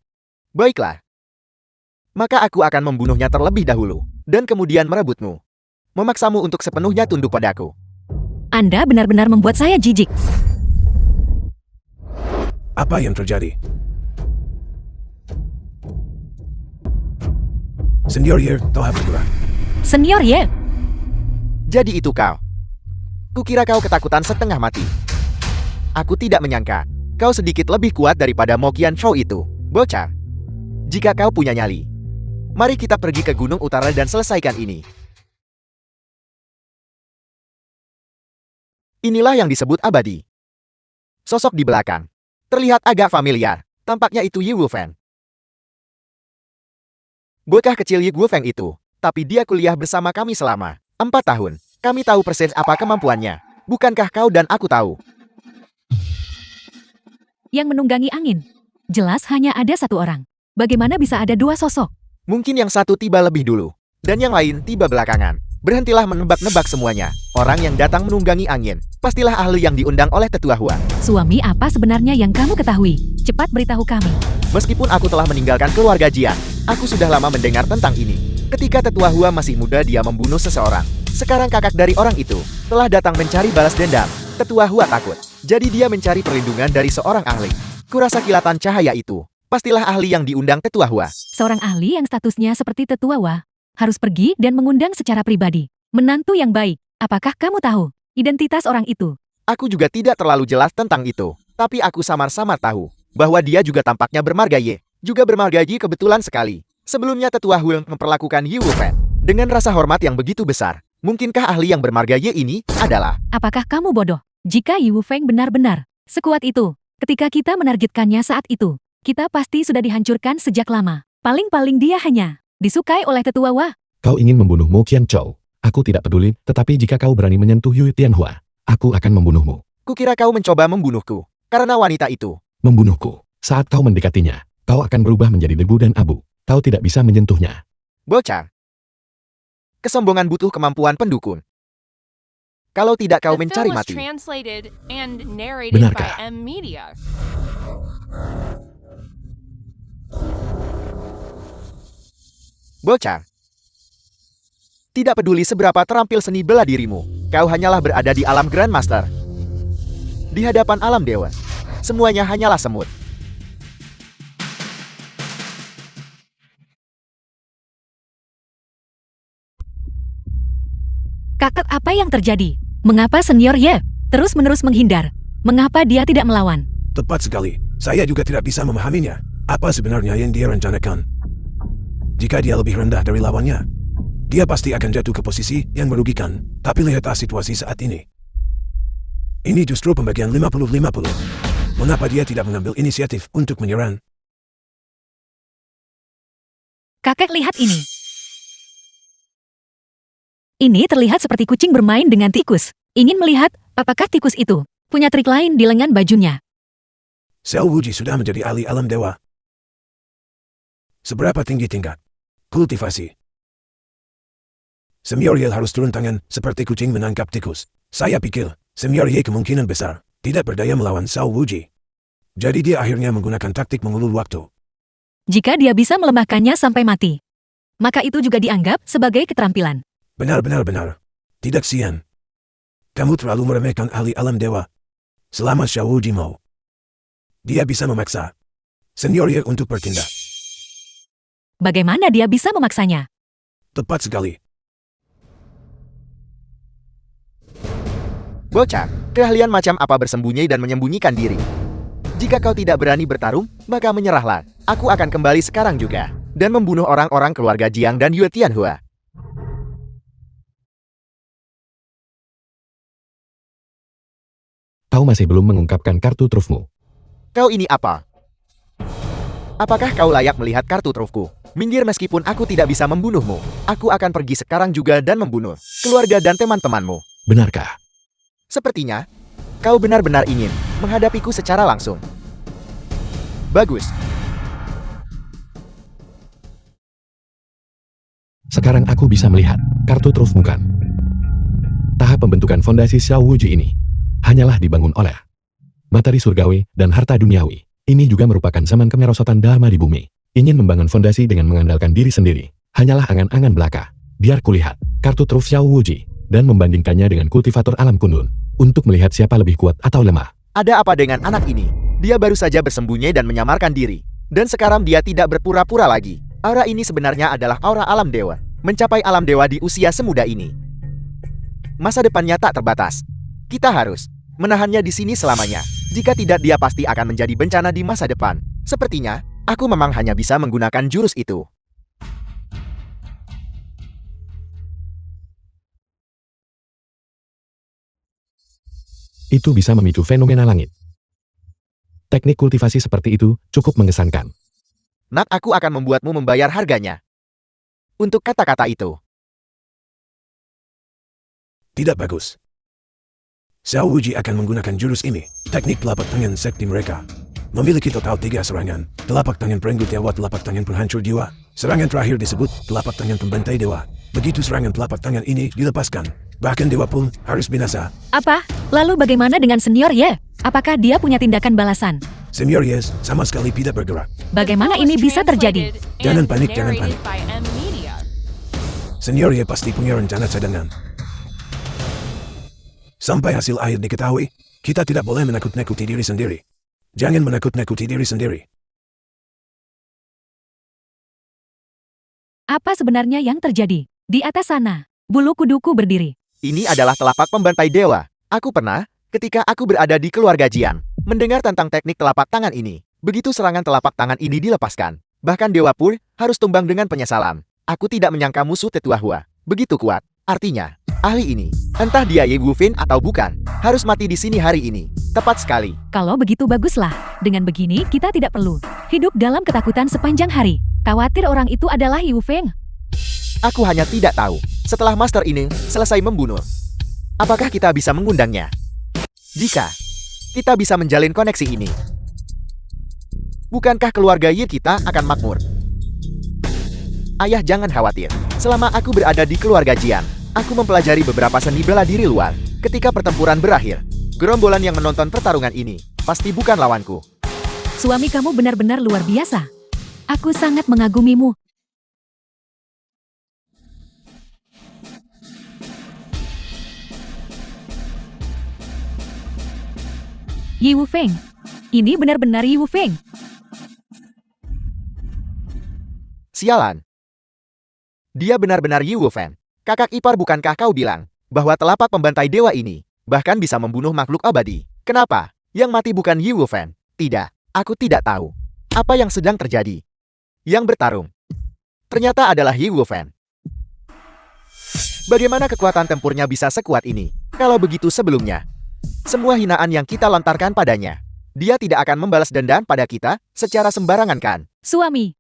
Baiklah. Maka aku akan membunuhnya terlebih dahulu, dan kemudian merebutmu. Memaksamu untuk sepenuhnya tunduk padaku. Anda benar-benar membuat saya jijik. Apa yang terjadi? Senior Ye, telah bergerak. Senior Ye, Jadi itu kau. Kukira kau ketakutan setengah mati. Aku tidak menyangka, kau sedikit lebih kuat daripada Mokian Chou itu, bocah. Jika kau punya nyali, mari kita pergi ke Gunung Utara dan selesaikan ini. Inilah yang disebut abadi. Sosok di belakang terlihat agak familiar. Tampaknya itu Yi Wufeng. Bocah kecil Yi Wufeng itu, tapi dia kuliah bersama kami selama 4 tahun. Kami tahu persis apa kemampuannya. Bukankah kau dan aku tahu? yang menunggangi angin. Jelas hanya ada satu orang. Bagaimana bisa ada dua sosok? Mungkin yang satu tiba lebih dulu, dan yang lain tiba belakangan. Berhentilah menebak-nebak semuanya. Orang yang datang menunggangi angin, pastilah ahli yang diundang oleh Tetua Hua. Suami apa sebenarnya yang kamu ketahui? Cepat beritahu kami. Meskipun aku telah meninggalkan keluarga Jiang, aku sudah lama mendengar tentang ini. Ketika Tetua Hua masih muda dia membunuh seseorang. Sekarang kakak dari orang itu telah datang mencari balas dendam. Tetua Hua takut. Jadi dia mencari perlindungan dari seorang ahli. Kurasa kilatan cahaya itu pastilah ahli yang diundang Tetua Hua. Seorang ahli yang statusnya seperti Tetua Hua harus pergi dan mengundang secara pribadi. Menantu yang baik. Apakah kamu tahu identitas orang itu? Aku juga tidak terlalu jelas tentang itu. Tapi aku samar-samar tahu bahwa dia juga tampaknya bermarga Ye. Juga bermarga Yi kebetulan sekali. Sebelumnya Tetua Hua memperlakukan Yi Wufeng dengan rasa hormat yang begitu besar. Mungkinkah ahli yang bermarga Ye ini adalah... Apakah kamu bodoh? Jika Yi Wufeng benar-benar sekuat itu, ketika kita menargetkannya saat itu, kita pasti sudah dihancurkan sejak lama. Paling-paling dia hanya disukai oleh Tetua Hua. Kau ingin membunuh Mo Qianzhou. Aku tidak peduli, tetapi jika kau berani menyentuh Yu Tianhua, aku akan membunuhmu. Kukira kau mencoba membunuhku karena wanita itu. Membunuhku. Saat kau mendekatinya, kau akan berubah menjadi debu dan abu. Kau tidak bisa menyentuhnya. Bocah. Kesombongan butuh kemampuan pendukung. Kalau tidak kau The mencari film was mati. translated and narrated Benarkah? by M Media. Bocah. Tidak peduli seberapa terampil seni bela dirimu, kau hanyalah berada di alam Grandmaster. Di hadapan alam dewa, semuanya hanyalah semut. Kakak, apa yang terjadi? Mengapa senior Ye terus-menerus menghindar? Mengapa dia tidak melawan? Tepat sekali. Saya juga tidak bisa memahaminya. Apa sebenarnya yang dia rencanakan? Jika dia lebih rendah dari lawannya, dia pasti akan jatuh ke posisi yang merugikan. Tapi lihatlah situasi saat ini. Ini justru pembagian 50-50. Mengapa dia tidak mengambil inisiatif untuk menyerang? Kakek, lihat ini. Ini terlihat seperti kucing bermain dengan tikus. Ingin melihat apakah tikus itu punya trik lain di lengan bajunya. Xiao Wuji sudah menjadi ahli alam dewa. Seberapa tinggi tingkat kultivasi? Senior Ye harus turun tangan seperti kucing menangkap tikus. Saya pikir Senior Ye kemungkinan besar tidak berdaya melawan Xiao Wuji. Jadi dia akhirnya menggunakan taktik mengulur waktu. Jika dia bisa melemahkannya sampai mati, maka itu juga dianggap sebagai keterampilan. Benar. Tidak sian. Kamu terlalu meremehkan ahli alam dewa. Selama Xiao Wuji mau, dia bisa memaksa Senior Ye untuk bertindak. Bagaimana dia bisa memaksanya? Tepat sekali. Bocah, keahlian macam apa bersembunyi dan menyembunyikan diri? Jika kau tidak berani bertarung, maka menyerahlah. Aku akan kembali sekarang juga dan membunuh orang-orang keluarga Jiang dan Yue Tianhua. Kau masih belum mengungkapkan kartu trufmu. Kau ini apa? Apakah kau layak melihat kartu trufku? Minggir, meskipun aku tidak bisa membunuhmu. Aku akan pergi sekarang juga dan membunuh keluarga dan teman-temanmu. Benarkah? Sepertinya, kau benar-benar ingin menghadapiku secara langsung. Bagus. Sekarang aku bisa melihat kartu trufmu kan. Tahap pembentukan fondasi Xiao Wuji ini hanyalah dibangun oleh materi surgawi dan harta duniawi. Ini juga merupakan zaman kemerosotan Dharma di bumi. Ingin membangun fondasi dengan mengandalkan diri sendiri hanyalah angan-angan belaka. Biar kulihat kartu truf Xiao Wuji dan membandingkannya dengan kultivator alam kundun untuk melihat siapa lebih kuat atau lemah. Ada apa dengan anak ini? Dia baru saja bersembunyi dan menyamarkan diri. Dan sekarang dia tidak berpura-pura lagi. Aura ini sebenarnya adalah aura alam dewa. Mencapai alam dewa di usia semuda ini. Masa depannya tak terbatas. Kita harus menahannya di sini selamanya. Jika tidak, dia pasti akan menjadi bencana di masa depan. Sepertinya, aku memang hanya bisa menggunakan jurus itu. Itu bisa memicu fenomena langit. Teknik kultivasi seperti itu cukup mengesankan. Nak, aku akan membuatmu membayar harganya. Untuk kata-kata itu. Tidak bagus. Xiao Wuji akan menggunakan jurus ini, teknik telapak tangan sekti mereka. memiliki total 3 serangan. Telapak tangan perenggut dewa, telapak tangan penghancur jiwa. Serangan terakhir disebut telapak tangan pembantai dewa. Begitu serangan telapak tangan ini dilepaskan, bahkan dewa pun harus binasa. Apa? Lalu bagaimana dengan Senior Ye? Apakah dia punya tindakan balasan? Senior Yes sama sekali tidak bergerak. Bagaimana ini bisa terjadi? Jangan panik, jangan panik. Senior Ye pasti punya rencana cadangan. Sampai hasil akhir diketahui, kita tidak boleh menakut-nakuti diri sendiri. Jangan menakut-nakuti diri sendiri. Apa sebenarnya yang terjadi? Di atas sana, bulu kuduku berdiri. Ini adalah telapak pembantai dewa. Aku pernah, ketika aku berada di keluarga Jian, mendengar tentang teknik telapak tangan ini. Begitu serangan telapak tangan ini dilepaskan, bahkan Dewa Pur harus tumbang dengan penyesalan. Aku tidak menyangka musuh Tetua Hua begitu kuat. Artinya, ahli ini, entah dia Ye Wufeng atau bukan, harus mati di sini hari ini. Tepat sekali. Kalau begitu baguslah. Dengan begini kita tidak perlu hidup dalam ketakutan sepanjang hari. Khawatir orang itu adalah Ye Wufeng. Aku hanya tidak tahu, setelah master ini selesai membunuh, apakah kita bisa mengundangnya? Jika kita bisa menjalin koneksi ini, bukankah keluarga Ye kita akan makmur? Ayah jangan khawatir. Selama aku berada di keluarga Jian, aku mempelajari beberapa seni bela diri luar. Ketika pertempuran berakhir, gerombolan yang menonton pertarungan ini pasti bukan lawanku. Suami kamu benar-benar luar biasa. Aku sangat mengagumimu. Ye Wufeng. Ini benar-benar Ye Wufeng. Sialan. Dia benar-benar Ye Wufeng. Kakak ipar, bukankah kau bilang bahwa telapak pembantai dewa ini bahkan bisa membunuh makhluk abadi? Kenapa yang mati bukan Ye Wufeng? Tidak, aku tidak tahu apa yang sedang terjadi. Yang bertarung ternyata adalah Ye Wufeng. Bagaimana kekuatan tempurnya bisa sekuat ini? Kalau begitu sebelumnya, semua hinaan yang kita lontarkan padanya, dia tidak akan membalas dendam pada kita secara sembarangan kan? Suami.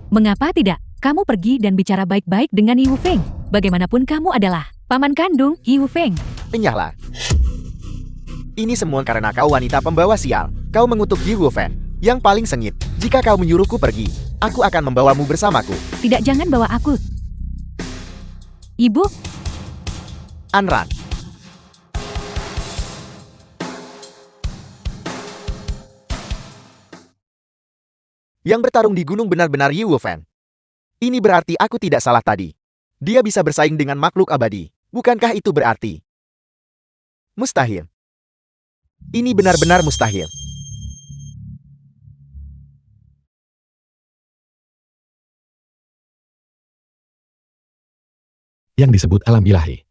Mengapa tidak? Kamu pergi dan bicara baik-baik dengan Ye Wufeng. Bagaimanapun kamu adalah paman kandung Ye Wufeng. Enyahlah. Ini semua karena kau wanita pembawa sial. Kau mengutuk Ye Wufeng yang paling sengit. Jika kau menyuruhku pergi, aku akan membawamu bersamaku. Tidak, jangan bawa aku. Ibu, Anran. Yang bertarung di gunung benar-benar Ye Wufeng. Ini berarti aku tidak salah tadi. Dia bisa bersaing dengan makhluk abadi. Bukankah itu berarti mustahil? Ini benar-benar mustahil. Yang disebut alam ilahi.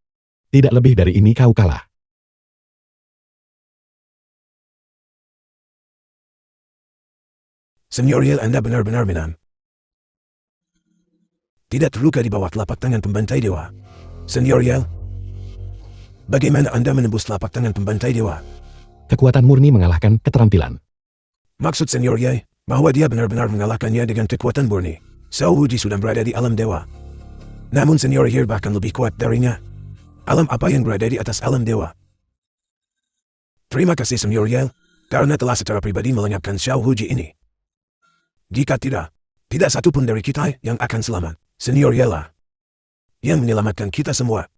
Tidak lebih dari ini kau kalah. Senior Yel, Anda benar-benar menang. Tidak terluka di bawah telapak tangan pembantai dewa. Senior Yel, bagaimana Anda menembus telapak tangan pembantai dewa? Kekuatan murni mengalahkan keterampilan. Maksud Senior Ye, bahwa dia benar-benar mengalahkannya dengan kekuatan murni. Xiao Wuji sudah berada di alam dewa. Namun Senior Ye bahkan lebih kuat darinya. Alam apa yang berada di atas alam dewa? Terima kasih Senior Ye, karena telah secara pribadi melenyapkan Xiao Wuji ini. Jika tidak satu pun dari kita yang akan selamat. Senior Ye lah yang menyelamatkan kita semua.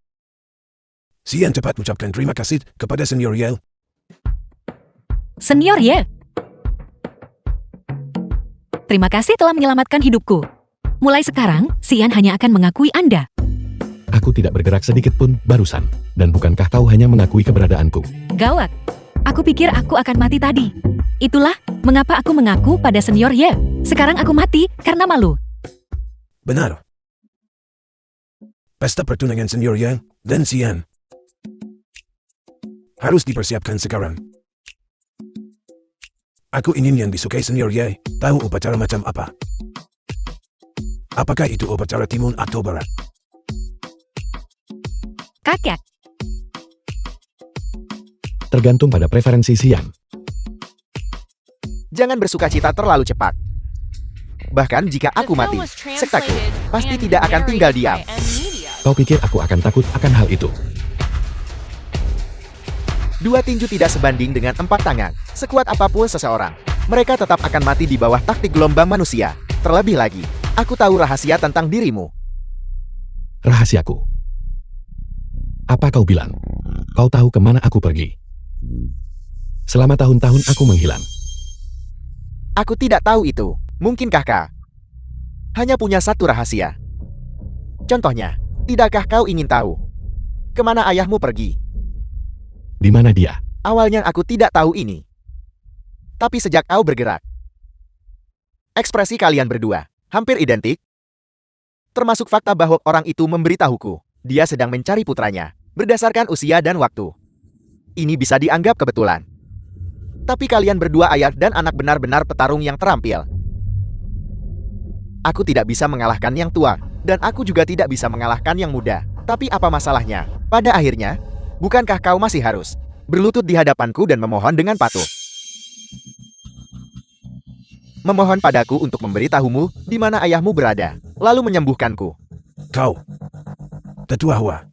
Sian cepat ucapkan terima kasih kepada Senior Ye. Senior Ye. Terima kasih telah menyelamatkan hidupku. Mulai sekarang, Sian hanya akan mengakui Anda. Aku tidak bergerak sedikit pun barusan. Dan bukankah kau hanya mengakui keberadaanku? Gawat. Aku pikir aku akan mati tadi. Itulah mengapa aku mengaku pada Senior Ye. Sekarang aku mati karena malu. Benar. Pesta pertunangan Senior Ye dan Sian harus dipersiapkan sekarang. Aku ingin yang disukai Senior Ye tahu upacara macam apa. Apakah itu upacara timun atau barat? Kakek. Tergantung pada preferensi Sian. Jangan bersukacita terlalu cepat. Bahkan jika aku mati, sektaku pasti tidak akan tinggal diam. Kau pikir aku akan takut akan hal itu? 2 tinju tidak sebanding dengan 4 tangan, sekuat apapun seseorang. Mereka tetap akan mati di bawah taktik gelombang manusia. Terlebih lagi, aku tahu rahasia tentang dirimu. Rahasiaku. Apa kau bilang? Kau tahu kemana aku pergi? Selama tahun-tahun aku menghilang. Aku tidak tahu itu. Mungkinkah kau hanya punya satu rahasia? Contohnya, tidakkah kau ingin tahu kemana ayahmu pergi? Di mana dia? Awalnya aku tidak tahu ini. Tapi sejak kau bergerak, ekspresi kalian berdua hampir identik. Termasuk fakta bahwa orang itu memberitahuku dia sedang mencari putranya berdasarkan usia dan waktu. Ini bisa dianggap kebetulan. Tapi kalian berdua ayah dan anak benar-benar petarung yang terampil. Aku tidak bisa mengalahkan yang tua, dan aku juga tidak bisa mengalahkan yang muda. Tapi apa masalahnya? Pada akhirnya, bukankah kau masih harus berlutut di hadapanku dan memohon dengan patuh? Memohon padaku untuk memberitahumu di mana ayahmu berada, lalu menyembuhkanku. Kau, tetua Hua.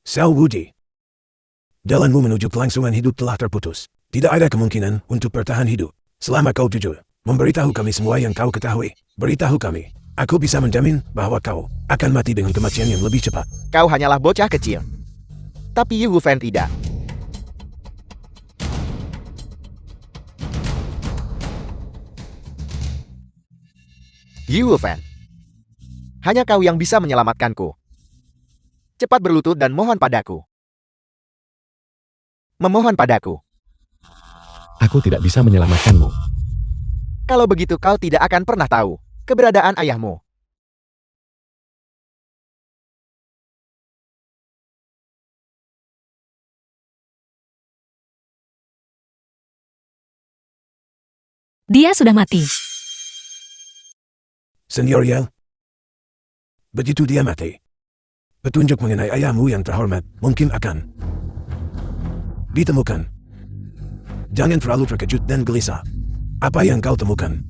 Xiao Wuji. Jalanmu menuju kelangsungan hidup telah terputus. Tidak ada kemungkinan untuk bertahan hidup. Selama kau jujur, memberitahu kami semua yang kau ketahui. Beritahu kami. Aku bisa menjamin bahwa kau akan mati dengan kematian yang lebih cepat. Kau hanyalah bocah kecil. Tapi Yu Fen tidak. Yu Fen. Hanya kau yang bisa menyelamatkanku. Cepat berlutut dan mohon padaku. Memohon padaku. Aku tidak bisa menyelamatkanmu. Kalau begitu kau tidak akan pernah tahu keberadaan ayahmu. Dia sudah mati. Senior Yel. Begitu dia mati, petunjuk mengenai ayahmu yang terhormat mungkin akan ditemukan. Jangan terlalu terkejut dan gelisah. Apa yang kau temukan?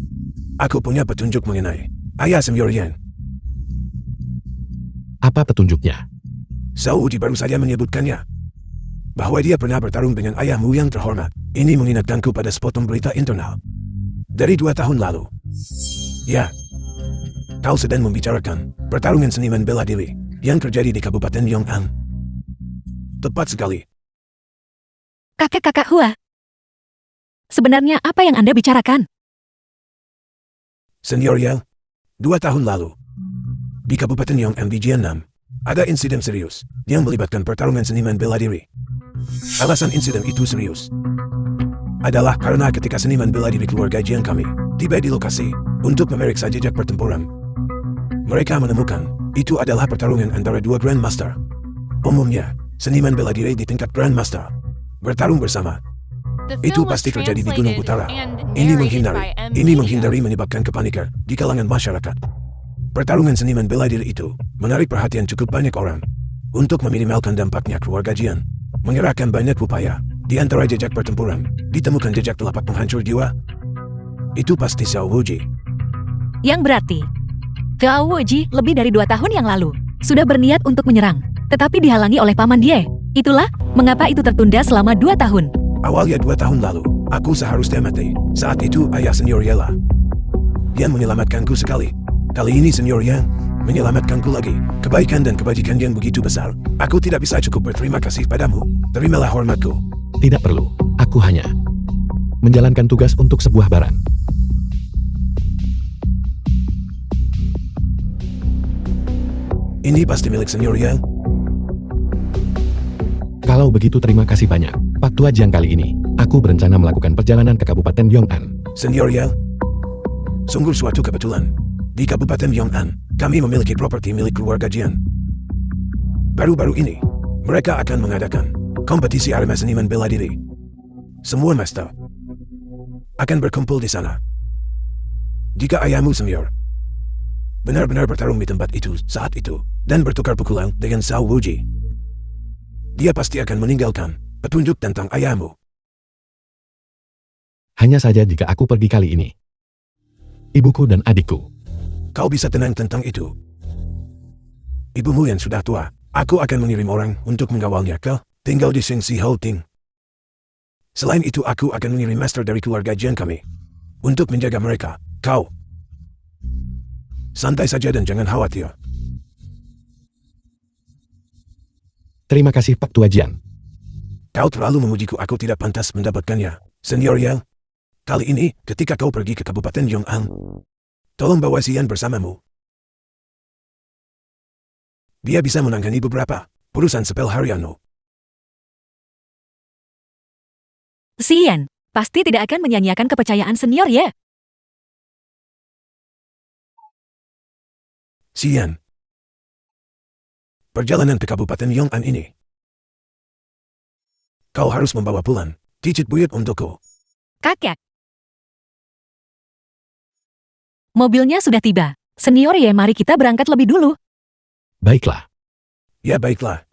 Aku punya petunjuk mengenai ayah Senior Yan. Apa petunjuknya? Xiao Wuji baru saja menyebutkannya. Bahwa dia pernah bertarung dengan ayahmu yang terhormat. Ini mengingatkanku pada sepotong berita internal. Dari 2 tahun lalu. Ya. Kau sedang membicarakan pertarungan seniman bela diri yang terjadi di Kabupaten Yong'an. Tepat sekali. Kakak-kakak Hua. Sebenarnya apa yang Anda bicarakan? Senior Yel, 2 tahun lalu, di Kabupaten Yong'an di Jiannam, ada insiden serius yang melibatkan pertarungan seniman bela diri. Alasan insiden itu serius adalah karena ketika seniman bela diri keluarga Jian kami tiba di lokasi untuk memeriksa jejak pertempuran, mereka menemukan itu adalah pertarungan antara 2 Grandmaster. Umumnya, seniman bela diri di tingkat Grandmaster bertarung bersama. Itu pasti terjadi di Gunung Utara. Ini menghindari menyebabkan kepanikan di kalangan masyarakat. Pertarungan seniman bela diri itu menarik perhatian cukup banyak orang. Untuk meminimalkan dampaknya keluarga Jian mengerahkan banyak upaya. Di antara jejak pertempuran, ditemukan jejak telapak penghancur jiwa. Itu pasti Xiao Wuji. Yang berarti, Xiao Wuji lebih dari 2 tahun yang lalu sudah berniat untuk menyerang, tetapi dihalangi oleh Paman Die. Itulah mengapa itu tertunda selama 2 tahun. Awalnya 2 tahun lalu, aku seharusnya mati. Saat itu ayah Senior Yela yang menyelamatkanku sekali. Kali ini Senior Yang menyelamatkanku lagi. Kebaikan dan kebajikan yang begitu besar. Aku tidak bisa cukup berterima kasih padamu. Terimalah hormatku. Tidak perlu. Aku hanya menjalankan tugas untuk sebuah barang. Ini pasti milik Senior Yang. Kalau begitu terima kasih banyak. Pak Tua Jiang kali ini, aku berencana melakukan perjalanan ke Kabupaten Yong'an. Senior Yang, sungguh suatu kebetulan. Di Kabupaten Yong'an, kami memiliki properti milik keluarga Jian. Baru-baru ini, mereka akan mengadakan kompetisi arema seniman bela diri. Semua master akan berkumpul di sana. Jika ayahmu Senior benar-benar bertarung di tempat itu saat itu, dan bertukar pukulan dengan Xiao Wuji, dia pasti akan meninggalkan petunjuk tentang ayahmu. Hanya saja jika aku pergi kali ini, ibuku dan adikku. Kau bisa tenang tentang itu. Ibumu yang sudah tua, aku akan mengirim orang untuk mengawalnya ke tinggal di Xingxi Hou Ting. Selain itu aku akan mengirim master dari keluarga Jian kami. Untuk menjaga mereka, kau santai saja dan jangan khawatir. Terima kasih Pak Tua Jian. Kau terlalu memujiku, aku tidak pantas mendapatkannya. Senior Yel, kali ini ketika kau pergi ke Kabupaten Yong'an, tolong bawa Xian bersamamu. Dia bisa menangani beberapa urusan spell harianmu. Xian, pasti tidak akan menyanyiakan kepercayaan senior ya. Xian, perjalanan ke Kabupaten Yong'an ini, kau harus membawa pulang cicit buyut untukku. Kakek. Mobilnya sudah tiba. Senior ya, mari kita berangkat lebih dulu. Baiklah. Ya baiklah.